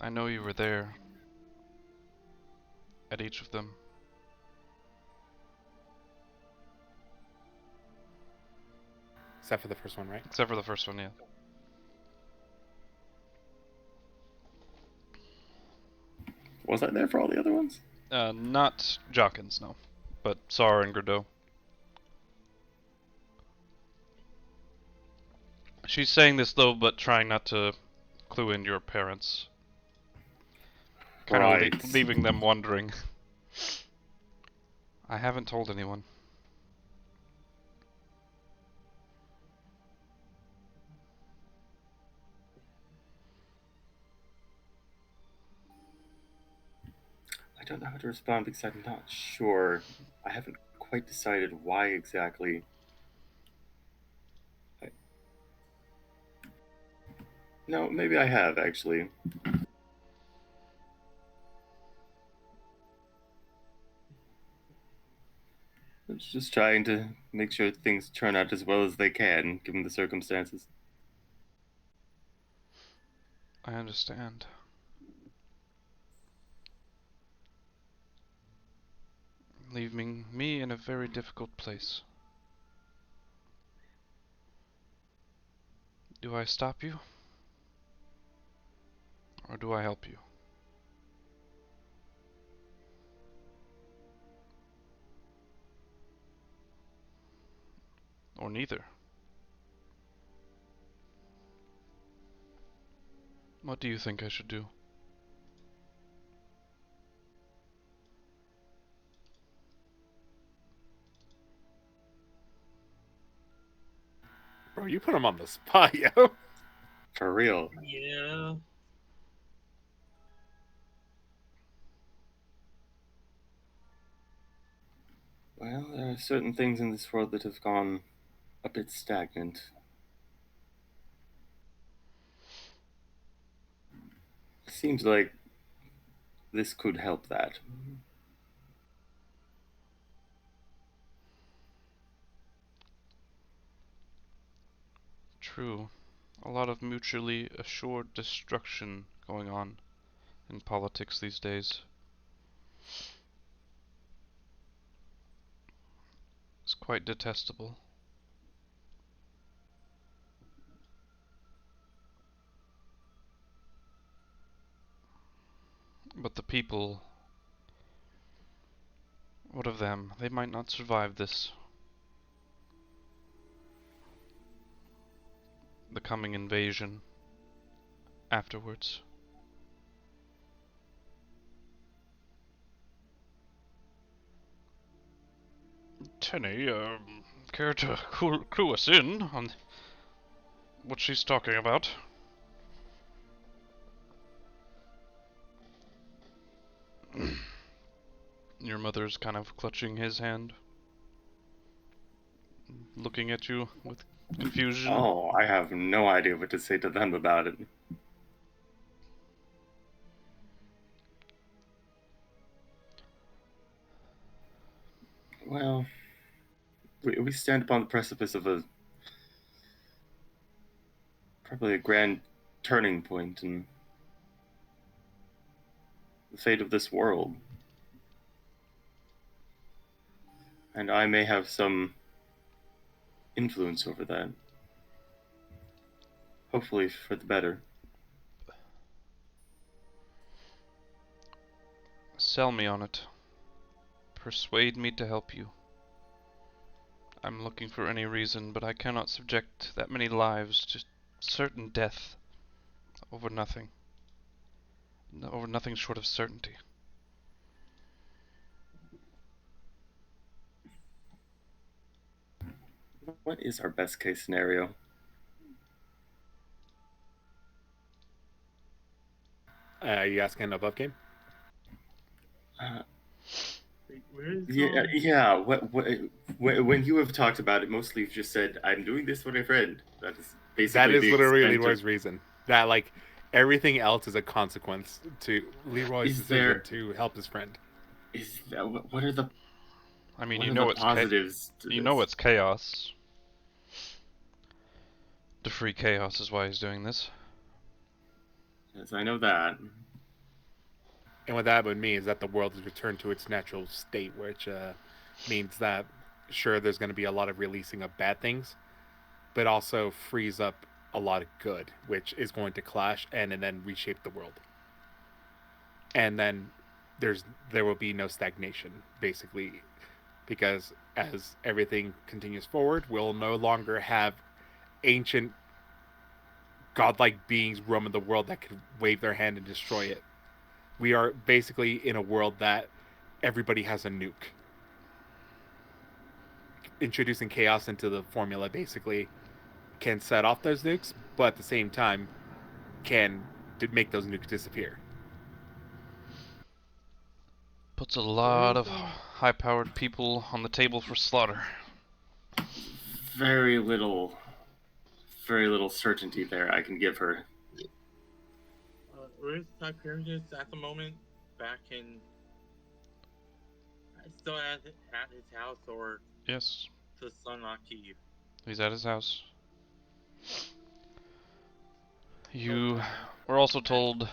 I know you were there. At each of them. Except for the first one, right? Except for the first one, yeah. Was I there for all the other ones? Not Jawkins, no. But Sar and Gradeau. She's saying this though, but trying not to clue in your parents. Kind of Right. leaving them wondering. I haven't told anyone. I don't know how to respond because I'm not sure. I haven't quite decided why exactly. No, maybe I have, actually. I'm just trying to make sure things turn out as well as they can, given the circumstances. I understand. Leaving me in a very difficult place. Do I stop you? Or do I help you? Or neither? What do you think I should do? Bro, you put him on the spot, yo. For real. Yeah. Well, there are certain things in this world that have gone a bit stagnant. Seems like this could help that. True. A lot of mutually assured destruction going on in politics these days. It's quite detestable. But the people, what of them? They might not survive this. The coming invasion afterwards. Tenny, care to clue us in on what she's talking about? Your mother's kind of clutching his hand, looking at you with confusion. Oh, I have no idea what to say to them about it. Well, we stand upon the precipice of probably a grand turning point in the fate of this world. And I may have some influence over that. Hopefully for the better. Sell me on it. Persuade me to help you. I'm looking for any reason, but I cannot subject that many lives to certain death over nothing. Over nothing short of certainty. What is our best case scenario? You asking above game? Yeah. When you have talked about it, mostly you've just said, "I'm doing this for a friend." That is basically That is the literally extent Leroy's of... reason. That, like, everything else is a consequence to Leroy's decision to help his friend. Is that what are the? I mean, what you are know the it's positives to you this? know it's chaos. To free chaos is why he's doing this. Yes, I know that. And what that would mean is that the world is returned to its natural state, which means that, sure, there's going to be a lot of releasing of bad things, but also frees up a lot of good, which is going to clash and then reshape the world. And then there will be no stagnation, basically, because as everything continues forward, we'll no longer have ancient godlike beings roaming the world that could wave their hand and destroy it. We are basically in a world that everybody has a nuke. Introducing chaos into the formula basically can set off those nukes, but at the same time can make those nukes disappear. Puts a lot of high-powered people on the table for slaughter. Very little certainty there I can give her. Where's Tiberius at the moment? Back in... Still at his house, or... Yes. The Sun not Kyiv? He's at his house. You were also told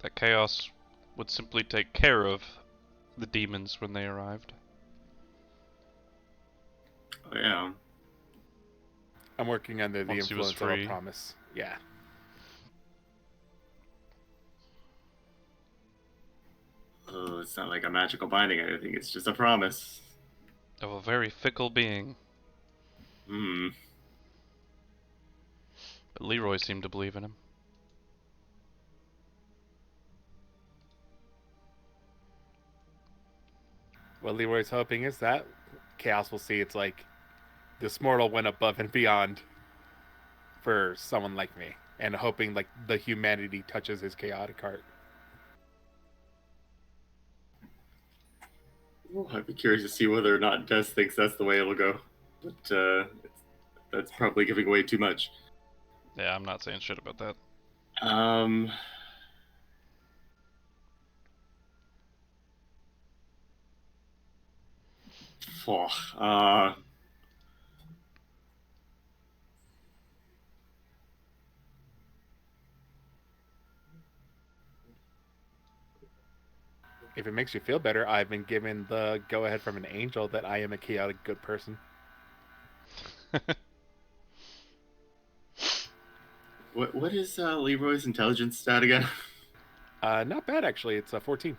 that Chaos would simply take care of the demons when they arrived. Oh, yeah. I'm working under the Once he was influence of free. a promise. Yeah. Oh, it's not like a magical binding or anything, it's just a promise. Of a very fickle being. Hmm. But Leroy seemed to believe in him. What Leroy's hoping is that Chaos will see it's like this mortal went above and beyond for someone like me, and hoping like the humanity touches his chaotic heart. Well, I'd be curious to see whether or not Des thinks that's the way it'll go. But that's probably giving away too much. Yeah, I'm not saying shit about that. Oh, If it makes you feel better, I've been given the go-ahead from an angel that I am a chaotic good person. what is Leroy's intelligence stat again? Not bad actually. It's a 14.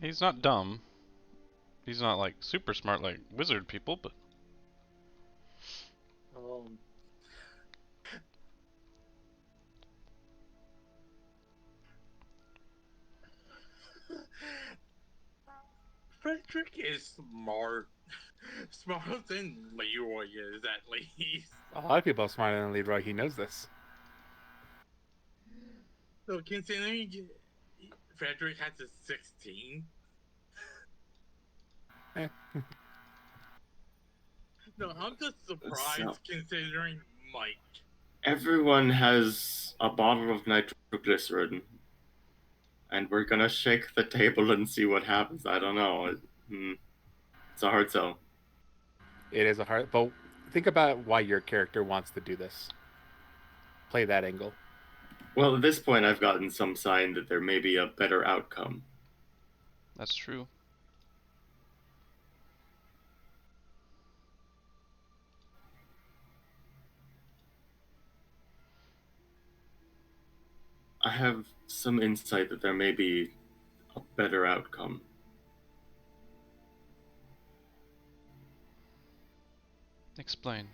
He's not dumb. He's not like super smart like wizard people, but Frederick is smart. Smarter than Leroy is, at least. A lot of people are smarter than Leroy. He knows this. So considering Frederick has a 16. No, I'm just surprised considering Mike. Everyone has a bottle of nitroglycerin, and we're gonna shake the table and see what happens. I don't know. It's a hard sell. It is a hard, but think about why your character wants to do this. Play that angle. Well, at this point, I've gotten some sign that there may be a better outcome. that's true. I have some insight that there may be a better outcome. Explain.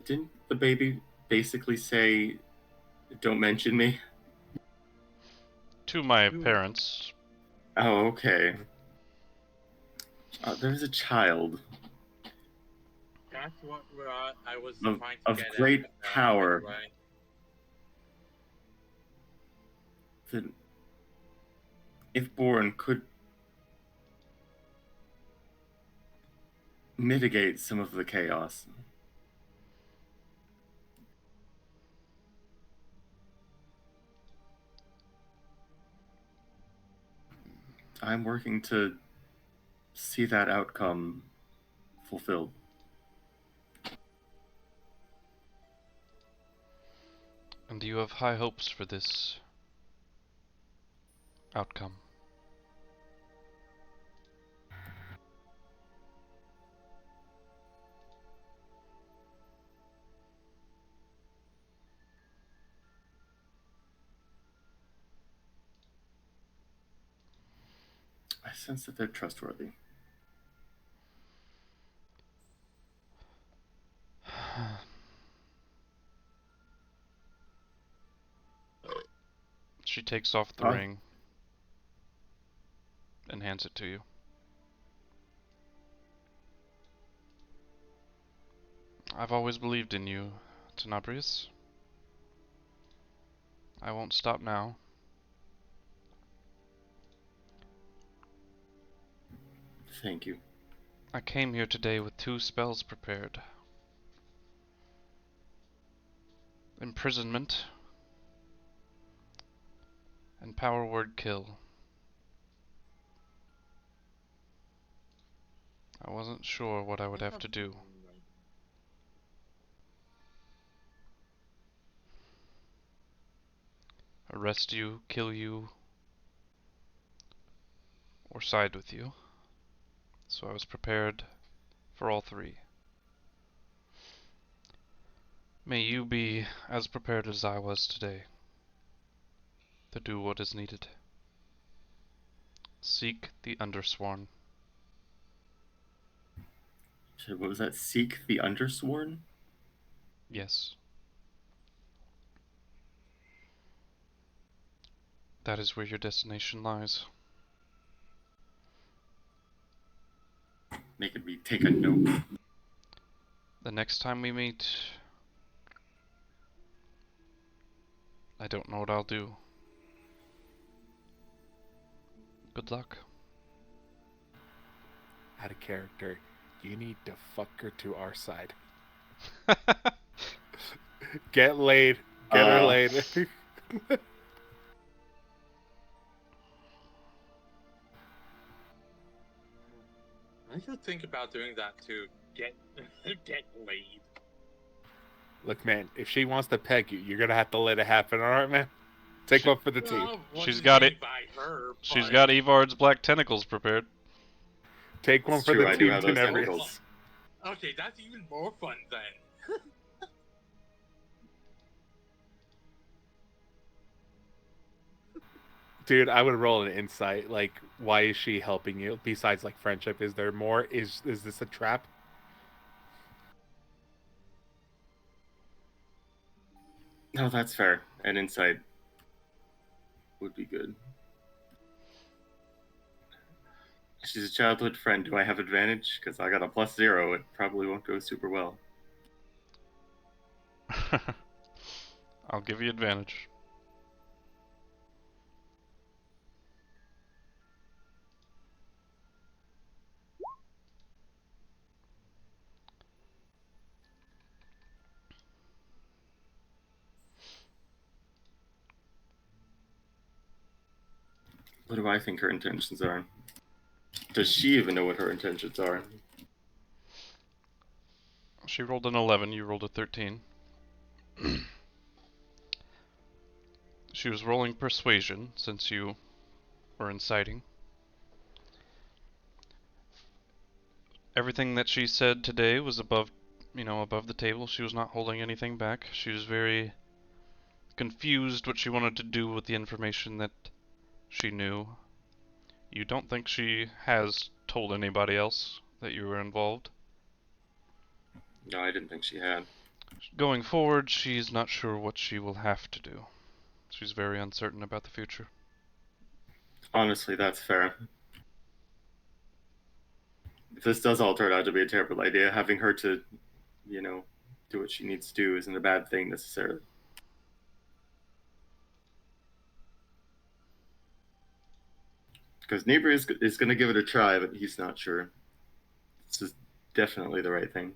Didn't the baby basically say, "Don't mention me"? To my parents. Oh, okay. There's a child. That's what I was Of- trying to of get great at. power. Anyway. That, if born, could mitigate some of the chaos. I'm working to see that outcome fulfilled. And you have high hopes for this outcome. I sense that they're trustworthy. She takes off the ring and hands it to you. I've always believed in you, Tenebrious. I won't stop now. Thank you. I came here today with 2 spells prepared. Imprisonment and Power Word Kill. I wasn't sure what I would have to do. Arrest you, kill you, or side with you. So I was prepared for all 3. May you be as prepared as I was today to do what is needed. Seek the Undersworn. Shit, what was that? Seek the Undersworn? Yes. That is where your destination lies. Making me take a note. The next time we meet, I don't know what I'll do. Good luck. Out of character, you need to fuck her to our side. Get laid. Get her laid. I should think about doing that too. Get laid. Look, man, if she wants to peg you, you're gonna have to let it happen, alright, man? Take one for the team. She's got it. She's got Evard's black tentacles prepared. Take one It's for true, the I do team, have those Tenebrious. tentacles. Okay, that's even more fun then. Dude, I would roll an insight. Like, why is she helping you? Besides, like, friendship, is there more? Is this a trap? No, that's fair. An insight would be good. She's a childhood friend. Do I have advantage? Because I got a +0. It probably won't go super well. I'll give you advantage. What do I think her intentions are? Does she even know what her intentions are? She rolled an 11, you rolled a 13. She was rolling persuasion, since you were inciting. Everything that she said today was above the table. She was not holding anything back. She was very confused what she wanted to do with the information that she knew. You don't think she has told anybody else that you were involved? No, I didn't think she had. Going forward, she's not sure what she will have to do. She's very uncertain about the future. Honestly, that's fair. If this does all turn out to be a terrible idea, having her to, do what she needs to do isn't a bad thing necessarily. Because Neighbor is going to give it a try, but he's not sure. This is definitely the right thing.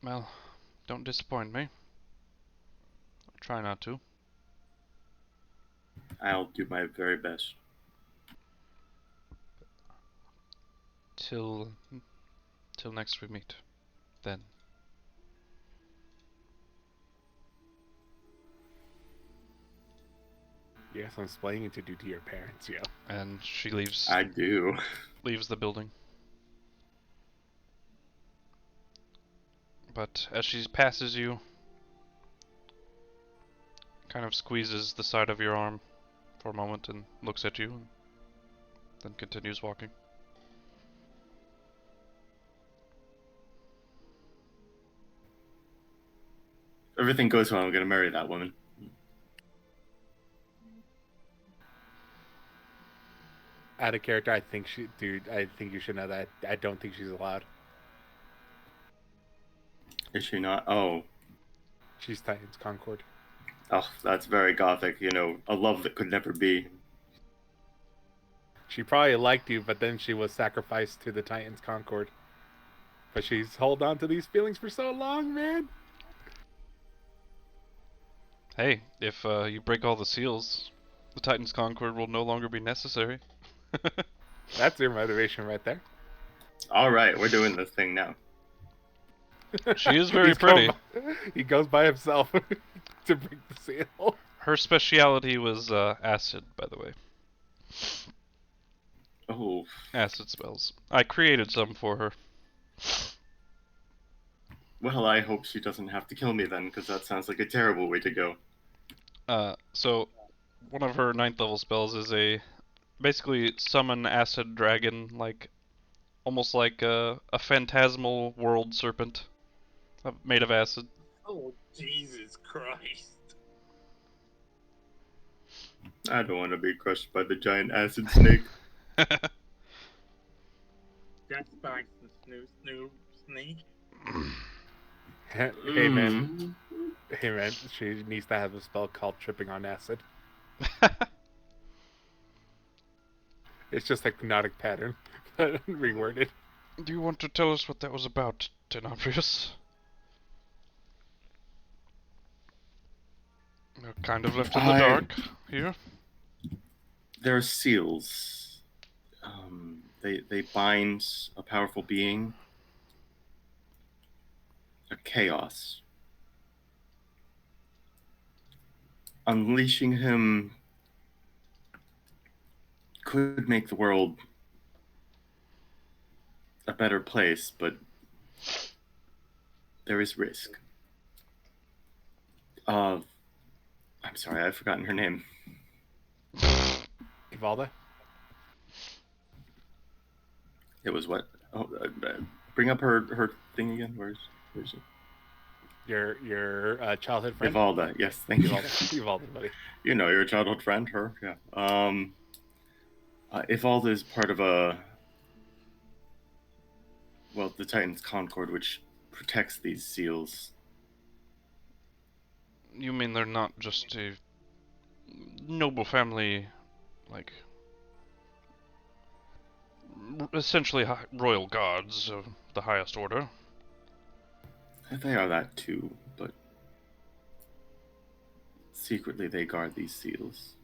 Well, don't disappoint me. I'll try not to. I'll do my very best. till next we meet. Then. Yes, I'm explaining it to do to your parents, yeah. And she leaves. I do. Leaves the building. But as she passes you, kind of squeezes the side of your arm for a moment and looks at you, and then continues walking. If everything goes well, I'm gonna marry that woman. Out of character, I think you should know that I don't think she's allowed. Is she not? Oh. She's Titan's Concord. Oh, that's very gothic, you know, a love that could never be. She probably liked you, but then she was sacrificed to the Titan's Concord. But she's held on to these feelings for so long, man. Hey, if you break all the seals, the Titan's Concord will no longer be necessary. That's your motivation right there. Alright, we're doing this thing now. She is very pretty. He goes by himself to break the seal. Her speciality was acid, by the way. Oh. Acid spells. I created some for her. Well, I hope she doesn't have to kill me then, because that sounds like a terrible way to go. So, one of her 9th level spells is basically summon acid dragon, almost like a phantasmal world serpent made of acid. Oh, Jesus Christ. I don't want to be crushed by the giant acid snake. That's by Snoop Snake. Hey man, she needs to have a spell called Tripping on Acid. It's just a hypnotic pattern, but reworded. Do you want to tell us what that was about, Tenebrious? You're kind of left in the dark here. They're seals. They bind a powerful being. A chaos. Unleashing him could make the world a better place, but there is risk. I'm sorry, I've forgotten her name. Ivalda? It was what? Oh, bring up her thing again. Where's she? Your childhood friend? Ivalda, yes, thank you. Ivalda, buddy. You know, your childhood friend, her, yeah. Ivalda is part of the Titan's Concord, which protects these seals. You mean they're not just a noble family, essentially royal guards of the highest order? They are that too, but secretly they guard these seals.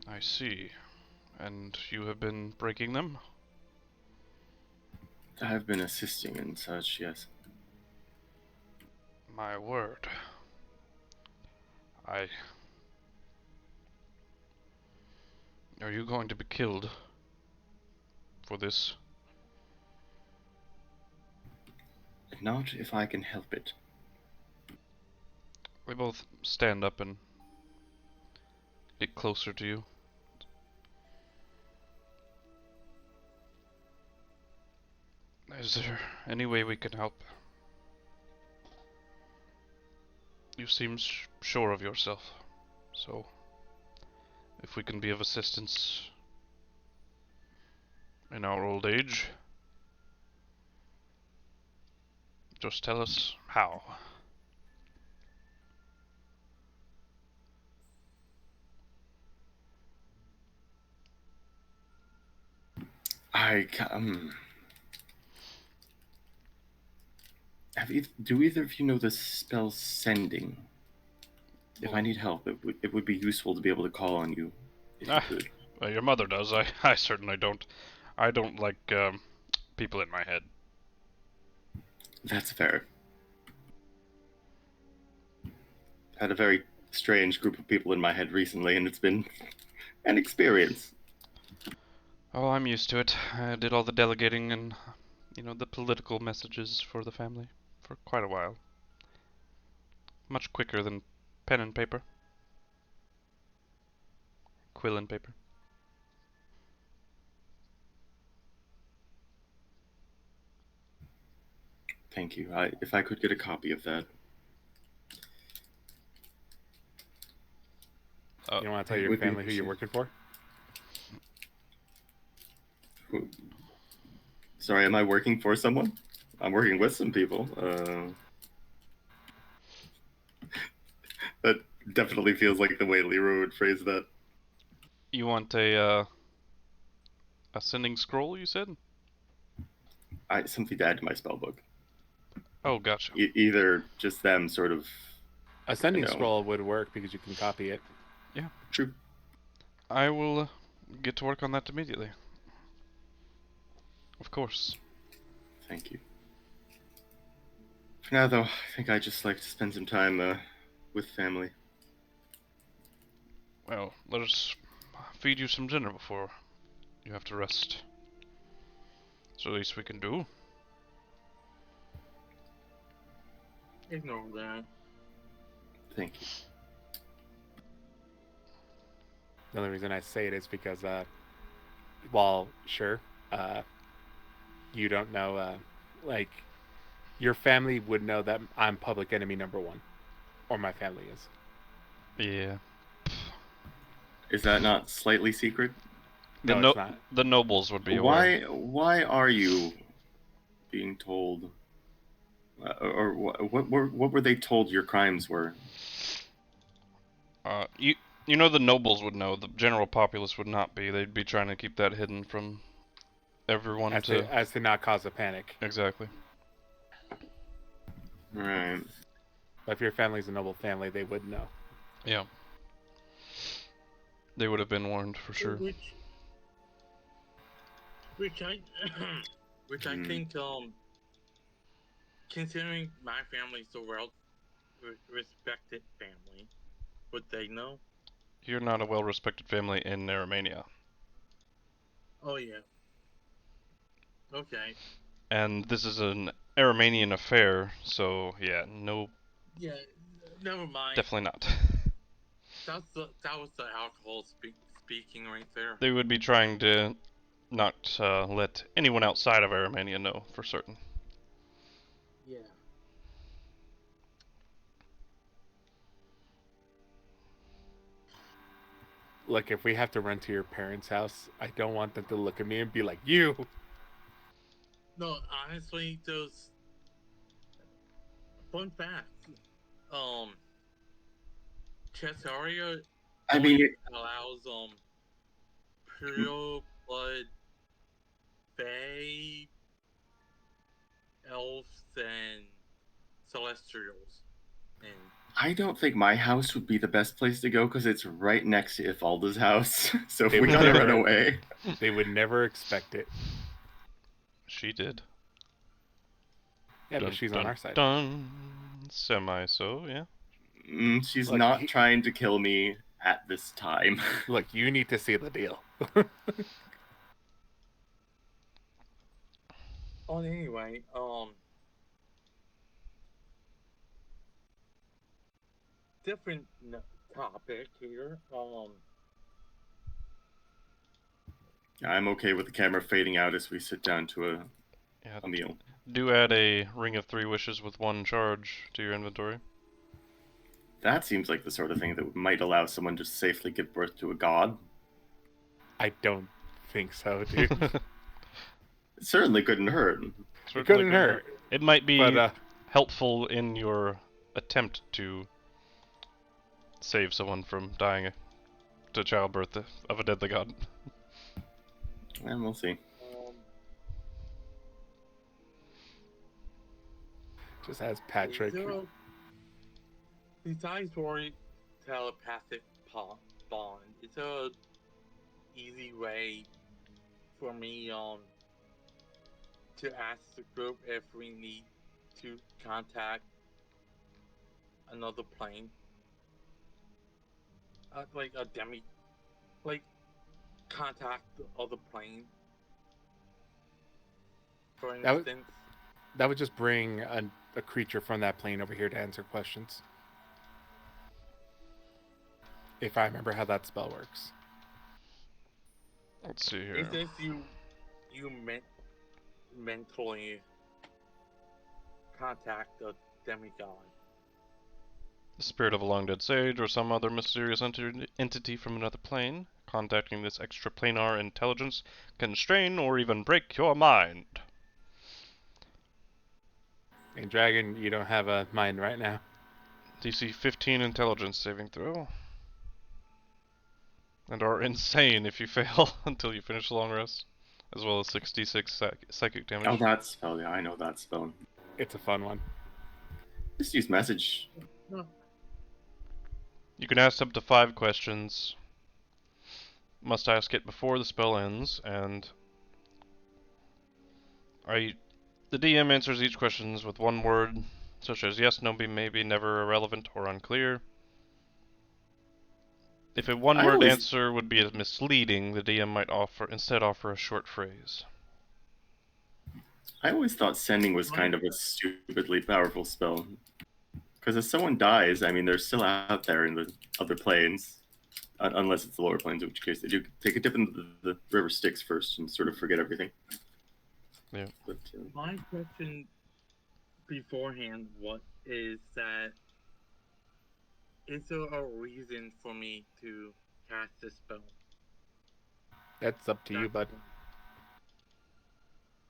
I see. And you have been breaking them? I have been assisting in such, yes. My word. Are you going to be killed for this? Not if I can help it. We both stand up and get closer to you. Is there any way we can help? You seem sure of yourself, so if we can be of assistance in our old age, just tell us how. Do either of you know the spell Sending? If I need help, it would be useful to be able to call on you. If you could. Well, your mother does. I certainly don't. I don't like people in my head. That's fair. Had a very strange group of people in my head recently, and it's been an experience. Oh, I'm used to it. I did all the delegating and, the political messages for the family for quite a while. Much quicker than pen and paper. Quill and paper. Thank you. If I could get a copy of that. You don't want to tell your family who you're working for? Sorry, am I working for someone? I'm working with some people. That definitely feels like the way Leroy would phrase that. You want a sending scroll, you said? Something to add to my spellbook. Oh, gotcha. Either just them sort of... A sending scroll would work because you can copy it. Yeah. True. I will get to work on that immediately. Of course. Thank you. For now, though, I think I'd just like to spend some time with family. Well, let us feed you some dinner before you have to rest. It's the least we can do. Ignore that. Thank you. The only reason I say it is because, while sure, you don't know, like, your family would know that I'm public enemy number 1, or my family is. Yeah. Is that not slightly secret? No, it's not. The nobles would be aware. Why are you being told, or what were they told your crimes were? You know the nobles would know. The general populace would not be. They'd be trying to keep that hidden from everyone as to not cause a panic. Exactly. Right. But if your family's a noble family, they would know. Yeah. They would have been warned for sure. Which I think, considering my family's a well-respected family, would they know? You're not a well-respected family in Aramania. Oh yeah. Okay. And this is an Aramanian affair, so yeah, no. Yeah, never mind. Definitely not. That was the alcohol speaking right there. They would be trying to not let anyone outside of Aramania know for certain. Yeah. Look, if we have to run to your parents' house, I don't want them to look at me and be like, you! No, honestly, those... Fun fact. Chesaria allows, pure blood fae, elves, and celestials. And I don't think my house would be the best place to go because it's right next to Ifalda's house. So if we gotta run away, they would never expect it. She did. Yeah, but she's on our side. Semi-so, yeah. She's not trying to kill me at this time. Look, you need to see the deal. Anyway, different topic here. I'm okay with the camera fading out as we sit down to a meal. Do add a Ring of 3 Wishes with 1 charge to your inventory. That seems like the sort of thing that might allow someone to safely give birth to a god. I don't think so, dude. It certainly couldn't hurt. It couldn't hurt. It might be helpful in your attempt to save someone from dying to childbirth of a deadly god. And we'll see. Just as Patrick. Besides Rory telepathic bond, it's a easy way for me to ask the group if we need to contact another plane, like a contact the other plane, for instance. That would just bring a creature from that plane over here to answer questions. If I remember how that spell works. Let's see here. It says you mentally contact the demigod. The spirit of a long dead sage or some other mysterious entity from another plane. Contacting this extraplanar intelligence can strain or even break your mind. And Dragon, you don't have a mind right now. DC 15 intelligence saving throw. And are insane if you fail until you finish the long rest. As well as 66 psychic damage. Oh, that spell. Yeah, I know that spell. It's a fun one. Just use message. You can ask up to 5 questions. Must ask it before the spell ends, and the DM answers each question with one word, such as yes, no, maybe, never, irrelevant, or unclear. If a one-word answer would be misleading, the DM might instead offer a short phrase. I always thought sending was kind of a stupidly powerful spell. Because if someone dies, I mean, they're still out there in the other planes. Unless it's the lower planes, in which case they do take a dip in the river Styx first and sort of forget everything. Yeah. But, my question beforehand is that, is there a reason for me to cast this spell? That's up to you, bud.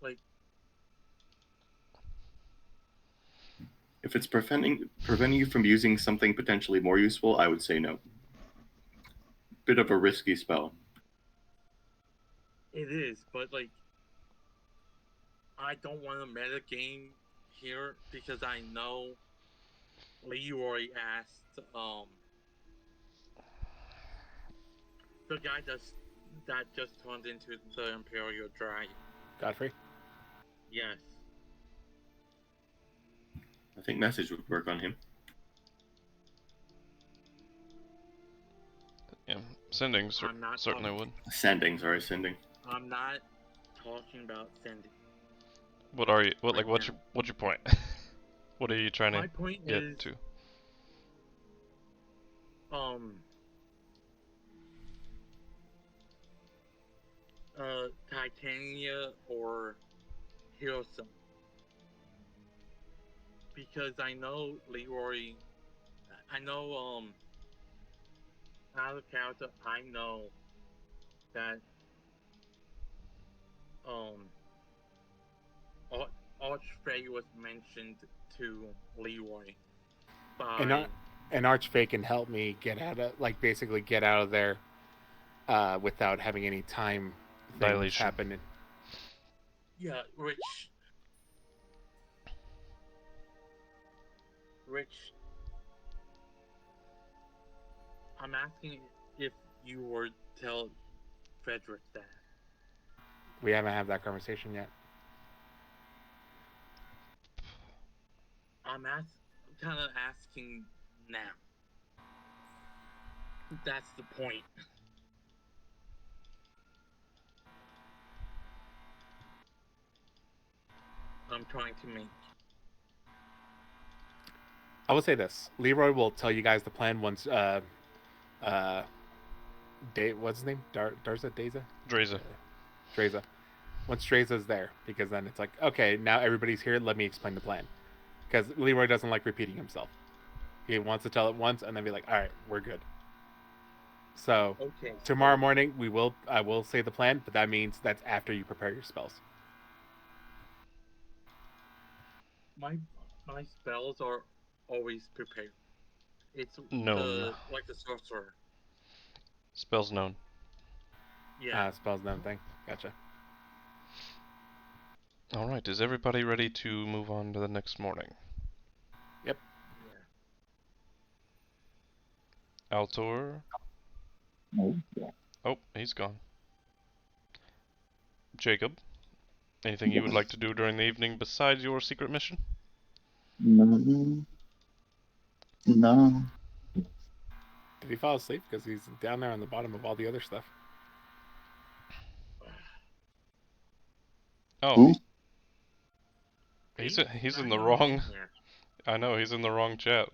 Like, if it's preventing you from using something potentially more useful, I would say no. Bit of a risky spell. it is, but like, I don't want to meta game here because I know Leroy asked the guy that just turned into the Imperial Dragon. Godfrey? Yes. I think message would work on him. Yeah, sending certainly would. Sending. I'm not talking about sending. What are you? What's your point? What are you trying to get to? Titania or Hilson. Because I know Leroy, I know, out of character, I know that, Archfey was mentioned to Leroy by... And Archfey can help me get out of there without having any time things happen. Yeah, Rich, I'm asking if you were to tell Frederick that. We haven't had that conversation yet. I'm kind of asking now. That's the point. I'm trying to make. I will say this: Leroy will tell you guys the plan once. What's his name? Deza. Once Dreza's there, because then it's like, okay, now everybody's here. Let me explain the plan. Because Leroy doesn't like repeating himself. He wants to tell it once and then be like, all right, we're good. So tomorrow morning I will say the plan, but that means that's after you prepare your spells. My spells are always prepared. It's known. Like the sorcerer. Spells known. Yeah. Spells known thing. Gotcha. Alright, is everybody ready to move on to the next morning? Yep. Yeah. Altor? Oh, yeah. Oh, he's gone. Jacob, anything you would like to do during the evening besides your secret mission? No. No. Did he fall asleep? Because he's down there on the bottom of all the other stuff. Oh, Who? he's in the wrong. I know, he's in the wrong chat.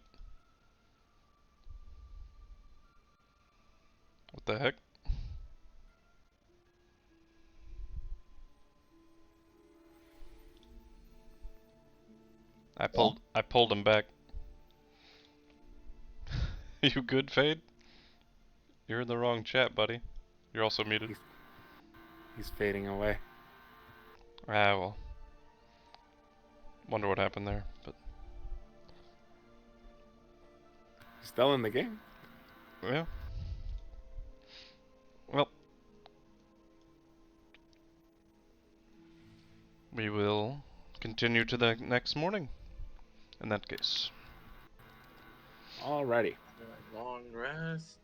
What the heck? I pulled him back. You good, Fade? You're in the wrong chat, buddy. You're also muted. He's fading away. Ah, well. Wonder what happened there, but He's still in the game. yeah. Well, we will continue to the next morning, in that case. Alrighty. Long rest.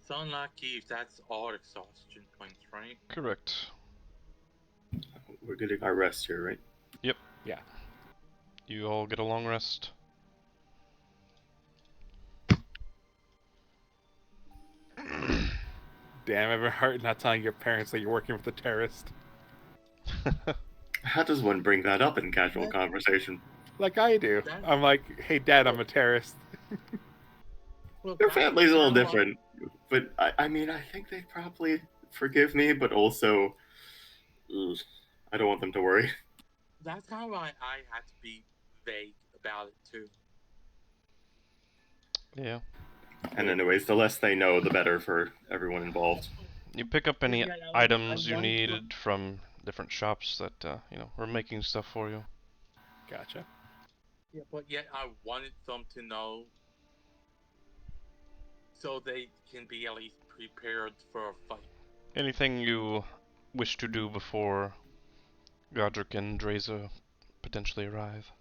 So unlucky if that's all exhaustion points, right? Correct. We're getting our rest here, right? Yep. Yeah. You all get a long rest. Damn, Ebonheart, not telling your parents that you're working with a terrorist. How does one bring that up in casual conversation? Like I do. I'm like, hey, Dad, I'm a terrorist. Well, Their family's a little different, but I mean, I think they'd probably forgive me, but also, I don't want them to worry. That's kind of why I had to be vague about it too. Yeah. And anyways, the less they know, the better for everyone involved. You pick up any items you needed from different shops that, were making stuff for you. Gotcha. Yeah, but yet I wanted them to know so they can be at least prepared for a fight. Anything you wish to do before Godric and Dreza potentially arrive?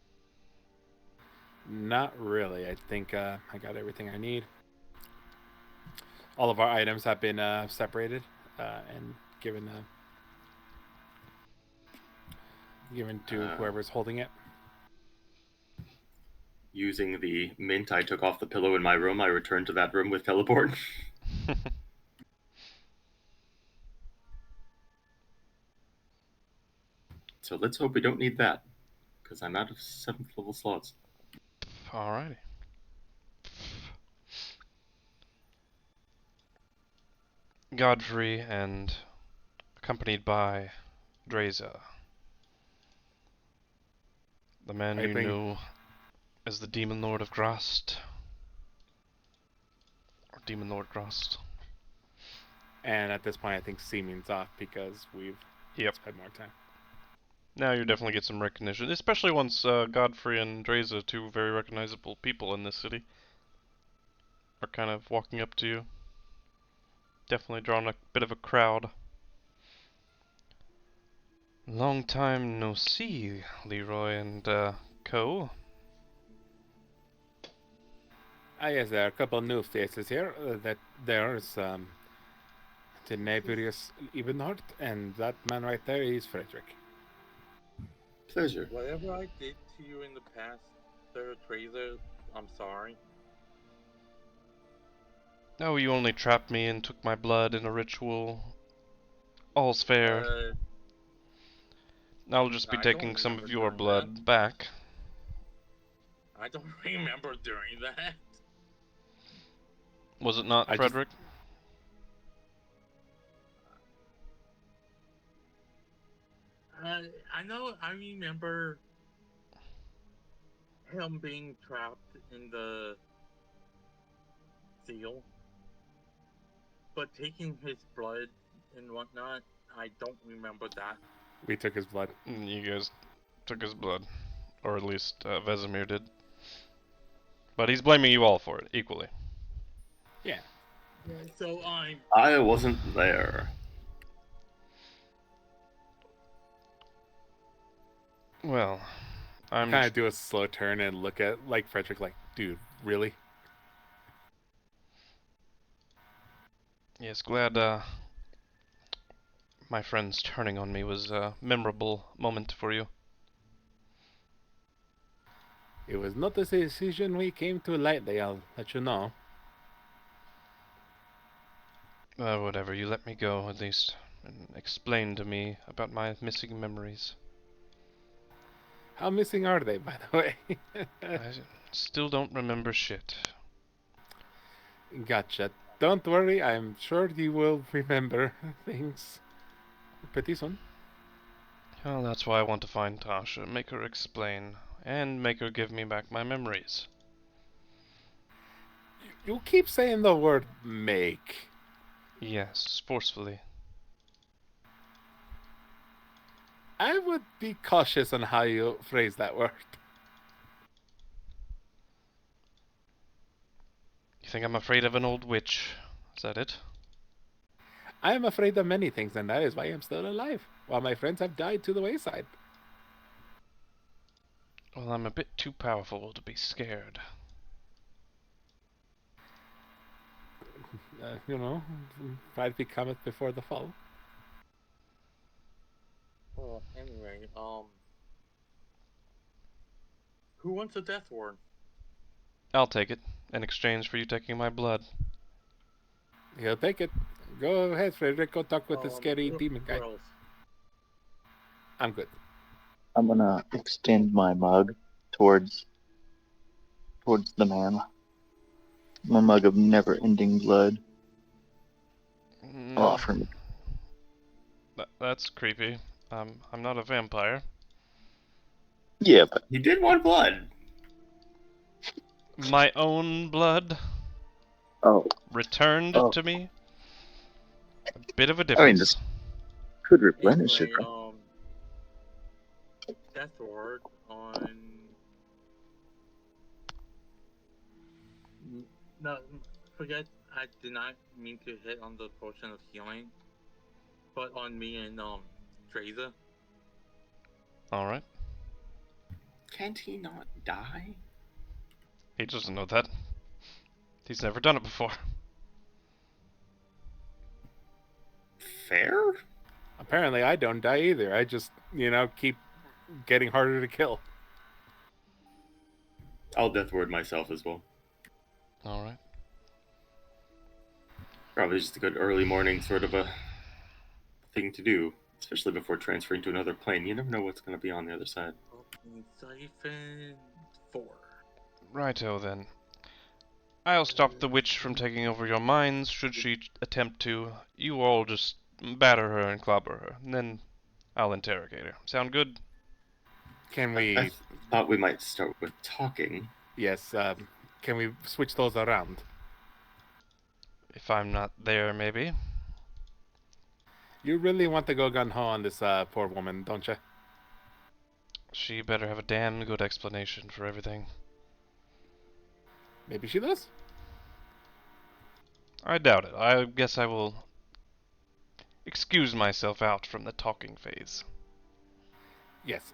Not really. I think I got everything I need. All of our items have been separated and given to whoever's holding it. Using the mint I took off the pillow in my room, I returned to that room with teleport. So let's hope we don't need that, because I'm out of 7th level slots. Alrighty. Godfrey and accompanied by Dreza. The man you knew as the Demon Lord of Grost. Or Demon Lord Grost. And at this point, I think C means off because we've had more time. Now you definitely get some recognition, especially once Godfrey and Dreza, two very recognizable people in this city, are kind of walking up to you. Definitely drawing a bit of a crowd. Long time no see, Leroy and co. Yes, there are a couple of new faces here. That there's Tenebrious Ebonheart, and that man right there is Frederick. Pleasure. Whatever I did to you in the past, Sir Trazer, I'm sorry. No, you only trapped me and took my blood in a ritual. All's fair. I'll just be taking some of your blood back. I don't remember doing that. Was it not, Frederick? I know, I remember him being trapped in the seal, but taking his blood and whatnot, I don't remember that. We took his blood. You guys took his blood. Or at least Vesemir did. But he's blaming you all for it, equally. Yeah. So I wasn't there. Well, I'm kind of do a slow turn and look at Frederick like, dude, really? Yes, glad my friend's turning on me was a memorable moment for you. It was not a decision we came to lightly, I'll let you know. Whatever, you let me go, at least, and explain to me about my missing memories. How missing are they, by the way? I still don't remember shit. Gotcha. Don't worry, I'm sure you will remember things pretty soon. Well, that's why I want to find Tasha, make her explain, and make her give me back my memories. You keep saying the word make. Yes, forcefully. I would be cautious on how you phrase that word. You think I'm afraid of an old witch? Is that it? I am afraid of many things, and that is why I'm still alive, while my friends have died to the wayside. Well, I'm a bit too powerful to be scared. You know, pride becometh before the fall. Well, anyway, who wants a death ward? I'll take it, in exchange for you taking my blood. He'll take it. Go ahead, Frederick. Go talk with the scary demon guy. Who else? I'm good. I'm gonna extend my mug towards the man. My mug of never-ending blood. I'll offer him. That's creepy. I'm not a vampire. Yeah, but He did want blood. My own blood oh, returned Oh. to me. A bit of a I mean, difference. this could replenish it. Anyway, Right? death ward on. No, forget. I did not mean to hit on the potion of healing, but on me and Traza. All right. Can't he not die? He doesn't know that. He's never done it before. Fair? Apparently, I don't die either. I just, keep getting harder to kill. I'll death ward myself as well. All right. Probably just a good early morning sort of a thing to do, especially before transferring to another plane. You never know what's going to be on the other side. Siphon 4. Righto then. I'll stop the witch from taking over your minds should she attempt to. You all just batter her and clobber her, and then I'll interrogate her. Sound good? Can I we... thought we might start with talking. Yes, can we switch those around? If I'm not there, maybe. You really want to go gun-ho on this poor woman, don't you? She better have a damn good explanation for everything. Maybe she does? I doubt it. I guess I will excuse myself out from the talking phase. Yes,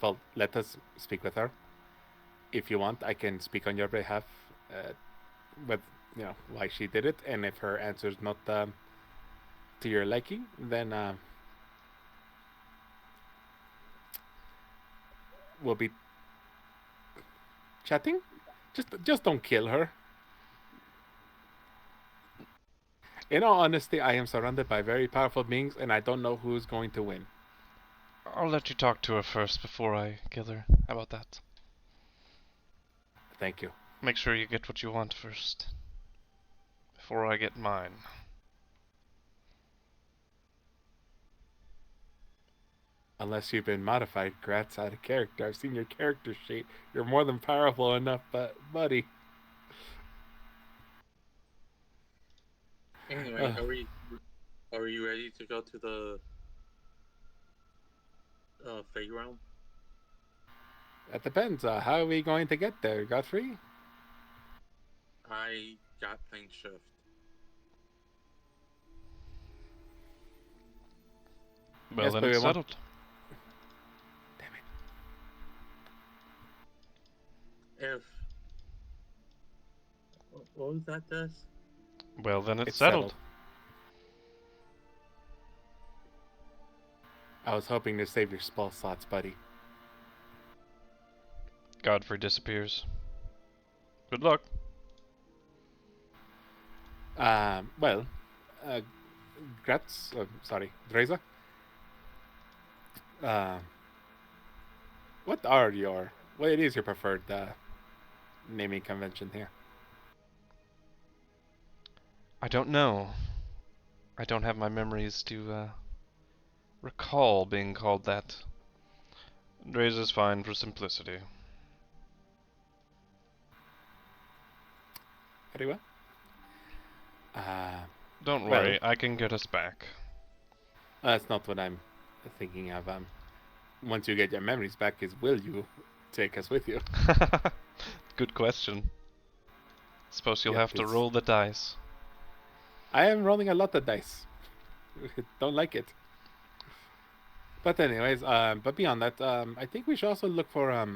well, let us speak with her. If you want, I can speak on your behalf with, why she did it, and if her answer's not to your liking, then we'll be chatting. Just don't kill her. In all honesty, I am surrounded by very powerful beings, and I don't know who's going to win. I'll let you talk to her first before I kill her. How about that? Thank you. Make sure you get what you want first. Before I get mine. Unless you've been modified, Gratz, out of character. I've seen your character sheet. You're more than powerful enough, but buddy. Anyway, are we ready to go to the Fade realm? That depends. How are we going to get there, Godfrey? I got plane shift. Well, Yes, then but it's we want- settled. Damn it. If what was that, Des? Well, then it's It's settled. I was hoping to save your spell slots, buddy. Godfrey disappears. Good luck. Well, Gretz, sorry, Dreza. What is your preferred naming convention here? I don't know. I don't have my memories to recall being called that. Dreza's fine for simplicity. Very well. Don't worry, I can get us back. That's not what I'm thinking of. Once you get your memories back, will you take us with you? Good question. Suppose you'll Yep, have to roll the dice. I am rolling a lot of dice. Don't like it. But anyways, but beyond that, I think we should also look for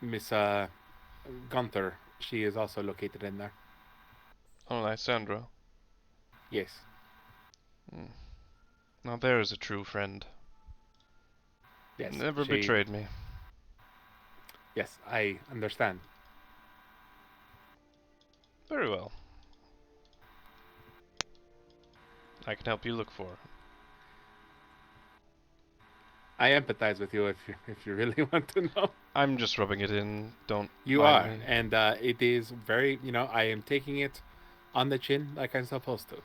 Miss Gunther. She is also located in there. Oh, Lysandra. Yes. Now there is a true friend. Yes. Never betrayed me. Yes, I understand. Very well. I can help you look for her. I empathize with you if you really want to know. I'm just rubbing it in. Don't You mind are, me. and it is very, I am taking it on the chin like I'm supposed to.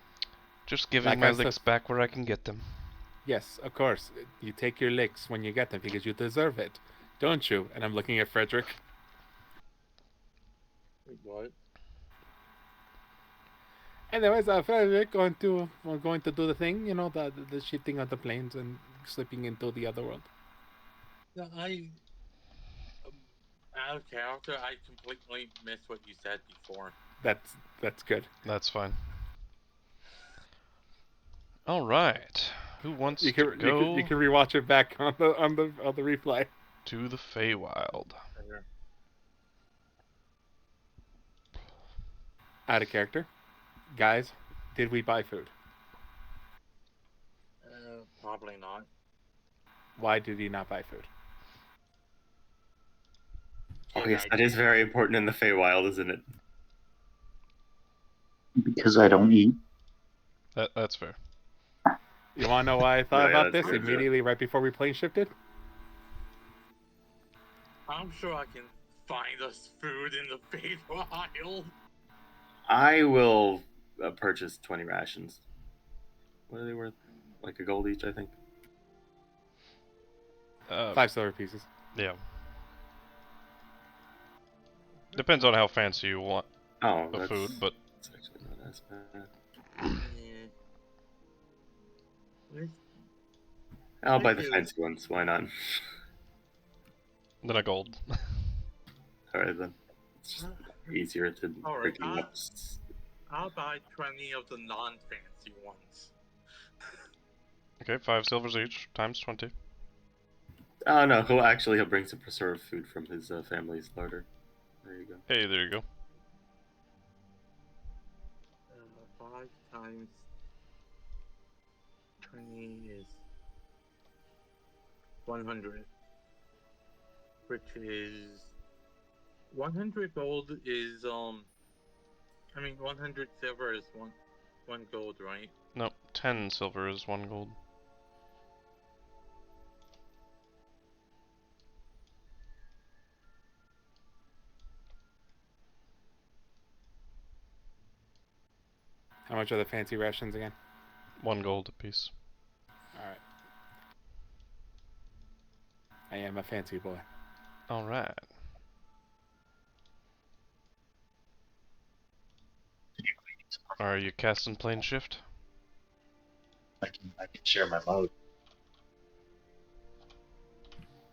Just giving Like my I licks said- back where I can get them. Yes, of course. You take your licks when you get them because you deserve it, don't you? And I'm looking at Frederick. Wait, what? Anyways, Frederick we're going to do the thing, the shifting of the planes and slipping into the other world. No, out of character, I completely missed what you said before. That's good. That's fine. All right. Who wants You to can go you can rewatch it back on the replay. to the Feywild? Out of character, guys. Did we buy food? Probably not. Why did he not buy food? Oh yes, that is very important in the Feywild, isn't it? Because I don't eat. That's fair. You want to know why I thought Yeah, about that's this good, immediately right before we plane shifted? I'm sure I can find us food in the Feywild. I will purchase 20 rations. What are they worth? Like a gold each, I think. 5 silver pieces. Yeah. Depends on how fancy you want Oh, the that's food, but that's actually not as bad. I'll buy the fancy ones. Why not? then a gold. Alright then. It's just easier to Alright, breaking up. I'll buy 20 of the non-fancy ones. Okay, 5 silvers each, times 20. Oh no, he'll bring some preserved food from his family's larder. There you go. Hey, there you go. 5 times 20 is 100. Which is 100 gold is 100 silver is one gold, right? No, 10 silver is 1 gold. How much are the fancy rations again? 1 gold apiece. Alright. I am a fancy boy. Alright. Are you casting plane shift? I can share my mode.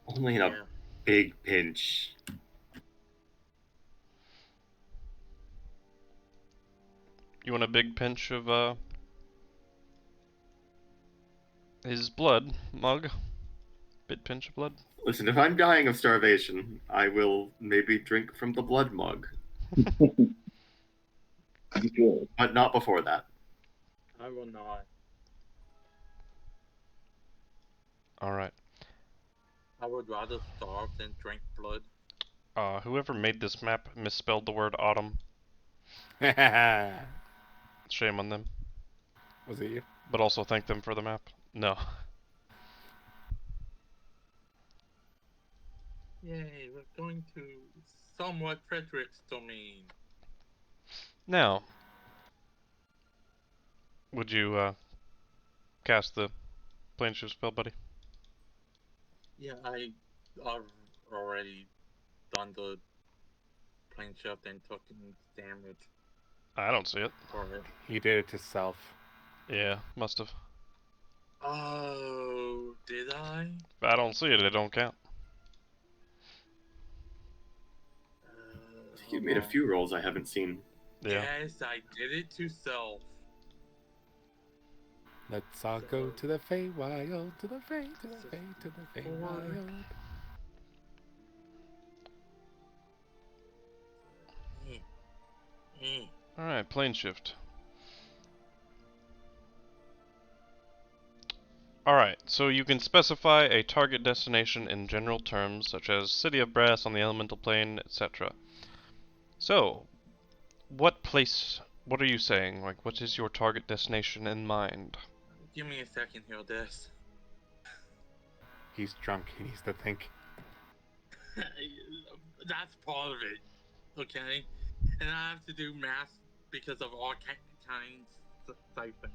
Only in a big pinch. You want a big pinch of his blood, Mug? Big pinch of blood? Listen, if I'm dying of starvation, I will maybe drink from the blood mug. Good. But not before that. I will not. Alright. I would rather starve than drink blood. Whoever made this map misspelled the word autumn. Shame on them. Was it you? But also thank them for the map. No. Yay, we're going to somewhat Frederick's domain. Now, would you cast the plane shift spell, buddy? Yeah, I've already done the plane shift and took damage I don't see it. for it. He did it to self. Yeah, must have. Oh, did I? If I don't see it, it don't count. You've made a few rolls I haven't seen. Yeah. Yes, I did it to self. Let's all go to the Feywild, to the Fey, to the Fey, to the Feywild. Alright, plane shift. Alright, so you can specify a target destination in general terms, such as City of Brass on the elemental plane, etc. So, what are you saying? Like, what is your target destination in mind? Give me a second here, Des. He's drunk, he needs to think. That's part of it, okay? And I have to do math because of Arcane's siphon.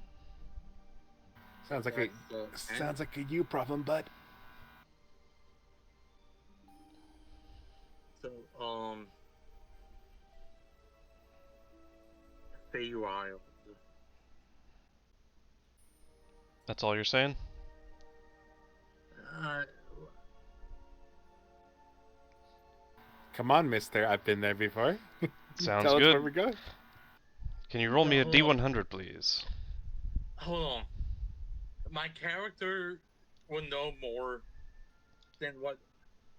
Sounds like a you problem, bud. So, Feywild. That's all you're saying? Come on, mister, I've been there before. Sounds Tell us good. where we're going. Can you roll me a D100, please? Hold on. My character will know more than what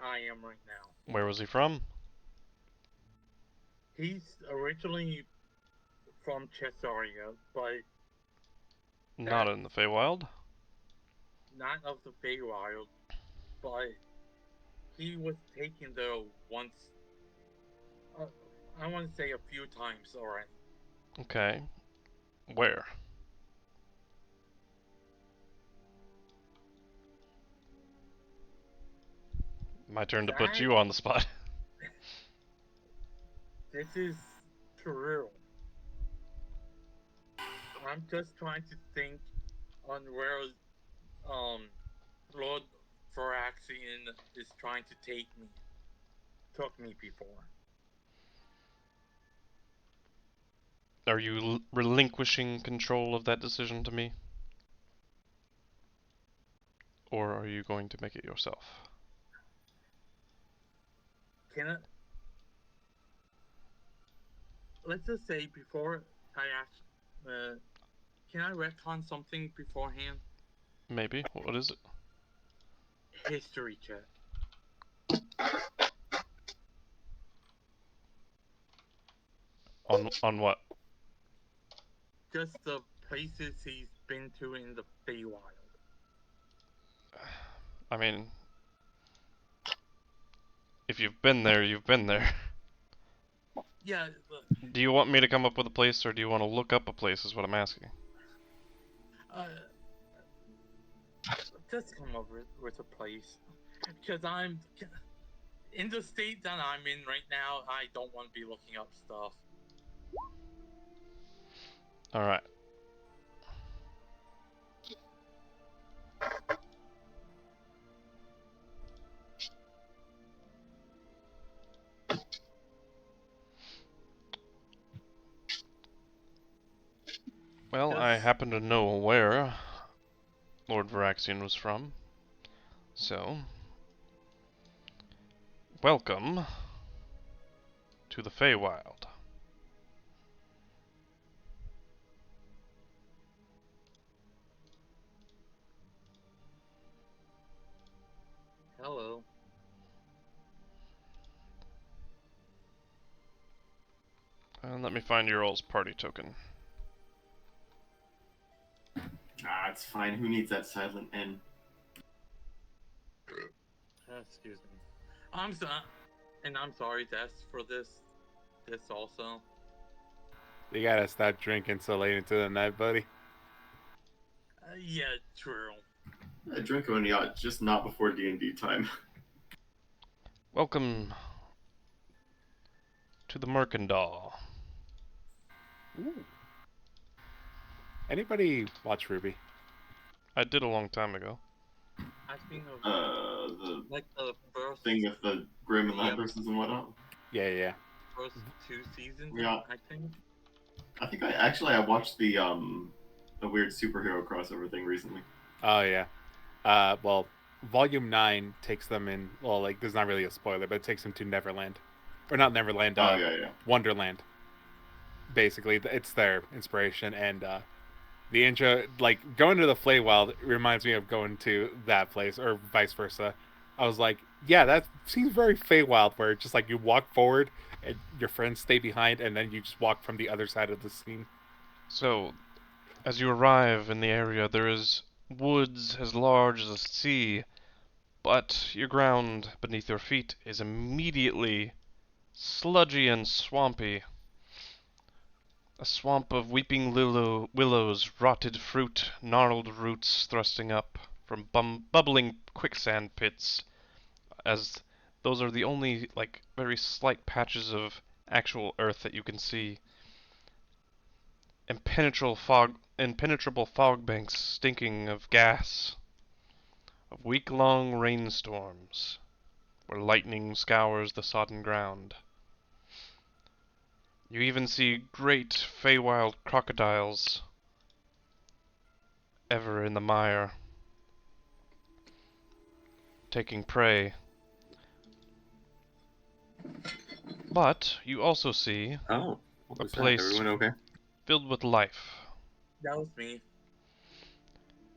I am right now. Where was he from? He's originally from Chesaria, but Not in the Feywild. not of the Feywild, but he was taken there once. I want to say a few times already. Okay. Where? My turn to put you on the spot. This is true. I'm just trying to think on where Lord Varaxian is trying to take me. Took me before. Are you relinquishing control of that decision to me? Or are you going to make it yourself? Let's just say before I ask, can I retcon something beforehand? Maybe. What is it? History check. On what? Just the places he's been to in the Feywild. I mean, if you've been there, you've been there. Yeah. Do you want me to come up with a place, or do you want to look up a place, is what I'm asking. Just come up with a place. Because I'm... In the state that I'm in right now, I don't want to be looking up stuff. Alright. Well, I happen to know where Lord Varaxian was from. So, welcome to the Feywild. Hello. And let me find your all's party token. Ah, it's fine. Who needs that silent N? Excuse me. I'm sorry, and I'm sorry, Des, for this also. You gotta stop drinking so late into the night, buddy. Yeah, true. I drink when yacht, just not before D&D time. Welcome to the Mercandal. Ooh. Anybody watch Ruby? I did a long time ago. I've seen The the first thing with the Grim and the Huntresses and whatnot. Yeah. first 2 seasons, Yeah. I think. I think I watched the weird superhero crossover thing recently. Oh yeah. Well, Volume 9 takes them in. Well, like, this is not really a spoiler, but it takes them to Neverland, or not Neverland. Yeah. Wonderland. Basically, it's their inspiration, and the intro, like, going to the Feywild reminds me of going to that place, or vice versa. I was like, yeah, that seems very Feywild, where just like you walk forward and your friends stay behind, and then you just walk from the other side of the scene. So, as you arrive in the area, there is woods as large as the sea, but your ground beneath your feet is immediately sludgy and swampy. A swamp of weeping willows, rotted fruit, gnarled roots thrusting up from bubbling quicksand pits, as those are the only, like, very slight patches of actual earth that you can see. Impenetrable fog banks stinking of gas, of week-long rainstorms, where lightning scours the sodden ground. You even see great Feywild crocodiles ever in the mire, taking prey. But you also see Oh, what a was place that? Everyone okay? filled with life. That was me.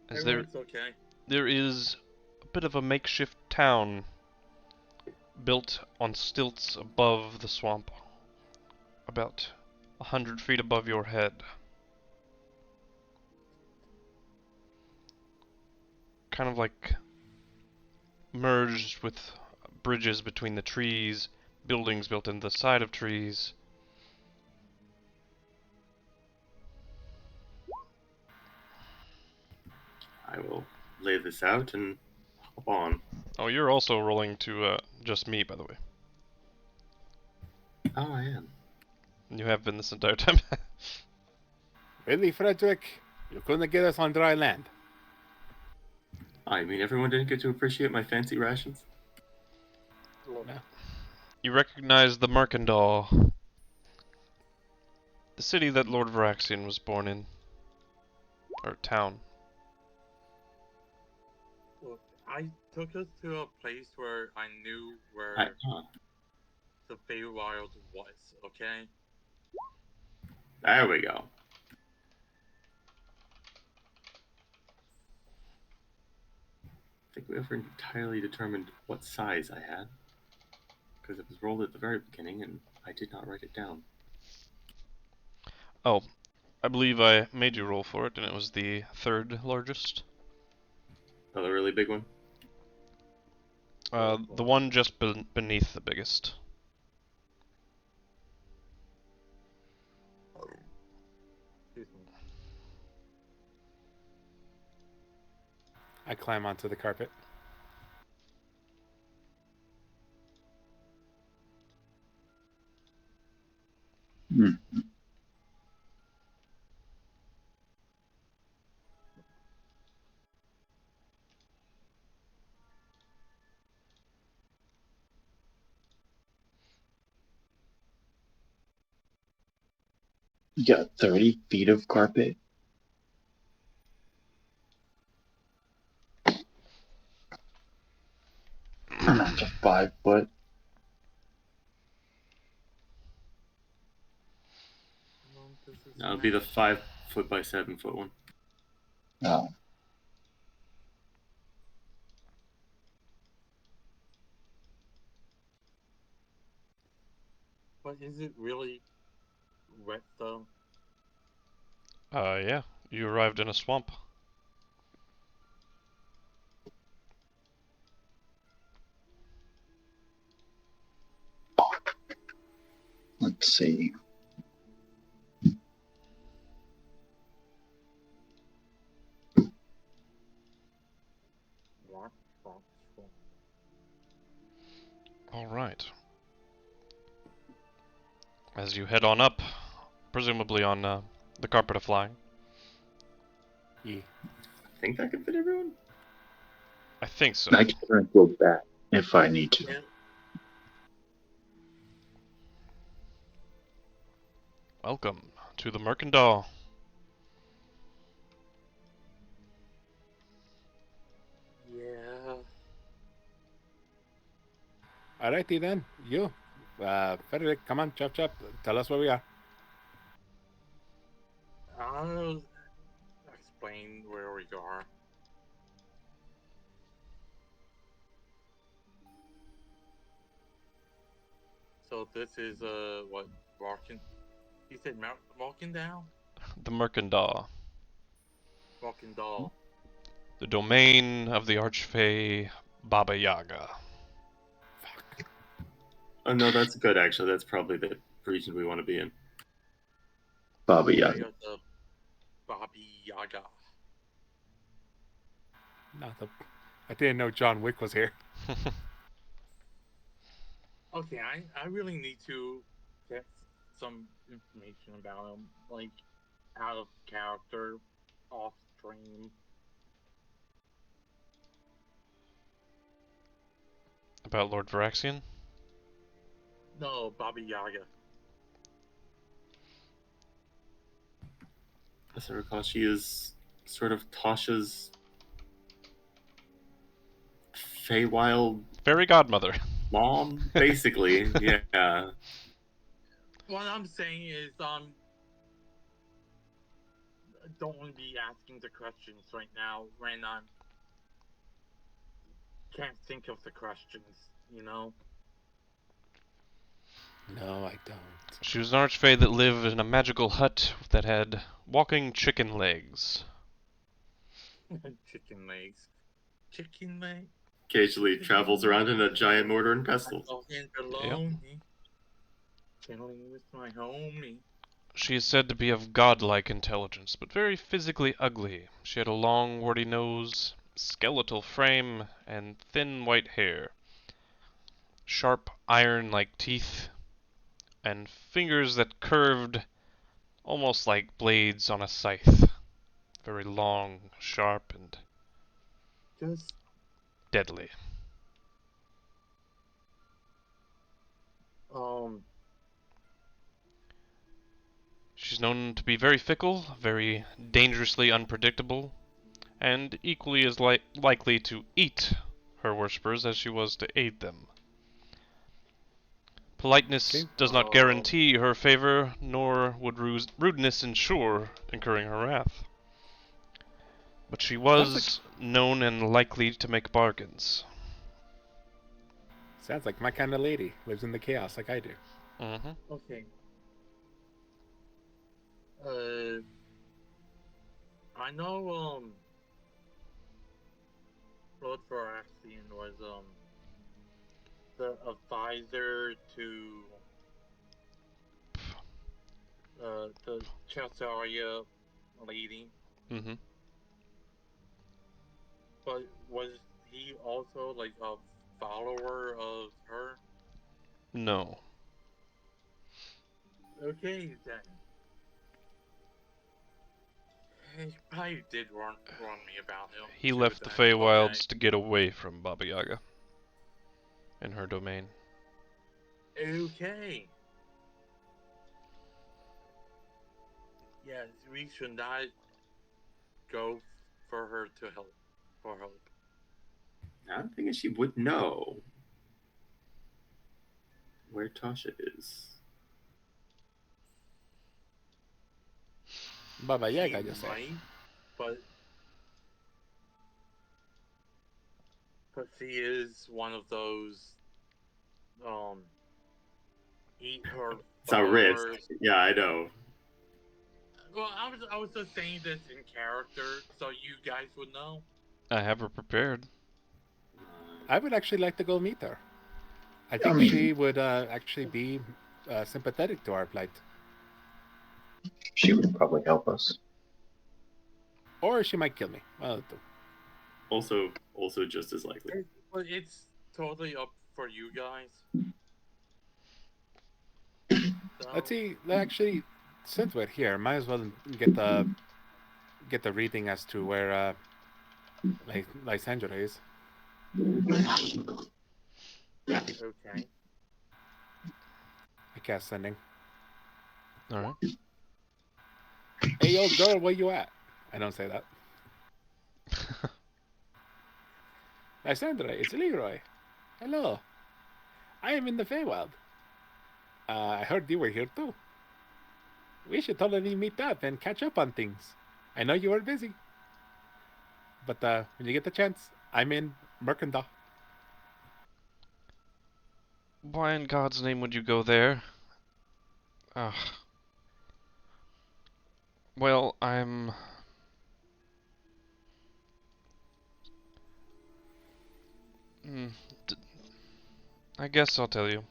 As Everyone's okay. there is a bit of a makeshift town built on stilts above the swamp, about 100 feet above your head. Kind of like merged with bridges between the trees, buildings built into the side of trees. I will lay this out and hop on. Oh, you're also rolling to just me, by the way. Oh, I am. You have been this entire time. Really, Frederick? You couldn't get us on dry land. I mean, everyone didn't get to appreciate my fancy rations. You recognize the Mercandal, the city that Lord Varaxian was born in. Or town. Look, I took us to a place where I knew where the Feywild was, okay? There we go. I think we ever entirely determined what size I had. Because it was rolled at the very beginning and I did not write it down. Oh, I believe I made you roll for it, and it was the third largest. Oh, the really big one? The one just beneath the biggest. I climb onto the carpet. You got 30 feet of carpet. Not just 5 foot. That'll be the 5 foot by 7 foot one. Oh. But is it really wet though? Yeah. You arrived in a swamp. Let's see. All right. As you head on up, presumably on the carpet of flying. Yeah. I think that could fit everyone. I think so. I can go back if I need to. Welcome to the Mercantile. Yeah. Alrighty then, you. Frederick, come on, chop chop. Tell us where we are. I'll explain where we are. So this is what walking. You said walking down. The Mercantile. Walking doll. The domain of the Archfey Baba Yaga. Oh no, that's good actually. That's probably the region we want to be in. Baba Yaga. The Bobby Yaga. I didn't know John Wick was here. Okay, I really need to get some information about him, like out of character, off stream. About Lord Varaxian? No, Bobby Yaga. As I recall, she is sort of Tasha's Feywild Fairy godmother. mom, basically. Yeah. What I'm saying is, don't want to be asking the questions right now when I can't think of the questions, you know? No, I don't. She was an Archfey that lived in a magical hut that had walking chicken legs. Chicken legs. Chicken leg? Occasionally travels around in a giant mortar and pestle. Talking alone. Chilling with my homie. She is said to be of godlike intelligence, but very physically ugly. She had a long, warty nose, skeletal frame, and thin white hair. Sharp, iron-like teeth, and fingers that curved almost like blades on a scythe. Very long, sharp, and Just deadly. She's known to be very fickle, very dangerously unpredictable, and equally as likely to eat her worshippers as she was to aid them. Politeness does not guarantee her favor, nor would rudeness ensure incurring her wrath. But she was known and likely to make bargains. Sounds like my kind of lady. Lives in the chaos like I do. Mm-hmm. okay. I know, Lord Varaxian was, the advisor to, the Chessaria lady. Mm-hmm. But was he also, like, a follower of her? No. Okay, then. He probably did warn me about him. He too, left the then. Feywilds to get away from Baba Yaga in her domain. Okay. Yes, we should not go for her to help. For help. I'm thinking she would know where Tasha is. Baba Yaga, She you say? might, but she is one of those eat her. It's a risk. Yeah, I know. Well, I was just saying this in character, so you guys would know. I have her prepared. I would actually like to go meet her. I think she would actually be sympathetic to our plight. She would probably help us. Or she might kill me. Well, Also just as likely. But it's totally up for you guys. So, let's see. Actually, since we're here, might as well get the reading as to where Lysandra is. okay. I cast sending. All right. Hey, old girl, where you at? I don't say that. Lysandra, it's Leroy. Hello. I am in the Feywild. I heard you were here too. We should totally meet up and catch up on things. I know you are busy. But when you get the chance, I'm in Mercantile. Why in God's name would you go there? Ugh. Well, I guess I'll tell you.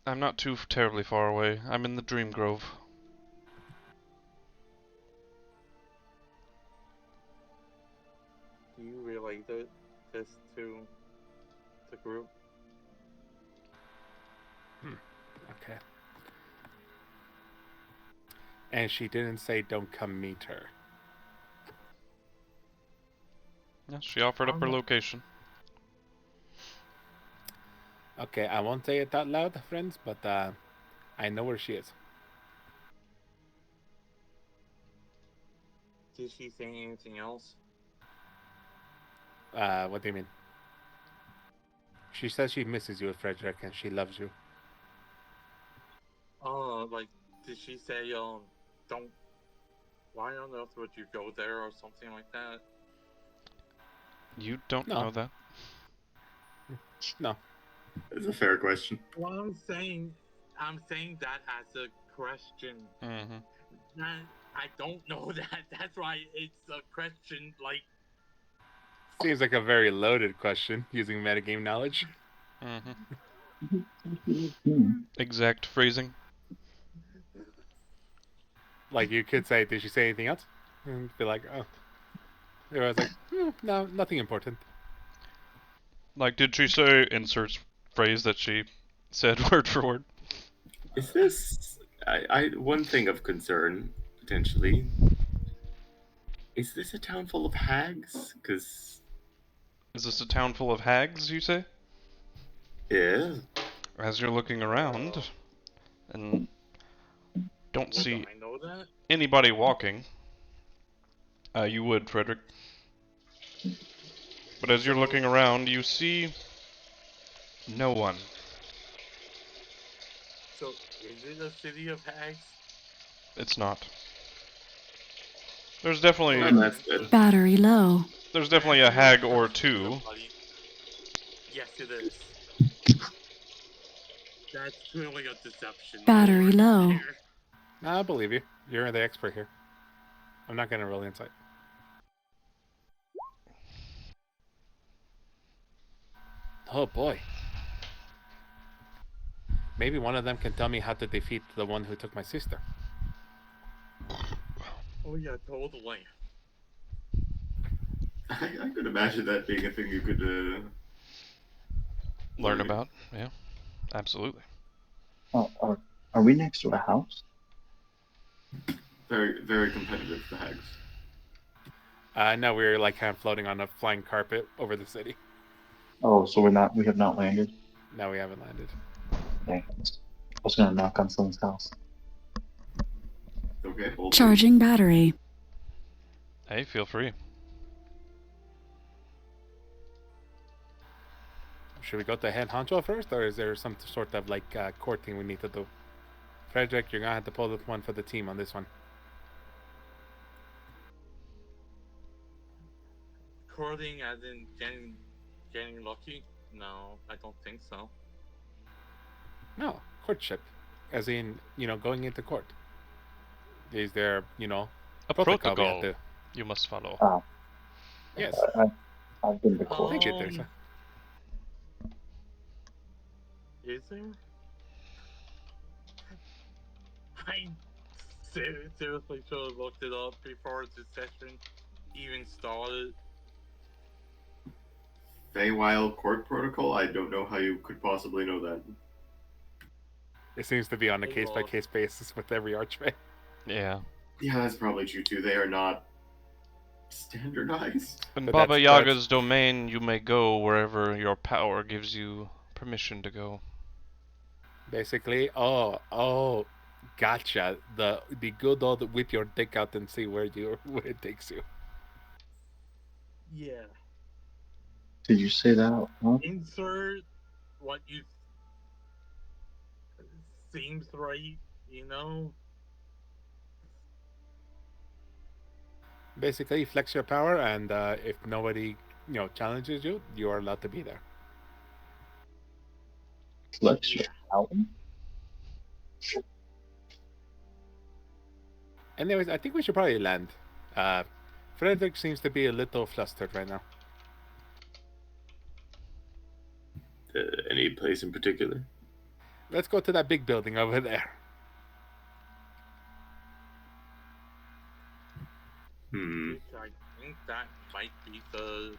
I'm not too terribly far away. I'm in the Dream Grove. Do you relate this to the group? Okay. And she didn't say don't come meet her. Yeah, she offered up her location. Okay, I won't say it out loud, friends, but I know where she is. Did she say anything else? What do you mean? She says she misses you, Frederick, and she loves you. Oh, like, did she say, don't... Why on earth would you go there or something like that? You don't know that? No. It's a fair question. Well, I'm saying that as a question. Mm-hmm. I don't know that. That's why it's a question, like... Seems like a very loaded question, using metagame knowledge. Mm-hmm. Exact phrasing. Like, you could say, did she say anything else? And be like, oh. I was like, no, nothing important. Like, did she say insert phrase that she said word for word? Is this... one thing of concern, potentially. Is this a town full of hags? Because... Is this a town full of hags, you say? Yeah. As you're looking around, and don't see I know that? anybody walking, you would, Frederick. But as you're looking around, you see no one. So, is it a city of hags? It's not. There's definitely... Well, that's good. Battery low. There's definitely a hag or two. Yes, it is. That's clearly a deception. Battery low. I believe you. You're the expert here. I'm not going to roll insight. Oh boy. Maybe one of them can tell me how to defeat the one who took my sister. Oh yeah, totally. I could imagine that being a thing you could Learn about, yeah. Absolutely. Are we next to a house? Very, very competitive, the hags. No, we're like kind of floating on a flying carpet over the city. Oh, so we have not landed? No, we haven't landed. Dang, I was gonna knock on someone's house. Okay. Charging battery. Hey, feel free. Should we go to head honcho first, or is there some sort of like court thing we need to do? Frederick, you're gonna have to pull the one for the team on this one. Courting as in getting lucky? No, I don't think so. No, courtship, as in going into court. Is there A protocol we have protocol to... you must follow. Yes. I've been to court. Thank you, Teresa. Is there? I seriously should have looked it up before the session even started. Feywild Court Protocol? I don't know how you could possibly know that. It seems to be on a case-by-case basis with every archway. Yeah. Yeah, that's probably true too. They are not standardized. In But Baba that's- Yaga's domain, you may go wherever your power gives you permission to go. Basically, oh, gotcha. The good old whip your dick out and see where it takes you. Yeah. Did you say that? Huh? Insert what you seems right, you know? Basically, you flex your power, and if nobody, challenges you, you are allowed to be there. Flex your power? Anyways, I think we should probably land. Frederick seems to be a little flustered right now. Any place in particular? Let's go to that big building over there. Which I think that might be the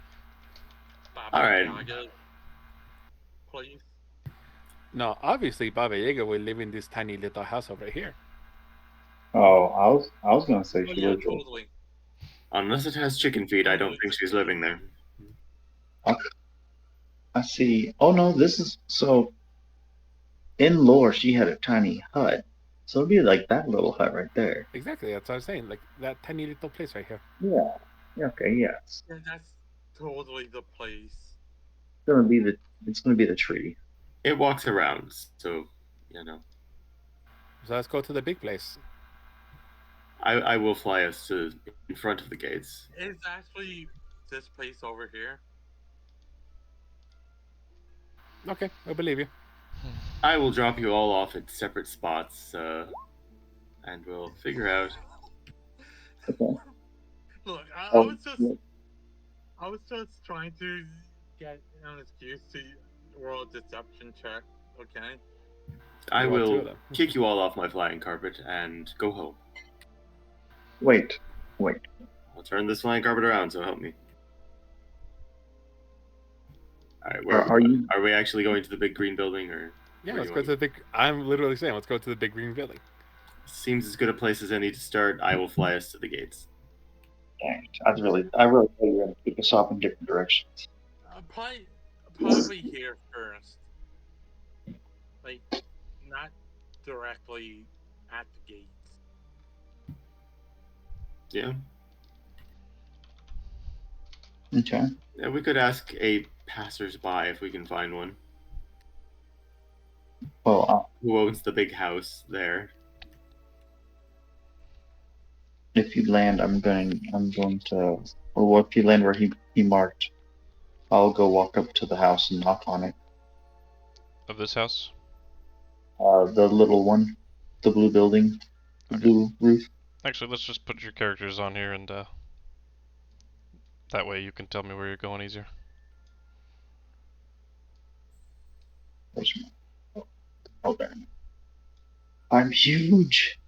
All right. Baba Yaga place. No, obviously Baba Yaga will live in this tiny little house over here. Oh, I was gonna say Oh she yeah, lives totally. Unless it has chicken feet, I don't think she's living there. I see. Oh no, this is so. In lore, she had a tiny hut, so it'd be like that little hut right there. Exactly, that's what I was saying. Like that tiny little place right here. Yeah. Okay. Yes. Yeah, that's totally the place. It's gonna be the tree. It walks around, so So let's go to the big place. I will fly us to in front of the gates. It's actually this place over here. Okay, I believe you. I will drop you all off at separate spots, and we'll figure out. Okay. Look, I Oh, was just trying to get an excuse to roll a deception check, okay? I You want two will of them. kick you all off my flying carpet and go home. Wait. I'll turn this flying carpet around, so help me. All right, where are we actually going to the big green building, or? Yeah, let's go to the big. I'm literally saying, let's go to the big green building. Seems as good a place as any to start. I will fly us to the gates. Dang it. I really thought you were gonna kick us off in different directions. Probably here first. Like, not directly at the gates. Yeah. Okay. Yeah, we could ask a passersby if we can find one. Well, Who owns the big house there? if you land, I'm going to. Or if you land where he marked, I'll go walk up to the house and knock on it. Of this house? The little one, the blue building, the blue roof. Actually, let's just put your characters on here, and that way you can tell me where you're going easier. Oh, there. I'm huge.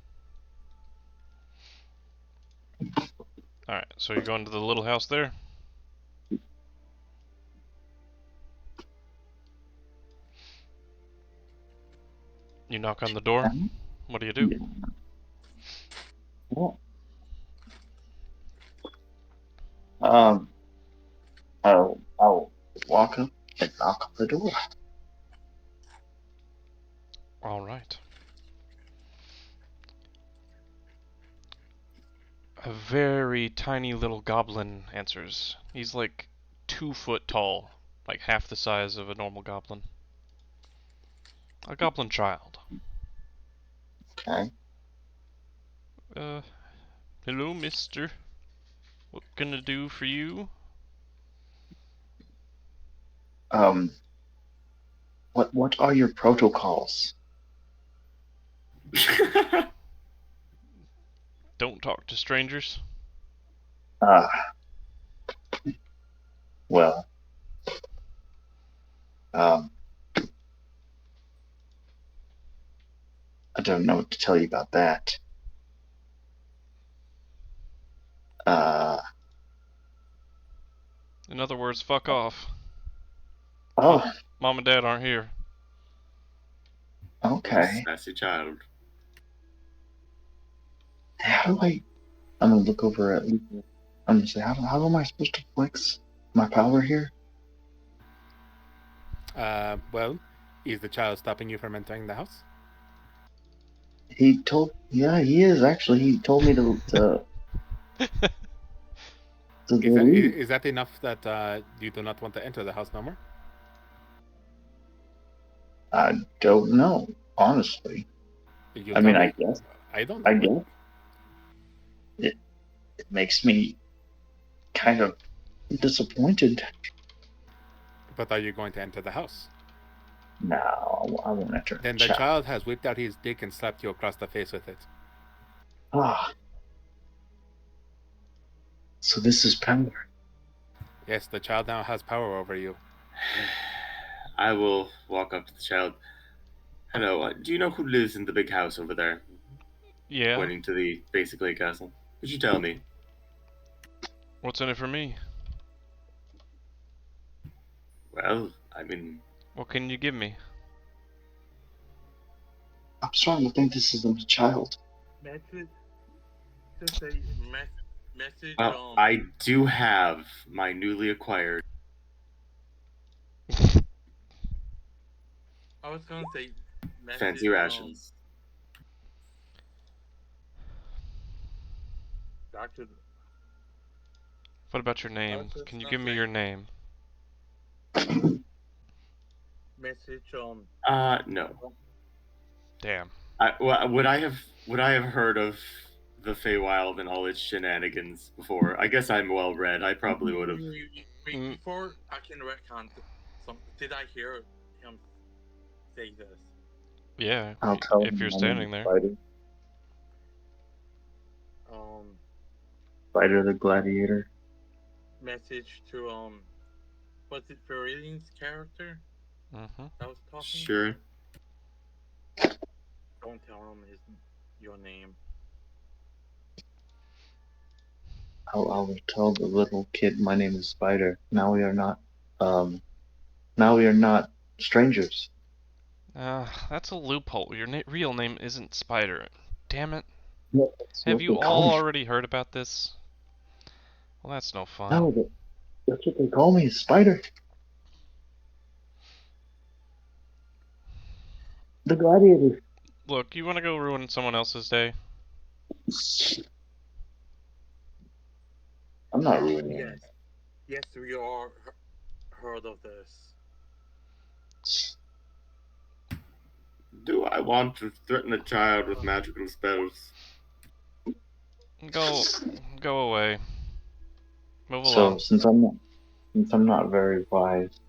Alright, so you're going to the little house there? You knock on the door? What do you do? Well, I'll walk up and knock on the door. Alright. A very tiny little goblin answers. He's like 2 foot tall, like half the size of a normal goblin. A goblin child. Okay. Hello, mister. What can I do for you? What are your protocols? Don't talk to strangers. Well, I don't know what to tell you about that. In other words, fuck off. Oh, Mom and Dad aren't here. okay. Sassy child. How do I'm gonna look over at Leroy. I'm gonna say, how am I supposed to flex my power here? Well, is the child stopping you from entering the house? Yeah, he is actually. He told me to leave. Is that enough that you do not want to enter the house no more? I don't know, honestly. You I tell mean, me. I guess. I don't I know. guess it makes me kind of disappointed. But are you going to enter the house? No, I won't enter. Then the child has whipped out his dick and slapped you across the face with it. Ah. So this is power. Yes, the child now has power over you. I will walk up to the child. Hello, do you know who lives in the big house over there? Yeah. Pointing to the basically castle. Could you tell me? What's in it for me? Well, I mean... What can you give me? I'm starting to think this is a child. Message. Just a message. Well, I do have my newly acquired. I was gonna say message. Fancy rations. Doctor. What about your name? Can you give me your name? Message. No. Damn. Would I have heard of the Feywild and all its shenanigans before? I guess I'm well read. I probably would have. Before I can recon did I hear him say this? Yeah. I'll tell if you're standing there. Spider the Gladiator. Message to was it Viridian's character? That was talking? Sure. Don't tell him your name. I will tell the little kid my name is Spider. Now we are not strangers. That's a loophole. Your real name isn't Spider. Damn it. No, Have you all already heard about this? Well, that's no fun. No, that's what they call me, Spider. The Gladiator. Look, you want to go ruin someone else's day? I'm not ruining it. Yes, we all heard of this. Do I want to threaten a child with magical spells? Go away. Move along. So since I'm not very wise,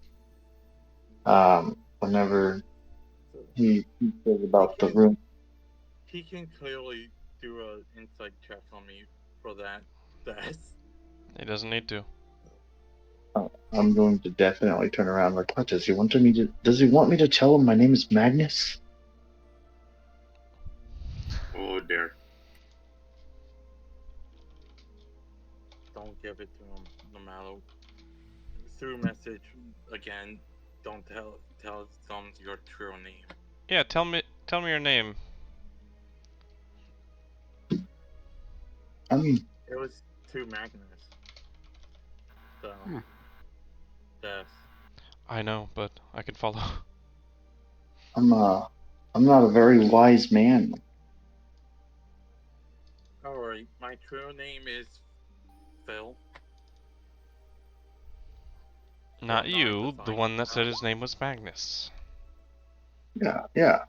whenever he says about the room, he can clearly do an insight check on me for that. He doesn't need to. I'm going to definitely turn around like, what does he want me to? Does he want me to tell him my name is Magnus? Oh dear. Don't give it to him, no matter. Through message again. Don't tell them your true name. Yeah, tell me your name. I mean, it was to Magnus. So, yes. I know, but I can follow. I'm not a very wise man. Alright, my true name is Phil. Not you, the one that said his name was Magnus. Yeah.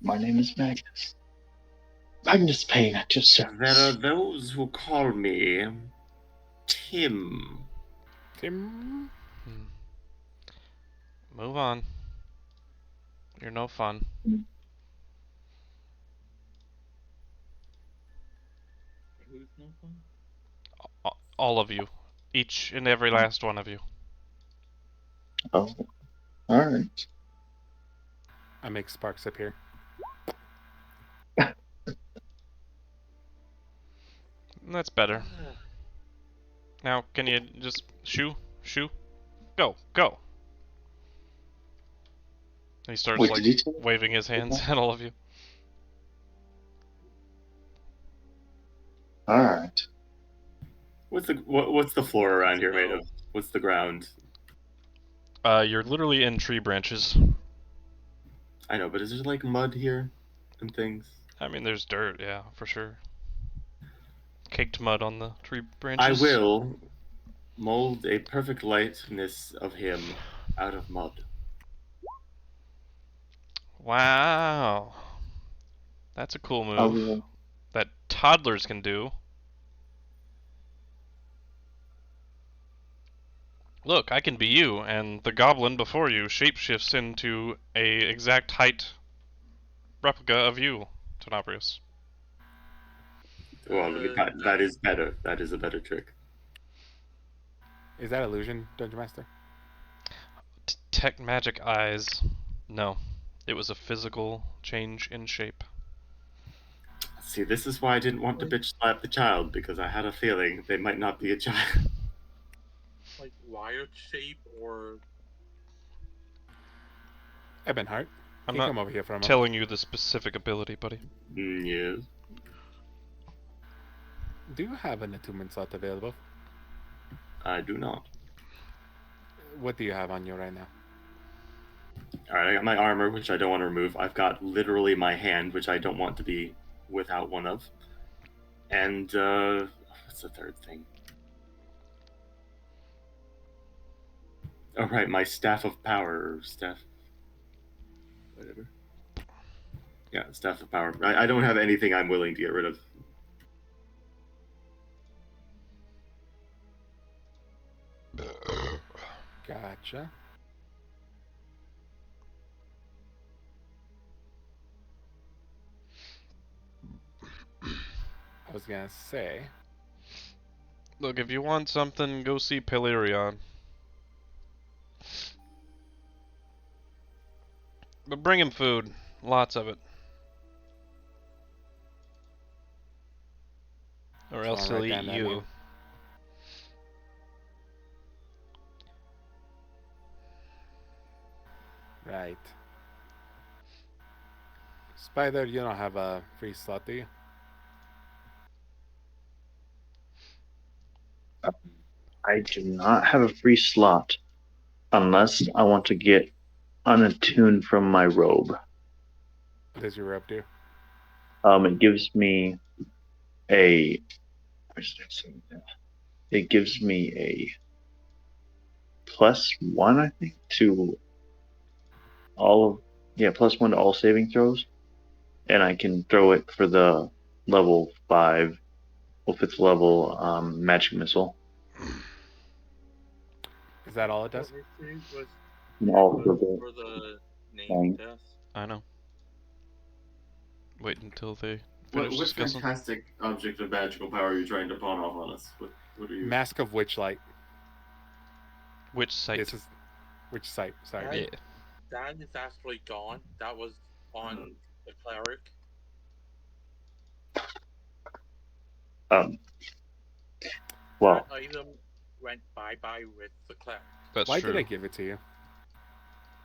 My name is Magnus. Magnus Payne, I just said. There are those who call me Tim. Tim? Move on. You're no fun. Who's no fun? All of you. Each and every last one of you. Oh, alright. I make sparks appear. That's better. Now, can you just shoo? Go, go! He starts, Wait, like, did you say waving his hands at all of you. Alright. What's the floor around here made of? What's the ground? You're literally in tree branches. I know, but is there like mud here and things? I mean, there's dirt, yeah, for sure. Caked mud on the tree I branches. will mold a perfect likeness of him out of mud. Wow. That's a cool I move will. that toddlers can do. Look, I can be you, and the goblin before you shapeshifts into a exact height replica of you, Tenebrious. Well, that is better. That is a better trick. Is that illusion, Dungeon Master? Tech magic eyes. No. It was a physical change in shape. See, this is why I didn't want to bitch slap the child, because I had a feeling they might not be a child. Like wired shape or... Ebonheart, I'm can you not come over here for a moment? telling you the specific ability, buddy. Yes. Do you have an attunement slot available? I do not. What do you have on you right now? Alright, I got my armor, which I don't want to remove. I've got literally my hand, which I don't want to be without one of. And, what's the third thing? Oh, right, my Staff of Power, or Staff... whatever. Yeah, Staff of Power. I don't have anything I'm willing to get rid of. Gotcha. I was gonna say... Look, if you want something, go see Pelerion. But bring him food. Lots of it. Or else he'll eat you. Right. Spider, you don't have a free slot, do you? I do not have a free slot unless I want to get unattuned from my robe. What does your robe do? It gives me a. It gives me a +1, I think, to all of +1 to all saving throws, and I can throw it for the level 5, well, 5th level magic missile. Is that all it does? All for the name test. I know. Wait until they What finish discussing. fantastic object of magical power are you trying to pawn off on us? What are you... Mask of Witchlight. Which site? This is... Which site? Sorry. Yeah. That is actually gone. That was on the cleric. Well, that item went bye-bye with the cleric. That's Why true. did I give it to you?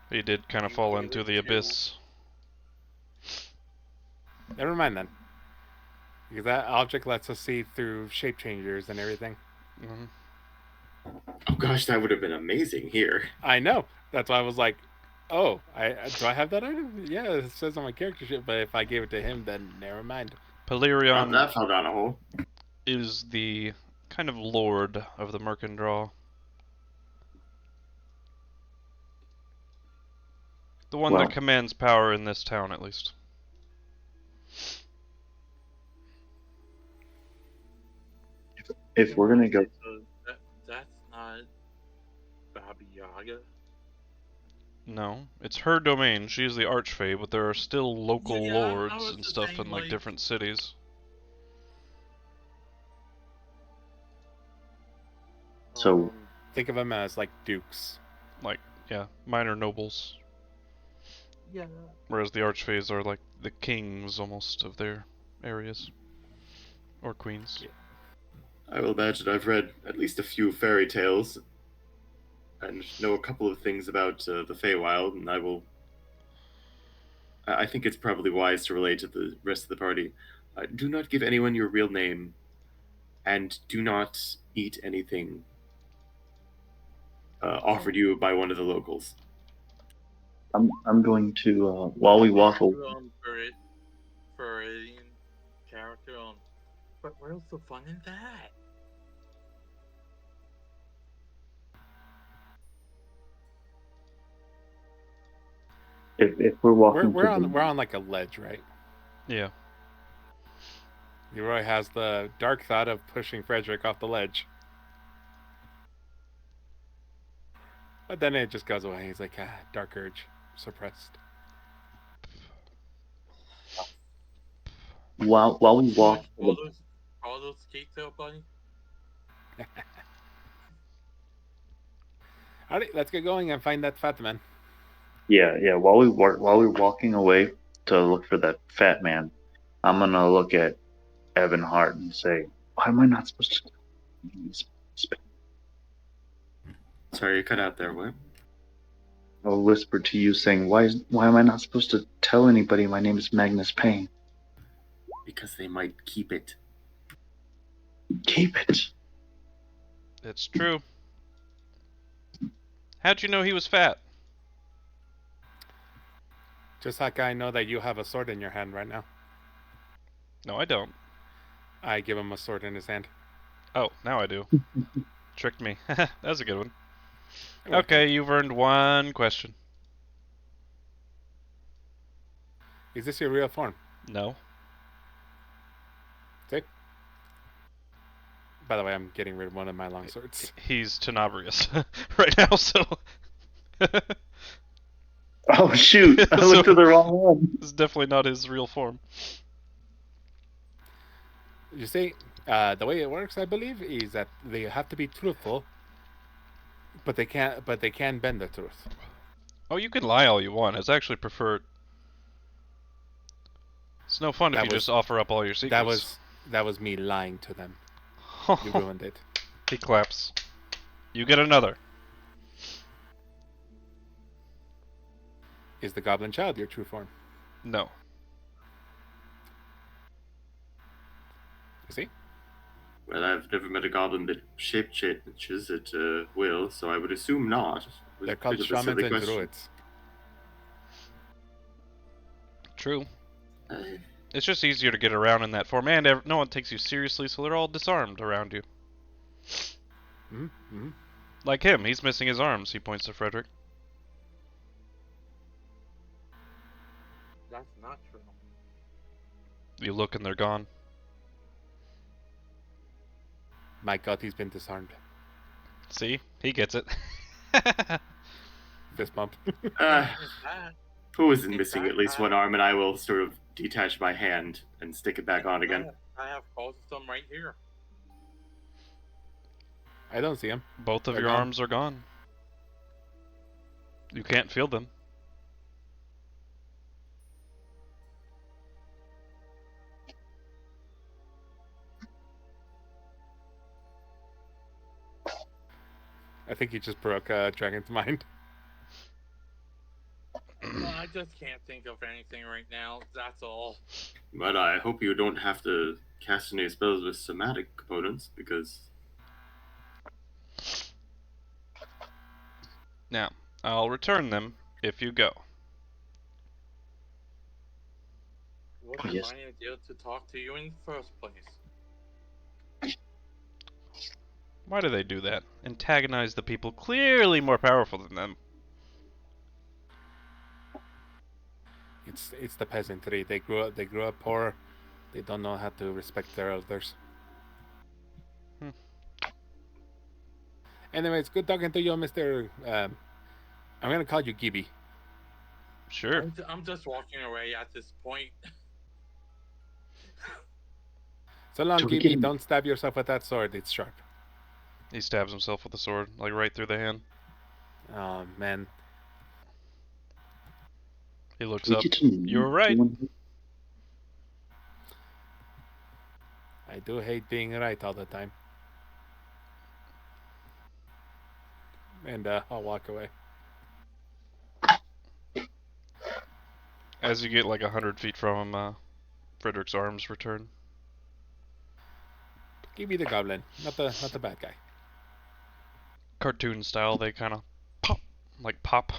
He did kind of You fall gave into it the to- abyss. Never mind then. Because that object lets us see through shape changers and everything. Mm-hmm. Oh gosh, that would have been amazing here. I know. That's why I was like, oh, do I have that item? Yeah, it says on my character sheet, but if I gave it to him, then never mind. Pelerion That fell down a hole. is the kind of lord of the Mercandraw. The one that commands power in this town, at least. if we're gonna go, That's not Baba Yaga. No, it's her domain. She is the Archfey, but there are still local Yeah, I lords was and just stuff saying, in like like- different cities. So- Think of them as like dukes. Like, yeah, minor nobles. yeah. Whereas the Archfays are like the kings almost of their areas. Or queens. Yeah. I will imagine I've read at least a few fairy tales and know a couple of things about the Feywild, and I think it's probably wise to relate to the rest of the party. Do not give anyone your real name, and do not eat anything offered you by one of the locals. I'm going to while we walk over. Viridian character but where's the fun in that? If we're walking, we're on like a ledge, right? Yeah. Leroy has the dark thought of pushing Frederick off the ledge. But then it just goes away. He's like, dark urge suppressed. While we walk, all those skates out, buddy. Alright, let's get going and find that fat man. Yeah. While we're walking away to look for that fat man, I'm gonna look at Ebonheart and say, "Why am I not supposed to?" Sorry, you cut out there. What? I'll whisper to you, saying, "Why am I not supposed to tell anybody my name is Magnus Payne?" Because they might keep it. Keep it. It's true. How'd you know he was fat? Just like I know that you have a sword in your hand right now. No, I don't. I give him a sword in his hand. Oh, now I do. Tricked me. That was a good one. Okay, you've earned one question. Is this your real form? No. See? By the way, I'm getting rid of one of my long swords. He's Tenebrious right now, so... Oh shoot! I looked at the wrong one. It's definitely not his real form. You see, the way it works, I believe, is that they have to be truthful, but they can bend the truth. Oh, you can lie all you want. It's actually preferred. It's no fun if you just offer up all your secrets. That was me lying to them. You ruined it. He claps. You get another. Is the Goblin Child your true form? No. You see? Well, I've never met a goblin that shape changes at will, so I would assume not. They're called shamans and druids. True. It's just easier to get around in that form, and no one takes you seriously, so they're all disarmed around you. Mm-hmm. Like him, he's missing his arms, he points to Frederick. That's not true. You look and they're gone. My god, he's been disarmed. See? He gets it. Fist bump. Who isn't missing at least one arm, and I will sort of detach my hand and stick it back on again. I have both of them right here. I don't see him. Both of your arms are gone. You can't feel them. I think he just broke Dragon's mind. I just can't think of anything right now, that's all. But I hope you don't have to cast any spells with somatic components, because... Now, I'll return them if you go. What's my idea to talk to you in the first place? Why do they do that? Antagonize the people clearly more powerful than them. It's the peasantry. They grew up poor. They don't know how to respect their elders. Anyway, it's good talking to you, Mr. I'm gonna call you Gibby. Sure. I'm just walking away at this point. So long, Gibby. Don't stab yourself with that sword. It's sharp. He stabs himself with the sword, like right through the hand. Oh, man. He looks up. You're right. I do hate being right all the time. and I'll walk away. As you get like 100 feet from him, Frederick's arms return. Give me the goblin, not the bad guy. Cartoon style, they kind of pop, like pop.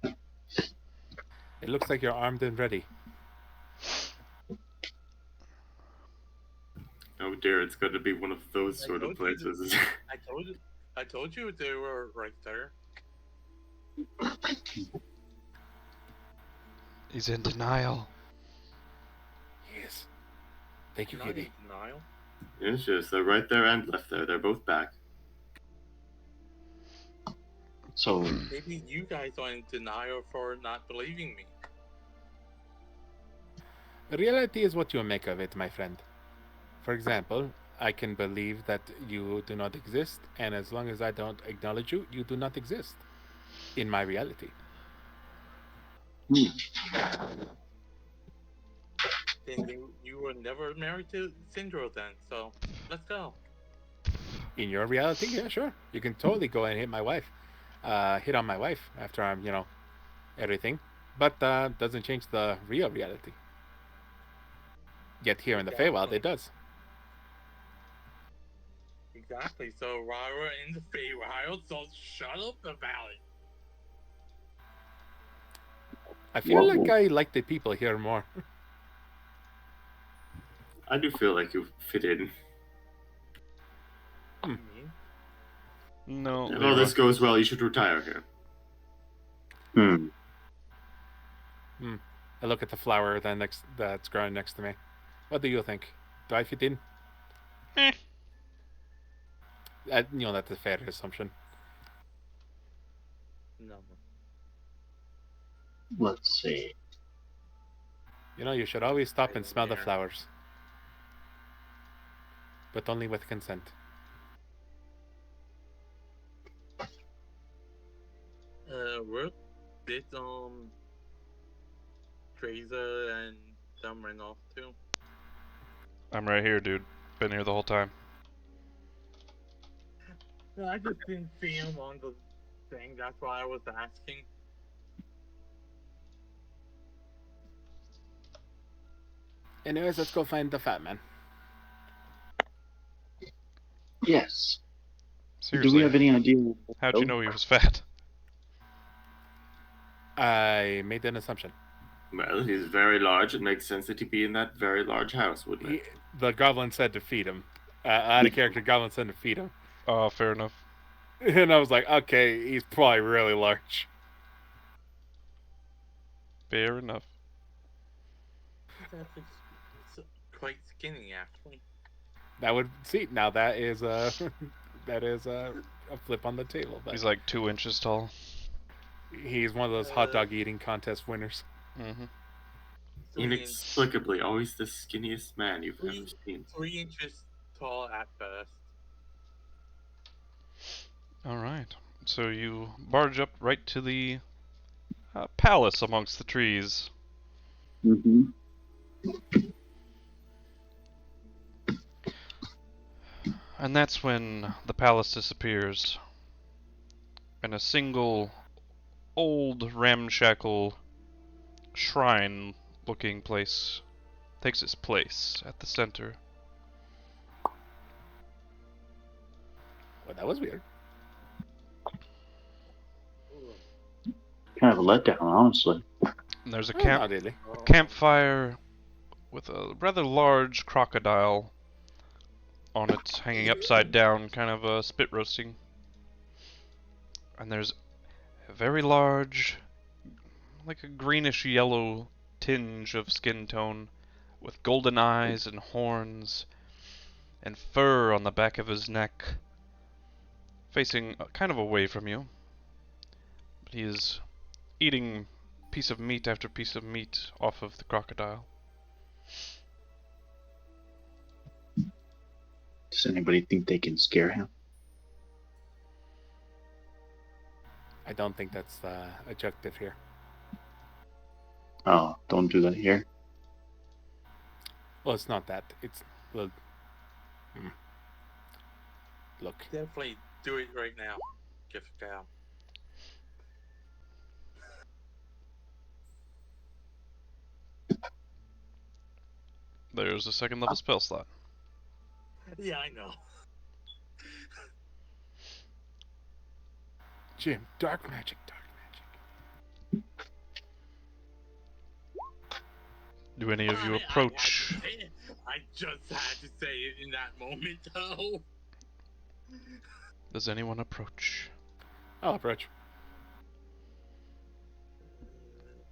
It looks like you're armed and ready. Oh dear, it's going to be one of those sort of places. I told you they were right there. He's in denial. Yes. Thank you, Not Kitty. in denial. Yes, yes, they're right there and left there. They're both back. So Maybe you guys are in denial for not believing me. Reality is what you make of it, my friend. For example, I can believe that you do not exist, and as long as I don't acknowledge you, you do not exist in my reality. Then you were never married to Syndro then, so let's go. In your reality, yeah, sure. You can totally go and hit my wife. Hit on my wife after I'm, everything. But doesn't change the real reality. Yet here in the Feywild, it does. Exactly, so while we're in the Feywild, so shut up about it. I feel like I like the people here more. I do feel like you fit in. No. If all this goes well, you should retire here. I look at the flower that's growing next to me. What do you think? Do I fit in? That's a fair assumption. No. let's see. You should always stop and smell the flowers. But only with consent. Where did Tracer and them run off to? I'm right here, dude. Been here the whole time. I just didn't see him on the thing, that's why I was asking. Anyways, let's go find the fat man. Yes. Seriously. Do we have any idea? How'd you know he was fat? I made an assumption. Well, he's very large. It makes sense that he'd be in that very large house, wouldn't it? The goblin said to feed him. Out of character, goblin said to feed him. Oh, fair enough. And I was like, okay, he's probably really large. Fair enough. That's quite skinny, actually. That would see now. That is a flip on the table. But He's like 2 inches tall. he's one of those hot dog eating contest winners. Mm-hmm. Inexplicably, always the skinniest man you've ever seen. 3 inches tall at best. Alright. So you barge up right to the palace amongst the trees. Mm-hmm. And that's when the palace disappears. And a single old ramshackle shrine looking place takes its place at the center. Well, that was weird. Kind of a letdown, honestly. And there's a Not really. campfire with a rather large crocodile on it, hanging upside down, kind of spit roasting. And there's a very large, like a greenish yellow tinge of skin tone, with golden eyes and horns, and fur on the back of his neck, facing kind of away from you. But he is eating piece of meat after piece of meat off of the crocodile. Does anybody think they can scare him? I don't think that's the objective here. Oh, don't do that here. Well, it's not that. It's look. Definitely Do it right now. Get it down. There's a second level spell slot. Yeah, I know. Jim, dark magic, dark magic. Do any of you approach? I just had to say it in that moment, though. Does anyone approach? I'll approach.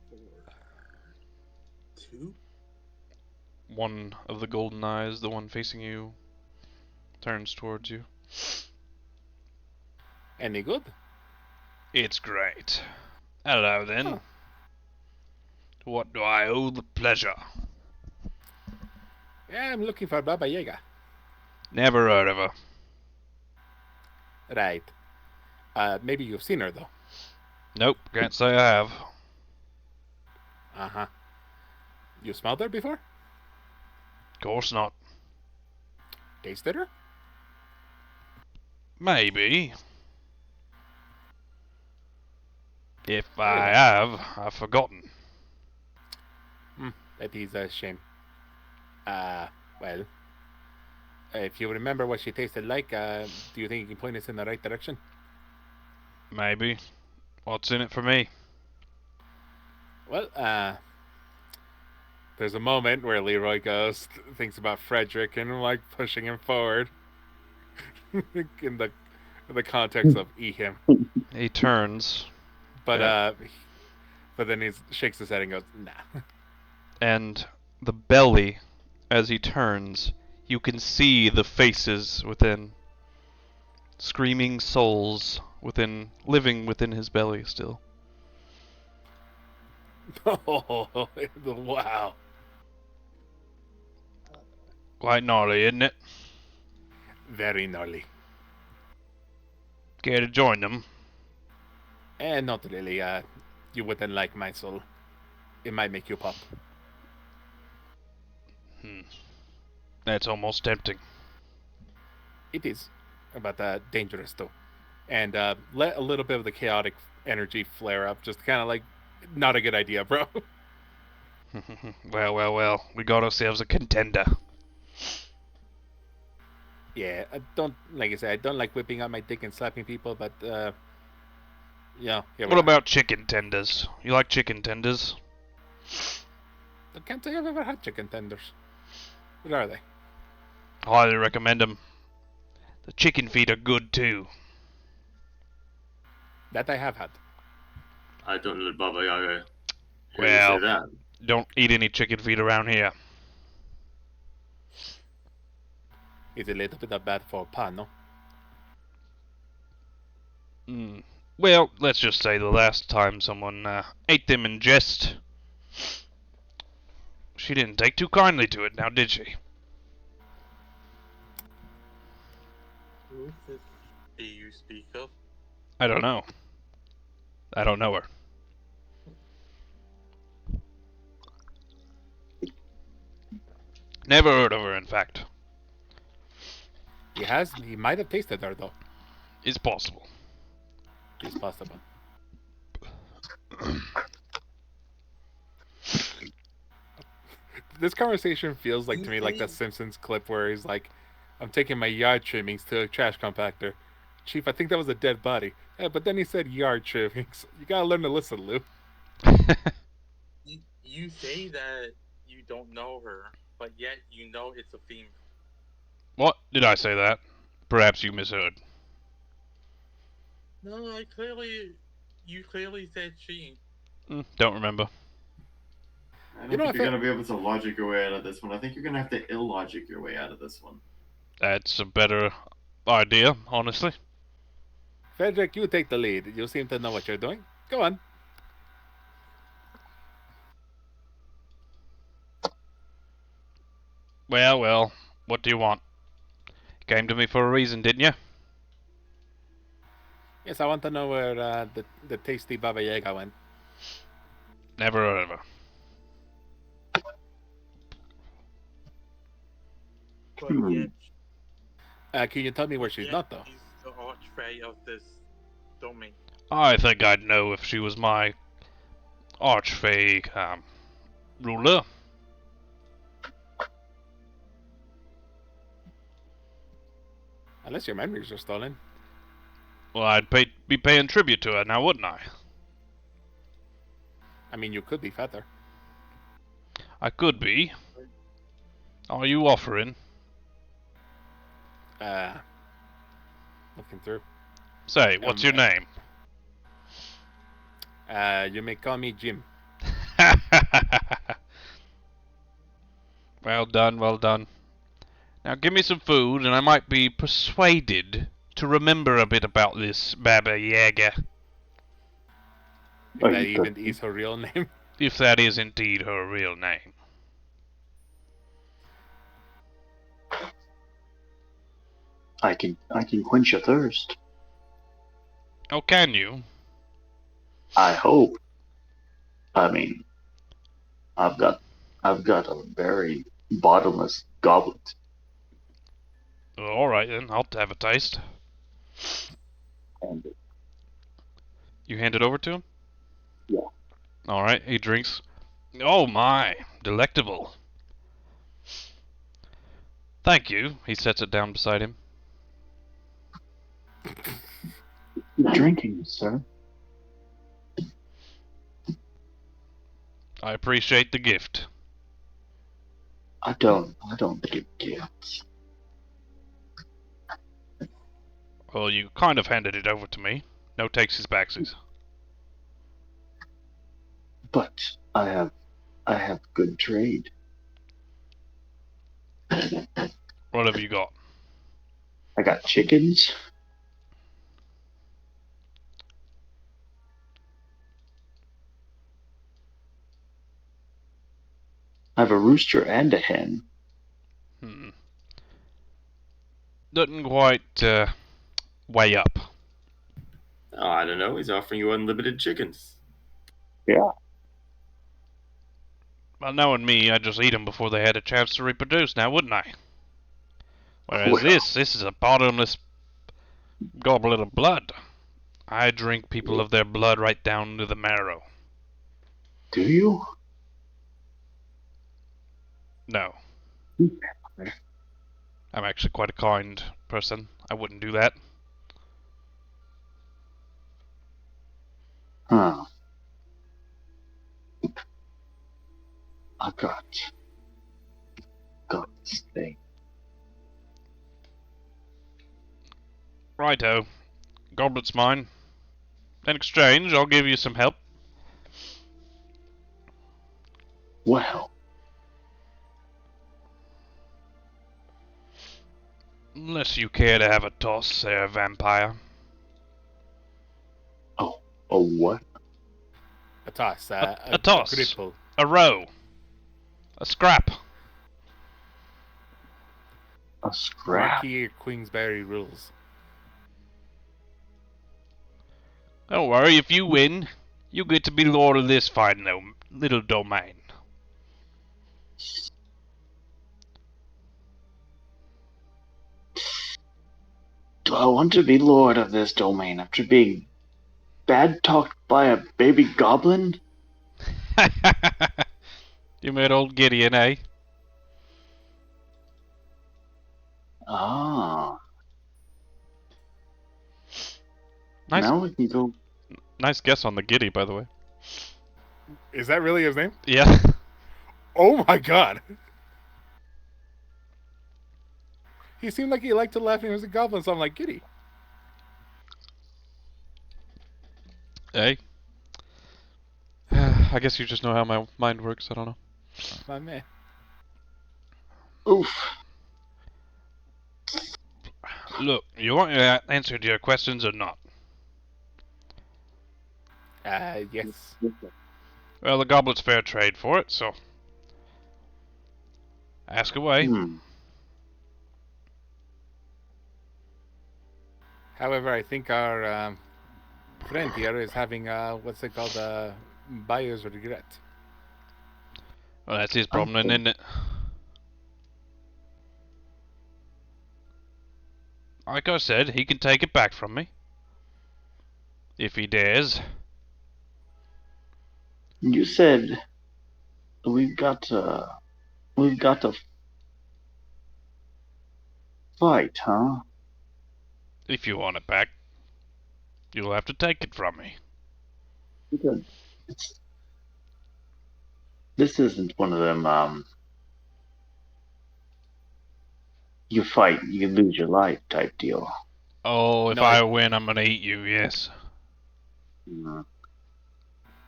4, 2. One of the golden eyes, the one facing you, turns towards you. Any good? It's great. Hello then. Huh. To what do I owe the pleasure? Yeah, I'm looking for Baba Yaga. Never heard of her. Right. Maybe you've seen her though. Nope, can't say I have. Uh-huh. You smelled her before? Course not. Tasted her? Maybe. If I have, I've forgotten. That is a shame. Well, if you remember what she tasted like, do you think you can point us in the right direction? Maybe. What's in it for me? Well, there's a moment where Leroy thinks about Frederick and like pushing him forward in the context of him. He turns, But then he shakes his head and goes, nah. and the belly, as he turns, you can see the faces within. Screaming souls within, living within his belly still. Oh, wow. Quite gnarly, isn't it? Very gnarly. Care to join them? Not really. You wouldn't like my soul. It might make you pop. That's almost tempting. It is. But dangerous, though. And let a little bit of the chaotic energy flare up. Just kind of like, not a good idea, bro. Well. We got ourselves a contender. Yeah, like I said, I don't like whipping out my dick and slapping people, but, yeah. What about chicken tenders? You like chicken tenders? I can't say I've ever had chicken tenders. What are they? Highly recommend them. The chicken feet are good too. That I have had. I don't know Baba Yaga. Well, Say that. don't eat any chicken feet around here. It's a little bit bad for pan, no? Well, let's just say the last time someone ate them in jest, she didn't take too kindly to it, now did she? Who's this you speak of? I don't know. I don't know her. Never heard of her, in fact. He might have tasted her, though. It's possible. It's possible. This conversation feels like to me like that Simpsons clip where he's like, I'm taking my yard trimmings to a trash compactor. Chief, I think that was a dead body. Yeah, but then he said yard trimmings. You gotta learn to listen, Lou. You say that you don't know her, but yet you know it's a female. What? Did I say that? Perhaps you misheard. No, you clearly said she. Don't remember. I don't think you're going to be able to logic your way out of this one. I think you're going to have to illogic your way out of this one. That's a better idea, honestly. Frederick, you take the lead. You seem to know what you're doing. Go on. Well, what do you want? You came to me for a reason, didn't you? Yes, I want to know where the tasty Baba Yaga went. Never heard of her. But yet, Can you tell me where she's not, though? She's the arch archway of this domain. I think I'd know if she was my archfey ruler. Unless your memories are stolen. Well, I'd be paying tribute to her now, wouldn't I? I mean, you could be Feather. I could be. Are you offering? Looking through. Say, what's your name? You may call me Jim. Well done, well done. Now give me some food and I might be persuaded to remember a bit about this Baba Yaga. If that even is her real name. If that is indeed her real name. I can quench your thirst. Oh, can you? I hope. I mean, I've got a very bottomless goblet. Alright then, I'll have a taste. And You hand it over to him? yeah. Alright, he drinks. Oh my, delectable. Thank you. He sets it down beside him. You're drinking, sir. I appreciate the gift. I don't give gifts. Well, you kind of handed it over to me. No takes his backsies. But I have good trade. What have you got? I got chickens. I have a rooster and a hen. Doesn't quite weigh up. Oh, I don't know. He's offering you unlimited chickens. Yeah. Well, knowing me, I'd just eat them before they had a chance to reproduce now, wouldn't I? Whereas Well. this is a bottomless goblet of blood. I drink people of their blood right down to the marrow. Do you? No. I'm actually quite a kind person. I wouldn't do that. Huh. I got this thing. Righto. Goblet's mine. In exchange, I'll give you some help. Well. Unless you care to have a toss there, vampire. Oh, a what? A toss. A toss. A cripple. A row. A scrap. A scrap. Rocky Queensberry rules. Don't worry, if you win, you get to be lord of this fine little domain. Do I want to be lord of this domain after being bad talked by a baby goblin? You met old Gideon, eh? Ah. Nice, Now we can go. nice guess on the Giddy, by the way. Is that really his name? Yeah. Oh my god! He seemed like he liked to laugh when he was a goblin, so I'm like, Giddy. Hey. I guess you just know how my mind works, I don't know. My man. Oof. Look, you want your answer to your questions or not? Yes. Well, the goblet's fair trade for it, so... Ask away. However, I think our friend here is having, what's it called, buyer's regret. Well, that's his problem, then, isn't it? Like I said, he can take it back from me. If he dares. You said we've got to fight, huh? If you want it back, you'll have to take it from me. Because this isn't one of them you fight, you lose your life type deal. Oh, if No, I win, I'm gonna eat you, yes. Mm.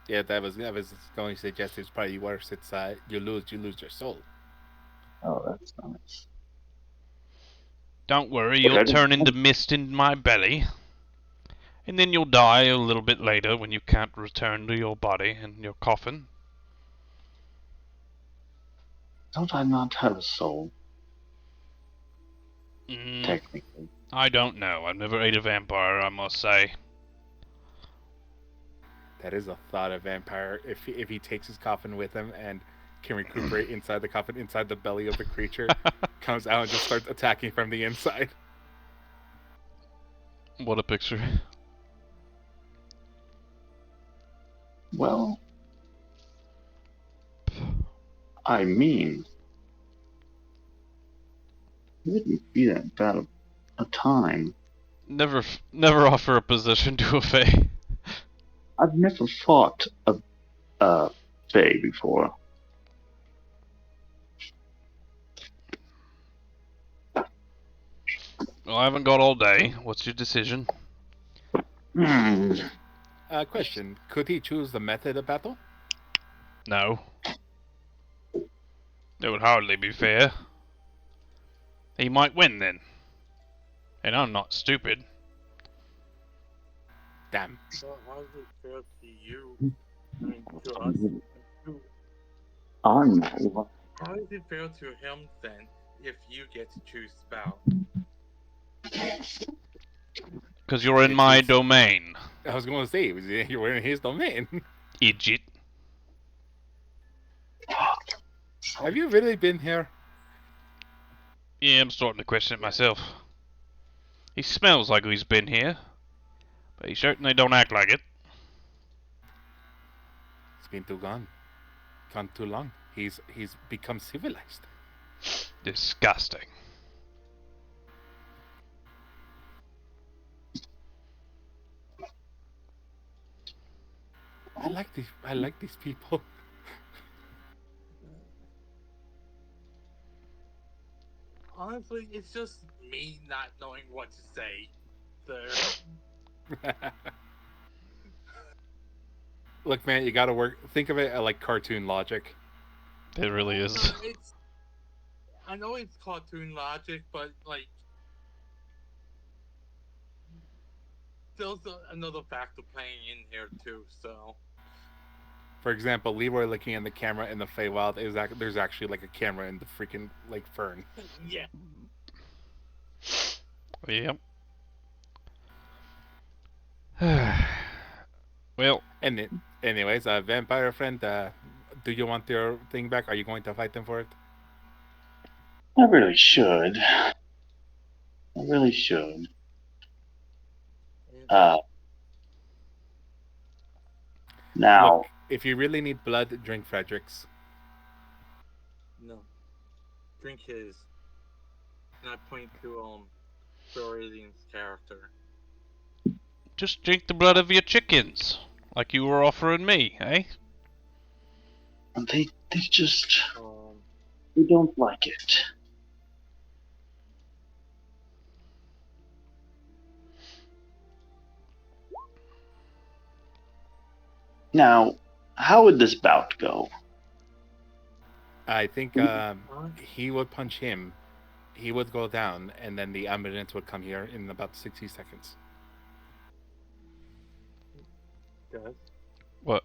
Yeah, I was going to suggest it's probably worse. It's you lose your soul. Oh, that's nice. Don't worry, But I you'll didn't- turn into mist in my belly. And then you'll die a little bit later when you can't return to your body in your coffin. Don't I not have a soul, technically? I don't know. I've never ate a vampire, I must say. That is a thought of vampire. If he takes his coffin with him and can recuperate inside the coffin, inside the belly of the creature, comes out and just starts attacking from the inside. What a picture. Well, I mean, it wouldn't be that bad a time. Never offer a position to a fae. I've never fought a fae before. Well, I haven't got all day. What's your decision? Question: could he choose the method of battle? No. That would hardly be fair. He might win then. And I'm not stupid. Damn. So how is it fair to you? I mean, to us? How is it fair to him then, if you get to choose spell? Because you're in my domain. I was going to say, you're in his domain. Idiot. Have you really been here? Yeah, I'm starting to question it myself. He smells like he's been here, but he certainly don't act like it. It's been gone too long. He's become civilized. Disgusting. I like these people. Honestly, it's just me not knowing what to say. Look, man, you gotta work. Think of it like cartoon logic. It really is. I know it's cartoon logic, but like, there's another factor playing in here too. So, For example, Leroy looking in the camera in the Feywild there's actually like a camera in the freaking like fern. yeah. Yep. Well, anyways, vampire friend, do you want your thing back? Are you going to fight them for it? I really should. Now, look, if you really need blood, drink Frederick's. No. Drink his. And I point to Viridian's character. just drink the blood of your chickens, like you were offering me, eh? they just they don't like it. Now, how would this bout go? I think he would punch him, he would go down, and then the ambulance would come here in about 60 seconds. Guys? What?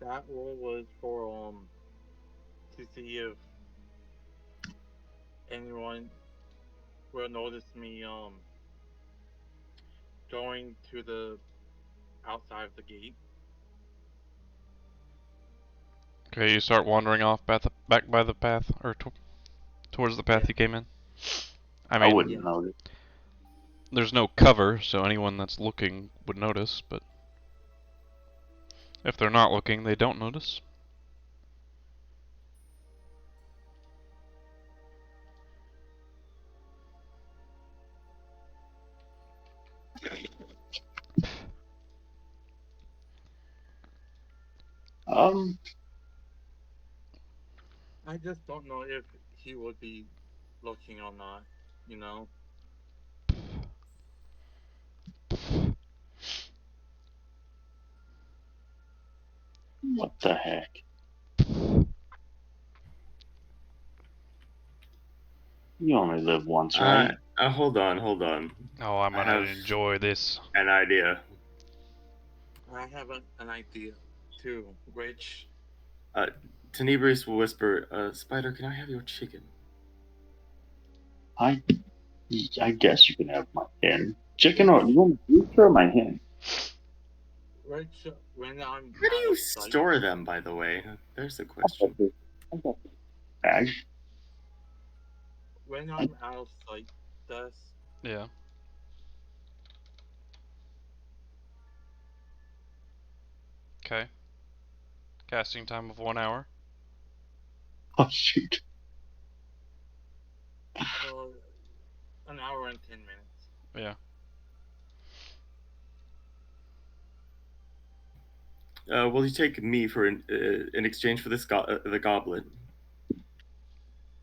That roll was for to see if anyone will notice me going to the outside of the gate. Okay, you start wandering off back by the path, or towards the path you came in. I wouldn't notice. There's no cover, so anyone that's looking would notice, but if they're not looking, they don't notice. I just don't know if he would be looking or not, you know? What the heck? You only live once, right? Hold on. Oh, I'm I gonna have enjoy this. an idea. I have an idea, too, which... Tenebrious will whisper, Spider, can I have your chicken? I guess you can have my hen. Chicken or you want me to or my hen? Which, when I'm Where do out you of sight, store them, by the way? There's a question. I got this bag. when I'm out of sight, does... Yeah. Okay. Casting time of 1 hour. Oh shoot. An hour and 10 minutes. Yeah. Will you take me for in exchange for this the goblet?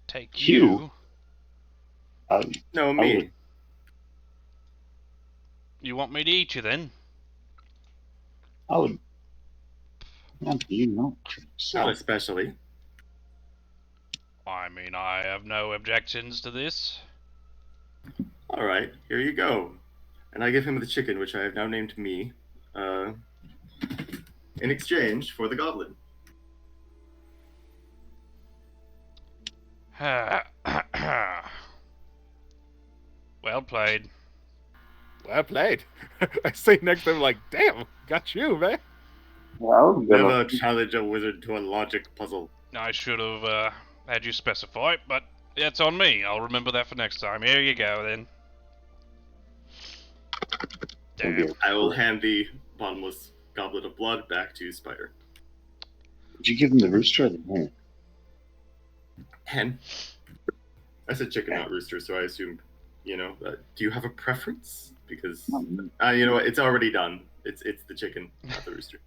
Take You? No, me. You want me to eat you then? I would. How do you know? Not especially. I mean, I have no objections to this. All right, here you go. And I give him the chicken, which I have now named me, in exchange for the goblin. Well played. Well played. I say next time, like, damn, got you, man. Well, Never challenge a wizard to a logic puzzle. I should have had you specify it, but it's on me. I'll remember that for next time. Here you go, then. Damn. I will hand the bottomless goblet of blood back to Spyro. Did you give him the rooster or the hen? Hen. I said chicken, not rooster, so I assumed, do you have a preference? Because, you know what, it's already done. It's the chicken, not the rooster.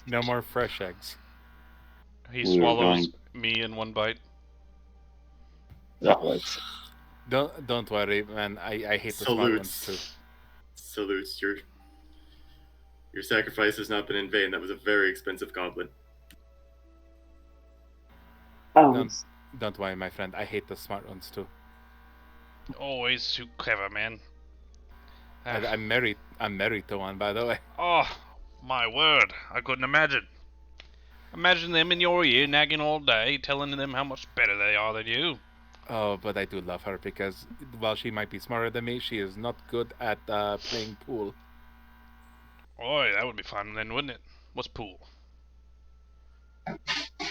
No more fresh eggs. He swallows me in one bite. Don't worry, man. I hate the smart ones too. Salutes. Your sacrifice has not been in vain. That was a very expensive goblet. Don't worry, my friend. I hate the smart ones too. Always too clever, man. I'm married to one, by the way. Oh, my word. I couldn't imagine. Imagine them in your ear nagging all day, telling them how much better they are than you. Oh, but I do love her because while she might be smarter than me, she is not good at playing pool. Boy, that would be fun then, wouldn't it? What's pool?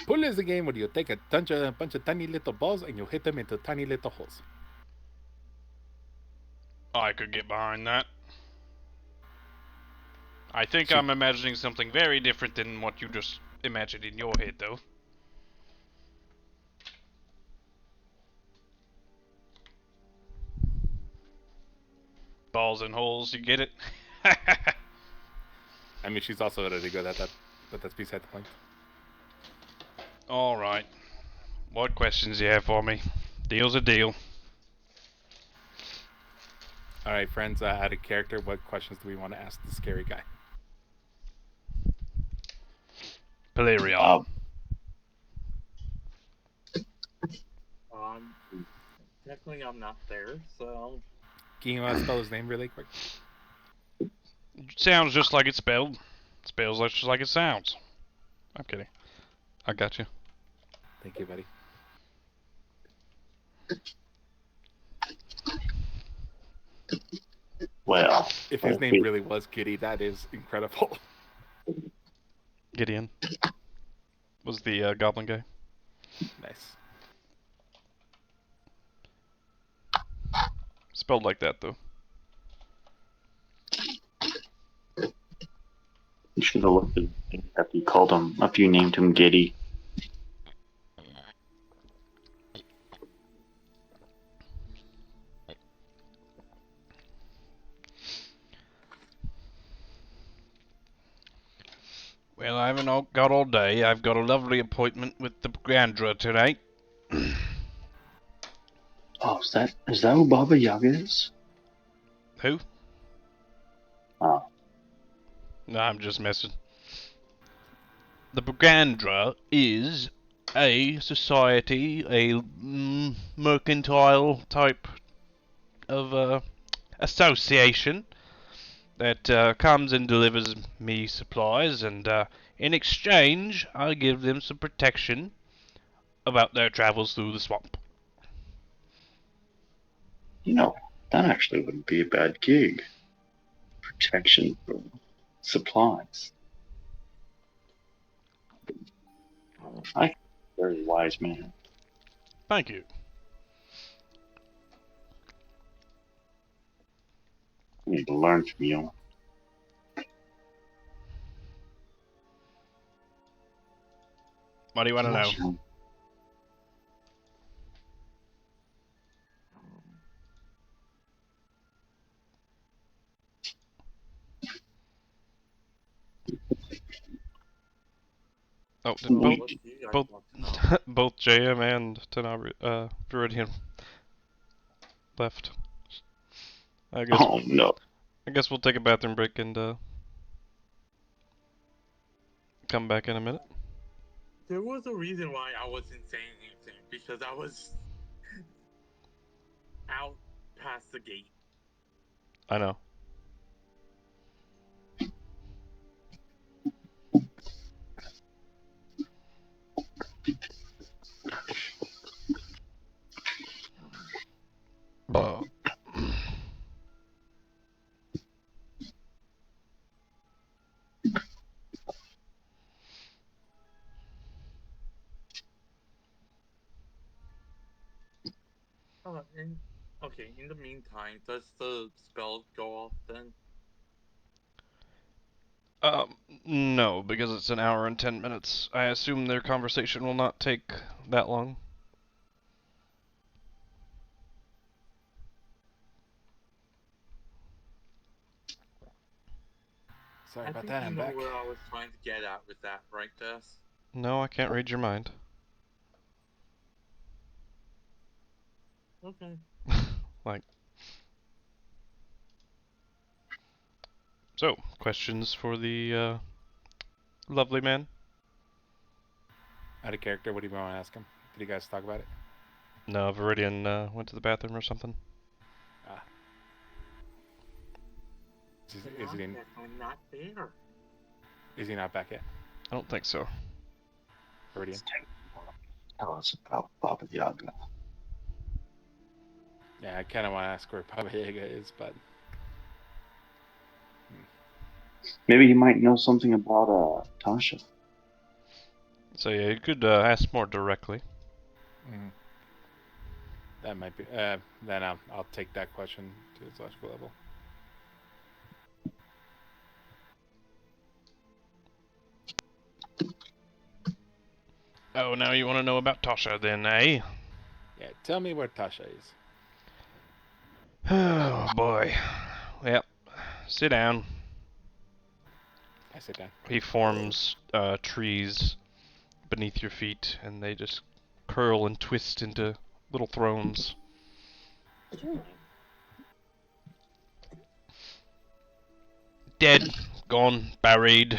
Pool is a game where you take a bunch of tiny little balls and you hit them into tiny little holes. I could get behind that. I think I'm imagining something very different than what you just imagined in your head, though. Balls and holes, you get it? I mean, she's also really good at that, but that's beside the point. Alright. What questions do you have for me? Deal's a deal. Alright, friends, out of character, what questions do we want to ask the scary guy? Valerian. Technically I'm not there, so... Can you spell his name really quick? Sounds just like it's spelled. Spells just like it sounds. I'm kidding. I got you. Thank you, buddy. Well, if his name really was Kitty, that is incredible. Gideon was the goblin guy. Nice. spelled like that, though. You should have looked at if you called him, if you named him Giddy. Well, I haven't got all day. I've got a lovely appointment with the Grandra tonight. Oh, is that who Baba Yaga is? Who? Oh. No, I'm just messing. The Brigandra is a society, a mercantile type of association that comes and delivers me supplies, and in exchange, I give them some protection about their travels through the swamp. You know, that actually wouldn't be a bad gig. Protection for supplies. I very wise man. Thank you. I need to learn from you. What do you want to know? Oh, did both JM and Viridian left. I guess. Oh no. I guess we'll take a bathroom break and come back in a minute. There was a reason why I wasn't saying anything, because I was out past the gate. I know. Okay, in the meantime, does the spell go off then? No, because it's an hour and 10 minutes. I assume their conversation will not take that long. Sorry I about think that, you I'm know back. where I was trying to get at with that, right, Des? No, I can't read your mind. Okay. Like. So, questions for the lovely man? Out of character, what do you want to ask him? Did you guys talk about it? No, Viridian went to the bathroom or something. Ah. Is I'm not there. Is he not back yet? I don't think so. Viridian? Tell us about Baba Yaga. Yeah, I kind of want to ask where Baba Yaga is, but... Maybe he might know something about Tasha. So yeah, you could ask more directly. Mm. That might be... then I'll take that question to its logical level. Oh, now you want to know about Tasha then, eh? Yeah, tell me where Tasha is. Oh, boy. Yep. Sit down. I sit down. He forms trees beneath your feet, and they just curl and twist into little thrones. Dead, gone, buried.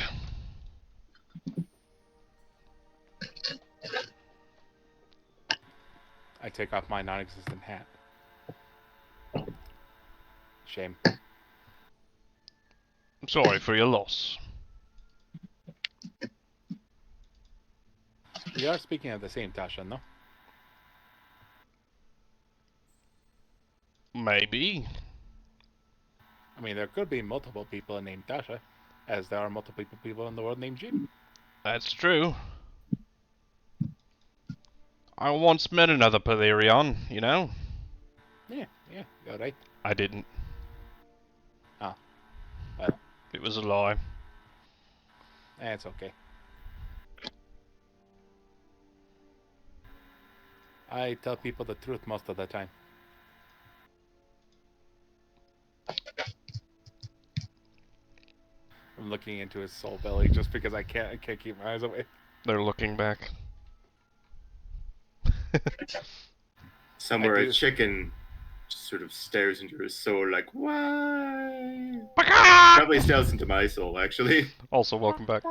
I take off my non-existent hat. Shame. I'm sorry for your loss. We are speaking of the same Tasha, no? Maybe. I mean, there could be multiple people named Tasha, as there are multiple people in the world named Jim. That's true. I once met another Palerion, you know? Yeah, you're right. I didn't. Oh. Well. It was a lie. It's okay. I tell people the truth most of the time. I'm looking into his soul belly just because I can't keep my eyes away. They're looking back. Somewhere a chicken sort of stares into his soul like, why? Probably stares into my soul, actually. Also, welcome back.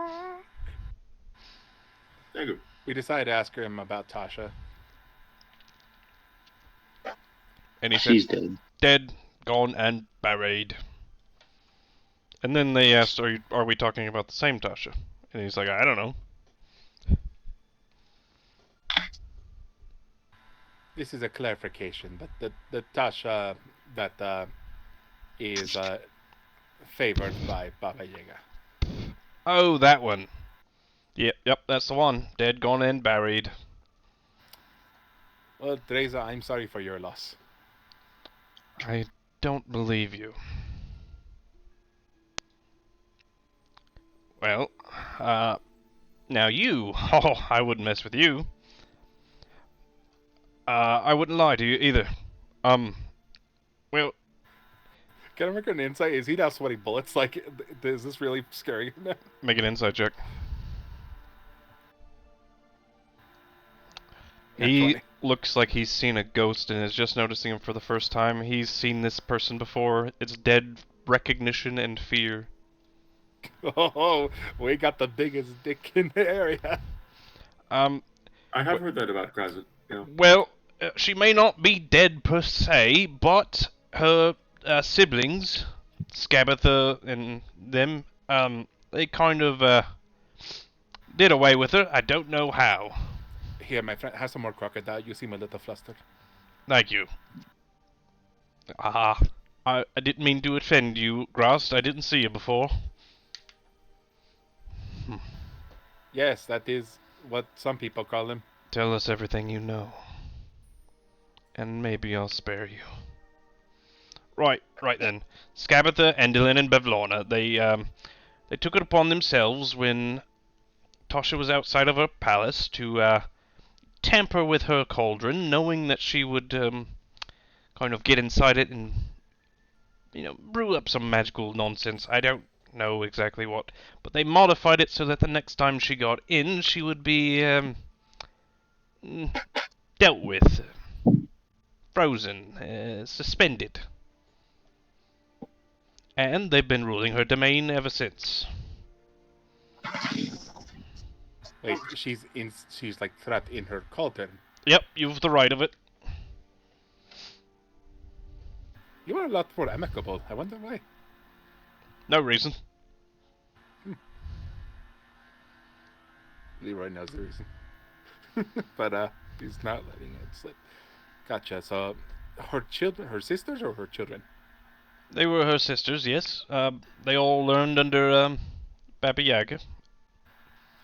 Thank you. We decided to ask him about Tasha. And he said, She's dead. dead, gone, and buried. And then they asked, are we talking about the same Tasha? And he's like, I don't know. This is a clarification, but the Tasha that is favored by Baba Yaga. Oh, that one. Yep, that's the one. Dead, gone, and buried. Well, Teresa, I'm sorry for your loss. I don't believe you. Well, now you. Oh, I wouldn't mess with you. I wouldn't lie to you either. Well... Can I make an insight? Is he now sweating bullets? Like, is this really scary? Make an insight check. He looks like he's seen a ghost and is just noticing him for the first time. He's seen this person before. It's dead recognition and fear. Oh, we got the biggest dick in the area. I have heard that about Krazit. Yeah. Well, she may not be dead per se, but her siblings, Scabatha and them, they kind of did away with her. I don't know how. Here, my friend, have some more crocodile. You seem a little flustered. Thank you. I didn't mean to offend you, Grast. I didn't see you before. Yes, that is what some people call him. Tell us everything you know. And maybe I'll spare you. Right then. Scabatha, Endilin, and Bevlorna, they took it upon themselves when Tasha was outside of her palace to tamper with her cauldron, knowing that she would kind of get inside it and, brew up some magical nonsense. I don't know exactly what, but they modified it so that the next time she got in, she would be dealt with, frozen, suspended. And they've been ruling her domain ever since. Wait, she's like trapped in her cauldron. Yep, you've the right of it. You are a lot more amicable. I wonder why. No reason. Leroy knows the reason. But he's not letting it slip. Gotcha. So, her sisters or her children? They were her sisters, yes. They all learned under Baba Yaga.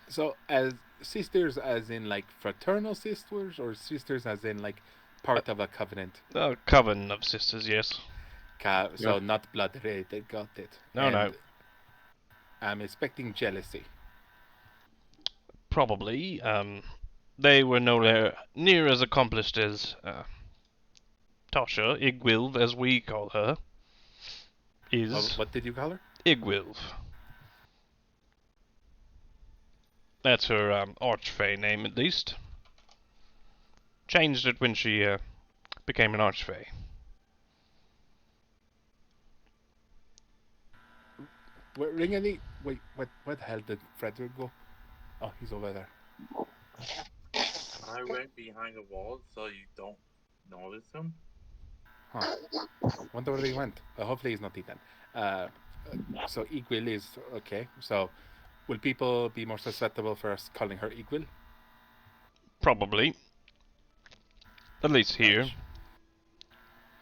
So, as sisters as in like fraternal sisters, or sisters as in like part of a covenant? A coven of sisters, yes. So not blood related, got it. No. I'm expecting jealousy. Probably. They were nowhere near as accomplished as Tasha, Igwilv, as we call her, is. What did you call her? Igwilv. That's her archfey name, at least. Changed it when she became an archfey. Wait, what the hell did Frederick go? Oh, he's over there. I went behind the wall so you don't notice him. Huh. Wonder where he went. Hopefully he's not eaten. So Igwil is okay. So will people be more susceptible for us calling her Igwil? Probably. At least here.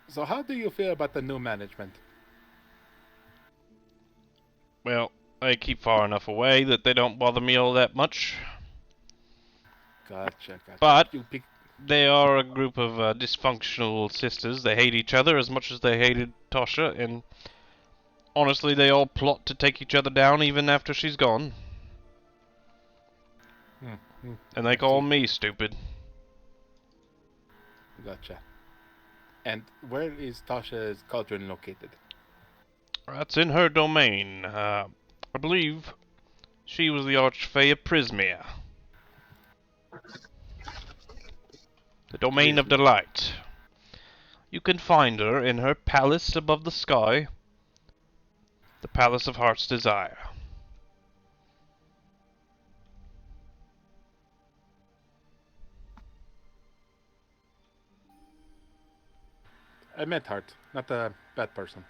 So how do you feel about the new management? Well, I keep far enough away that they don't bother me all that much. Gotcha. But They are a group of dysfunctional sisters. They hate each other as much as they hated Tasha, and honestly, they all plot to take each other down even after she's gone. And they call me stupid. Gotcha. And where is Tasha's cauldron located? That's in her domain. I believe she was the Archfey of Prismia. The Domain of Delight. You can find her in her palace above the sky. The Palace of Heart's Desire. I meant Heart, not a bad person.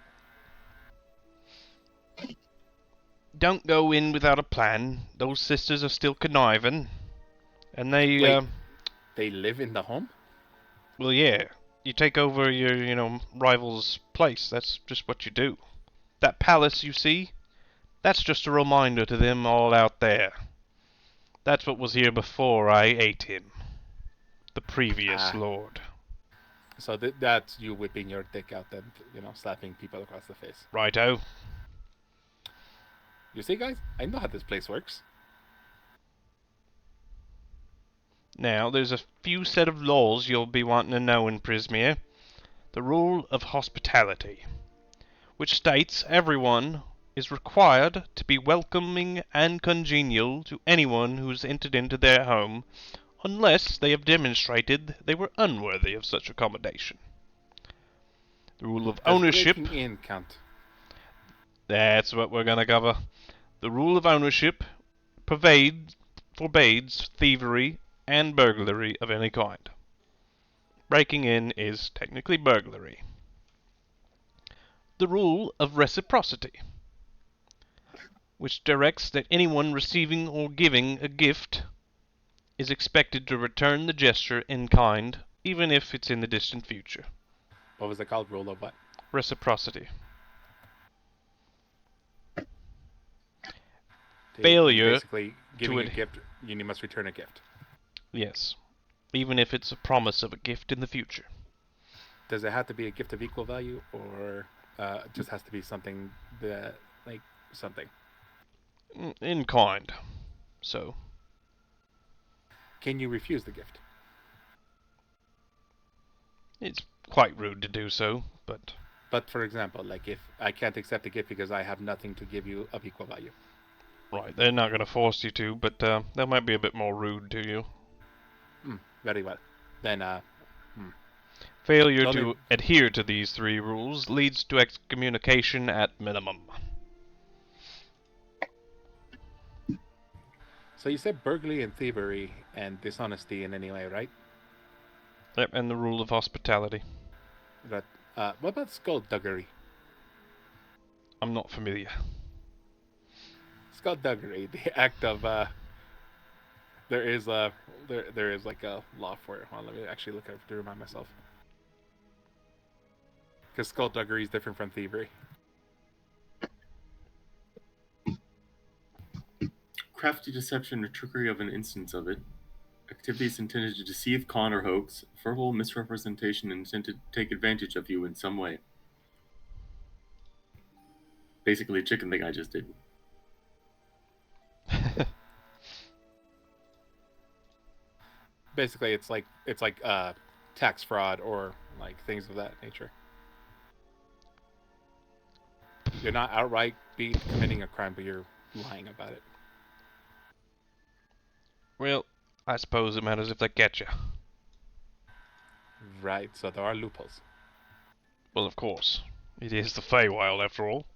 Don't go in without a plan. Those sisters are still conniving. And they, Wait, they live in the home? well, yeah. You take over your, rival's place. That's just what you do. That palace you see, that's just a reminder to them all out there. That's what was here before I ate him. The previous lord. So that's you whipping your dick out and, slapping people across the face. Righto. You see, guys? I know how this place works. Now, there's a few set of laws you'll be wanting to know in Prismia. The rule of hospitality, which states everyone is required to be welcoming and congenial to anyone who's entered into their home, unless they have demonstrated they were unworthy of such accommodation. The rule of ownership... Breaking in count. That's what we're gonna cover. The rule of ownership forbids thievery and burglary of any kind. Breaking in is technically burglary. The rule of reciprocity, which directs that anyone receiving or giving a gift is expected to return the gesture in kind, even if it's in the distant future. What was it called? Rule of what? Reciprocity. Failure basically giving a gift, you must return a gift. Yes, even if it's a promise of a gift in the future. Does it have to be a gift of equal value, or it just has to be something that, something? In kind. So. Can you refuse the gift? It's quite rude to do so, but... But for example, if I can't accept a gift because I have nothing to give you of equal value. Right, they're not going to force you to, but that might be a bit more rude to you. Very well. Then, Failure to adhere to these three rules leads to excommunication at minimum. So you said burglary and thievery and dishonesty in any way, right? Yep, and the rule of hospitality. But, what about skullduggery? I'm not familiar. Skullduggery, the act of, there is a law for it. Well, let me actually look up to remind myself. Because skullduggery is different from thievery. Crafty deception or trickery of an instance of it. Activities intended to deceive, con, or hoax. Verbal misrepresentation intended to take advantage of you in some way. Basically, chicken thing I just did. Basically, it's like tax fraud or things of that nature. You're not outright committing a crime, but you're lying about it. Well, I suppose it matters if they catch you. Right, so there are loopholes. Well, of course. It is the Feywild, after all.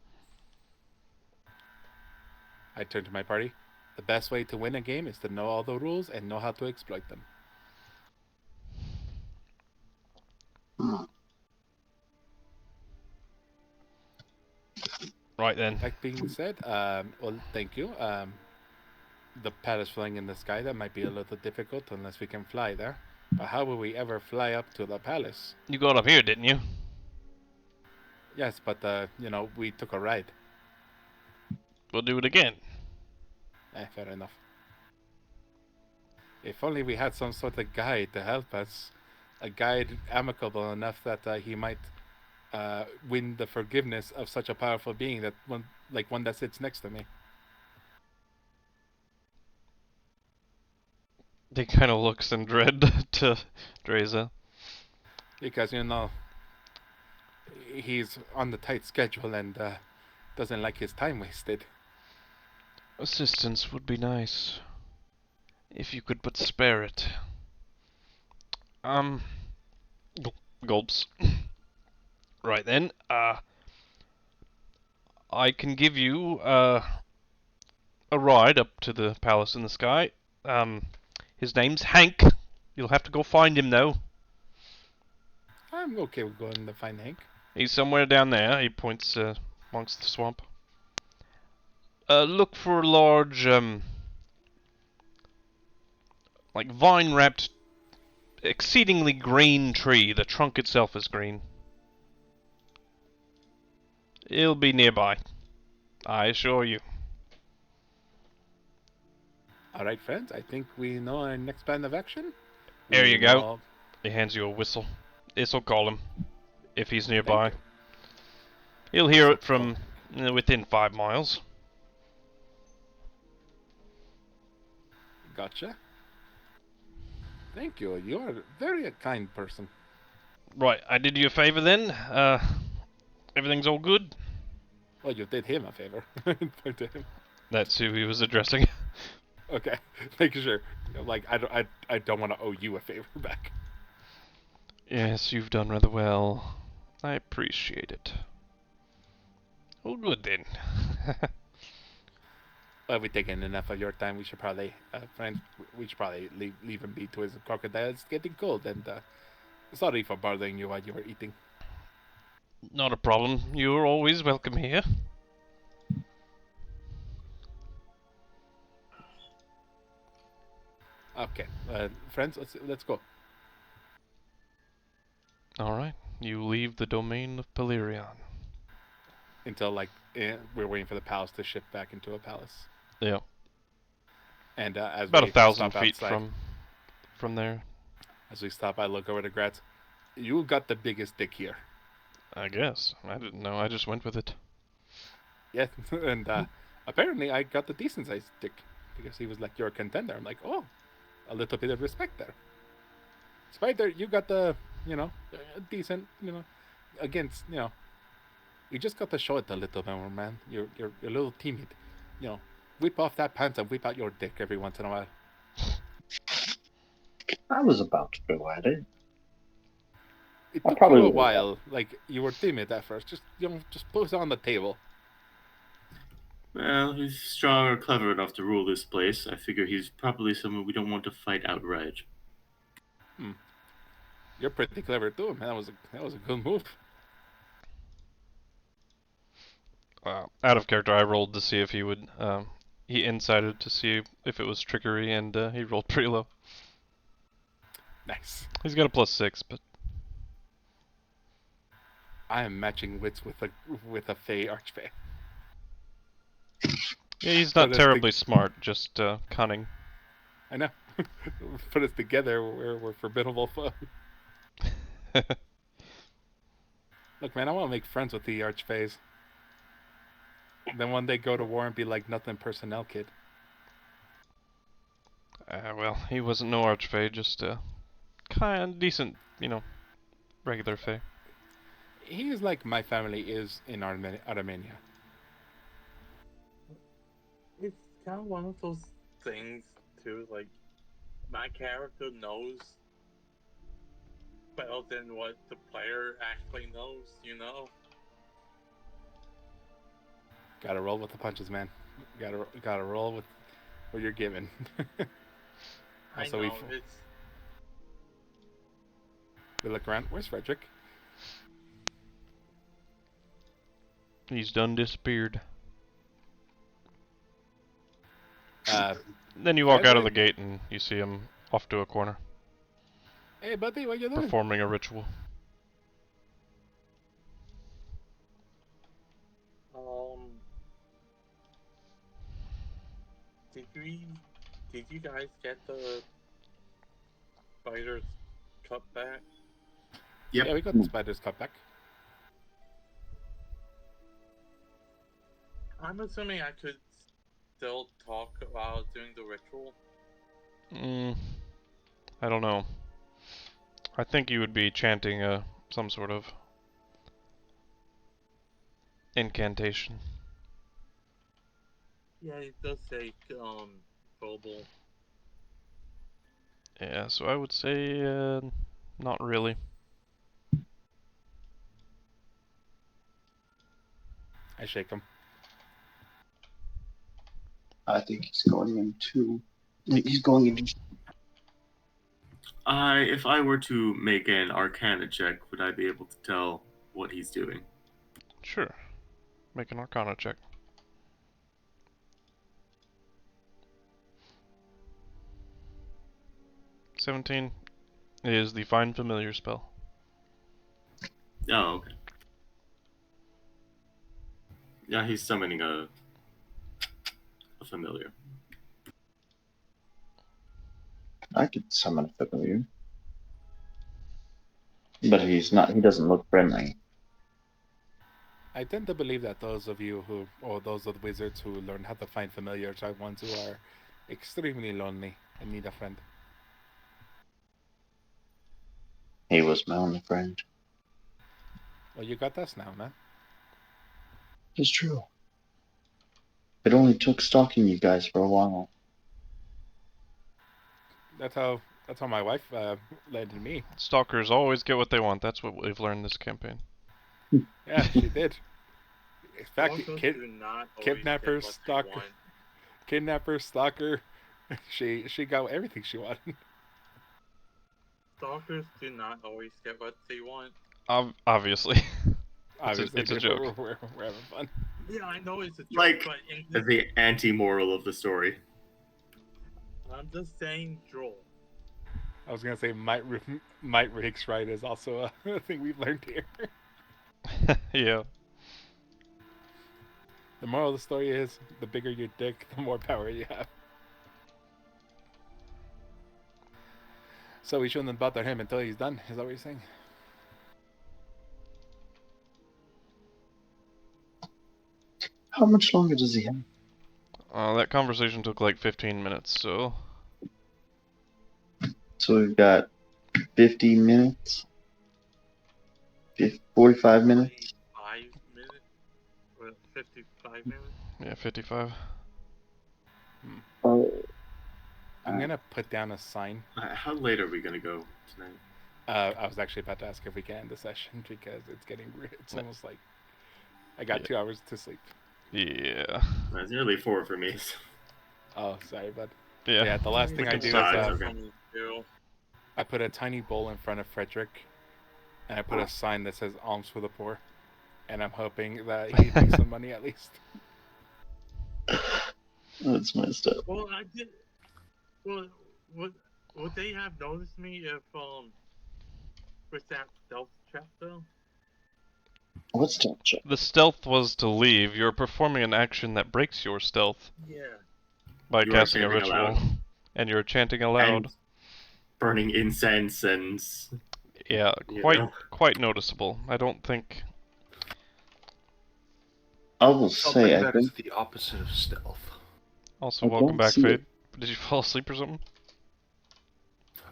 I turn to my party. The best way to win a game is to know all the rules and know how to exploit them. Right then. That being said, well, thank you. The palace flying in the sky, that might be a little difficult unless we can fly there. But how will we ever fly up to the palace? You got up here, didn't you? Yes, but, we took a ride. We'll do it again. Fair enough. If only we had some sort of guide to help us. A guide amicable enough that he might win the forgiveness of such a powerful being that one that sits next to me. He kind of looks in dread to Dreza. Because, he's on the tight schedule and doesn't like his time wasted. Assistance would be nice. If you could but spare it. Gulps. Right then, I can give you, a ride up to the palace in the sky. His name's Hank. You'll have to go find him, though. I'm okay with going to find Hank. He's somewhere down there. He points, amongst the swamp. Look for a large, like vine-wrapped, exceedingly green tree. The trunk itself is green. It'll be nearby, I assure you. Alright, friends, I think we know our next plan of action. There you go. He hands you a whistle. This'll call him, if he's nearby. He'll hear it from within 5 miles. Gotcha. Thank you. You're a very kind person. Right, I did you a favor then. Everything's all good? Well, you did him a favor. Point to him. That's who he was addressing. Okay, making sure. Like, I don't want to owe you a favor back. Yes, you've done rather well. I appreciate it. Well, good then. Well, we've taken enough of your time. We should probably, friends, we should probably leave him be to his crocodile. It's getting cold, and sorry for bothering you while you were eating. Not a problem. You're always welcome here. Okay, friends, let's go. All right. You leave the domain of Pelerion. Until, like, we're waiting for the palace to shift back into a palace. Yeah. And as about we 1,000 stop feet outside, from there. As we stop, I look over to Gratz. You got the biggest dick here. I guess. I didn't know. I just went with it. Yeah, and apparently I got the decent sized dick because he was like, "You're a contender." I'm like, "Oh, a little bit of respect there." Spider, you got the, decent, against, you just got to show it a little bit more, man. You're a little timid, Whip off that pants and whip out your dick every once in a while. I was about to go at it. It took you a while. Like, you were timid at first. Just, just put it on the table. Well, he's strong or clever enough to rule this place. I figure he's probably someone we don't want to fight outright. You're pretty clever too, man. That was a good move. Out of character, I rolled to see if he would. He insighted to see if it was trickery, and he rolled pretty low. Nice. He's got a +6, but I am matching wits with a Fey Archfey. yeah, he's not terribly smart, just cunning. I know. Put us together, we're formidable foe. Look, man, I want to make friends with the Archfays. Then one day go to war and be like nothing personnel kid. Well, he wasn't no Archfey, just kind of decent, regular Fey. He is like my family is in Armenia. It's kind of one of those things, too, like, my character knows better than what the player actually knows, Gotta roll with the punches, man. Gotta roll with what you're given. Also, I know, we look around. Where's Frederick? He's done disappeared. Then you walk out of the gate and you see him off to a corner. Hey, buddy, what you doing? Performing a ritual. Did you guys get the spider's cutback? Yep. Yeah, we got the spider's cut back. I'm assuming I could still talk while doing the ritual. I don't know. I think you would be chanting some sort of incantation. Yeah, it does say verbal. Yeah, so I would say not really. I shake him. I think he's going into. He's going into. If I were to make an Arcana check, would I be able to tell what he's doing? Sure. Make an Arcana check. $17 is the Find Familiar spell. Oh, okay. Yeah, he's summoning a familiar. I could summon a familiar, but he's not. He doesn't look friendly. I tend to believe that those of you who, or those of the wizards who learn how to find familiars, are ones who are extremely lonely and need a friend. He was my only friend. Well, you got us now, man. It's true. It only took stalking you guys for a while. That's how my wife landed me. Stalkers always get what they want. That's what we've learned this campaign. Yeah, she did. In fact, Stalkers do not always kidnapper, get what they stalker, want. kidnapper, stalker. She got everything she wanted. Stalkers do not always get what they want. Obviously. Obviously, it's a joke. We're having fun. Yeah, I know it's a joke, Like, but in this, the anti-moral of the story. I'm just saying, Joel. I was gonna say might rakes right is also a thing we've learned here. Yeah. The moral of the story is, the bigger your dick, the more power you have. So we shouldn't bother him until he's done, is that what you're saying? How much longer does he have? That conversation took like 15 minutes, so... So we've got 50 minutes? 45 minutes? 5 minutes? Or 55 minutes? Yeah, 55. Oh. I'm gonna put down a sign. How late are we gonna go tonight? I was actually about to ask if we can end the session because it's almost like I got 2 hours to sleep. Yeah. It's nearly 4 for me. So. Oh, sorry, bud. Yeah. Yeah, the last thing I do is okay. I put a tiny bowl in front of Frederick, and I put a sign that says "Alms for the Poor," and I'm hoping that he makes some money at least. That's messed up. Well, I did. Well, would they have noticed me if with that stealth check though? What's that check? The stealth was to leave. You're performing an action that breaks your stealth Yeah. by You are casting a chanting ritual. aloud. And you're chanting aloud. And burning incense and... Yeah, quite noticeable. I don't think... I will say, I that think is the opposite of stealth. Also, I welcome don't back, see Fade. it. Did you fall asleep or something?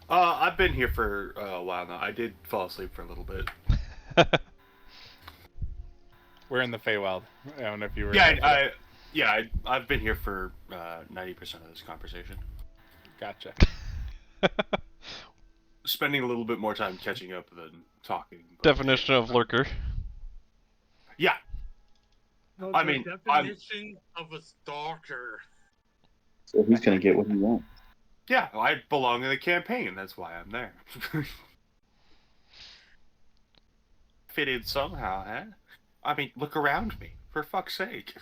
I've been here for a while now. I did fall asleep for a little bit. We're in the Feywild. I don't know if you were. I've been here for 90% of this conversation. Gotcha. Spending a little bit more time catching up than talking. Definition of lurker. Yeah. No, I the mean, definition of a stalker. so he's going to get what he wants. Yeah, I belong in the campaign. That's why I'm there. Fit in somehow, huh? I mean, look around me, for fuck's sake.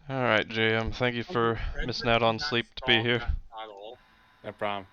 Alright, JM, thank you for missing out on sleep to be here. At all. No problem.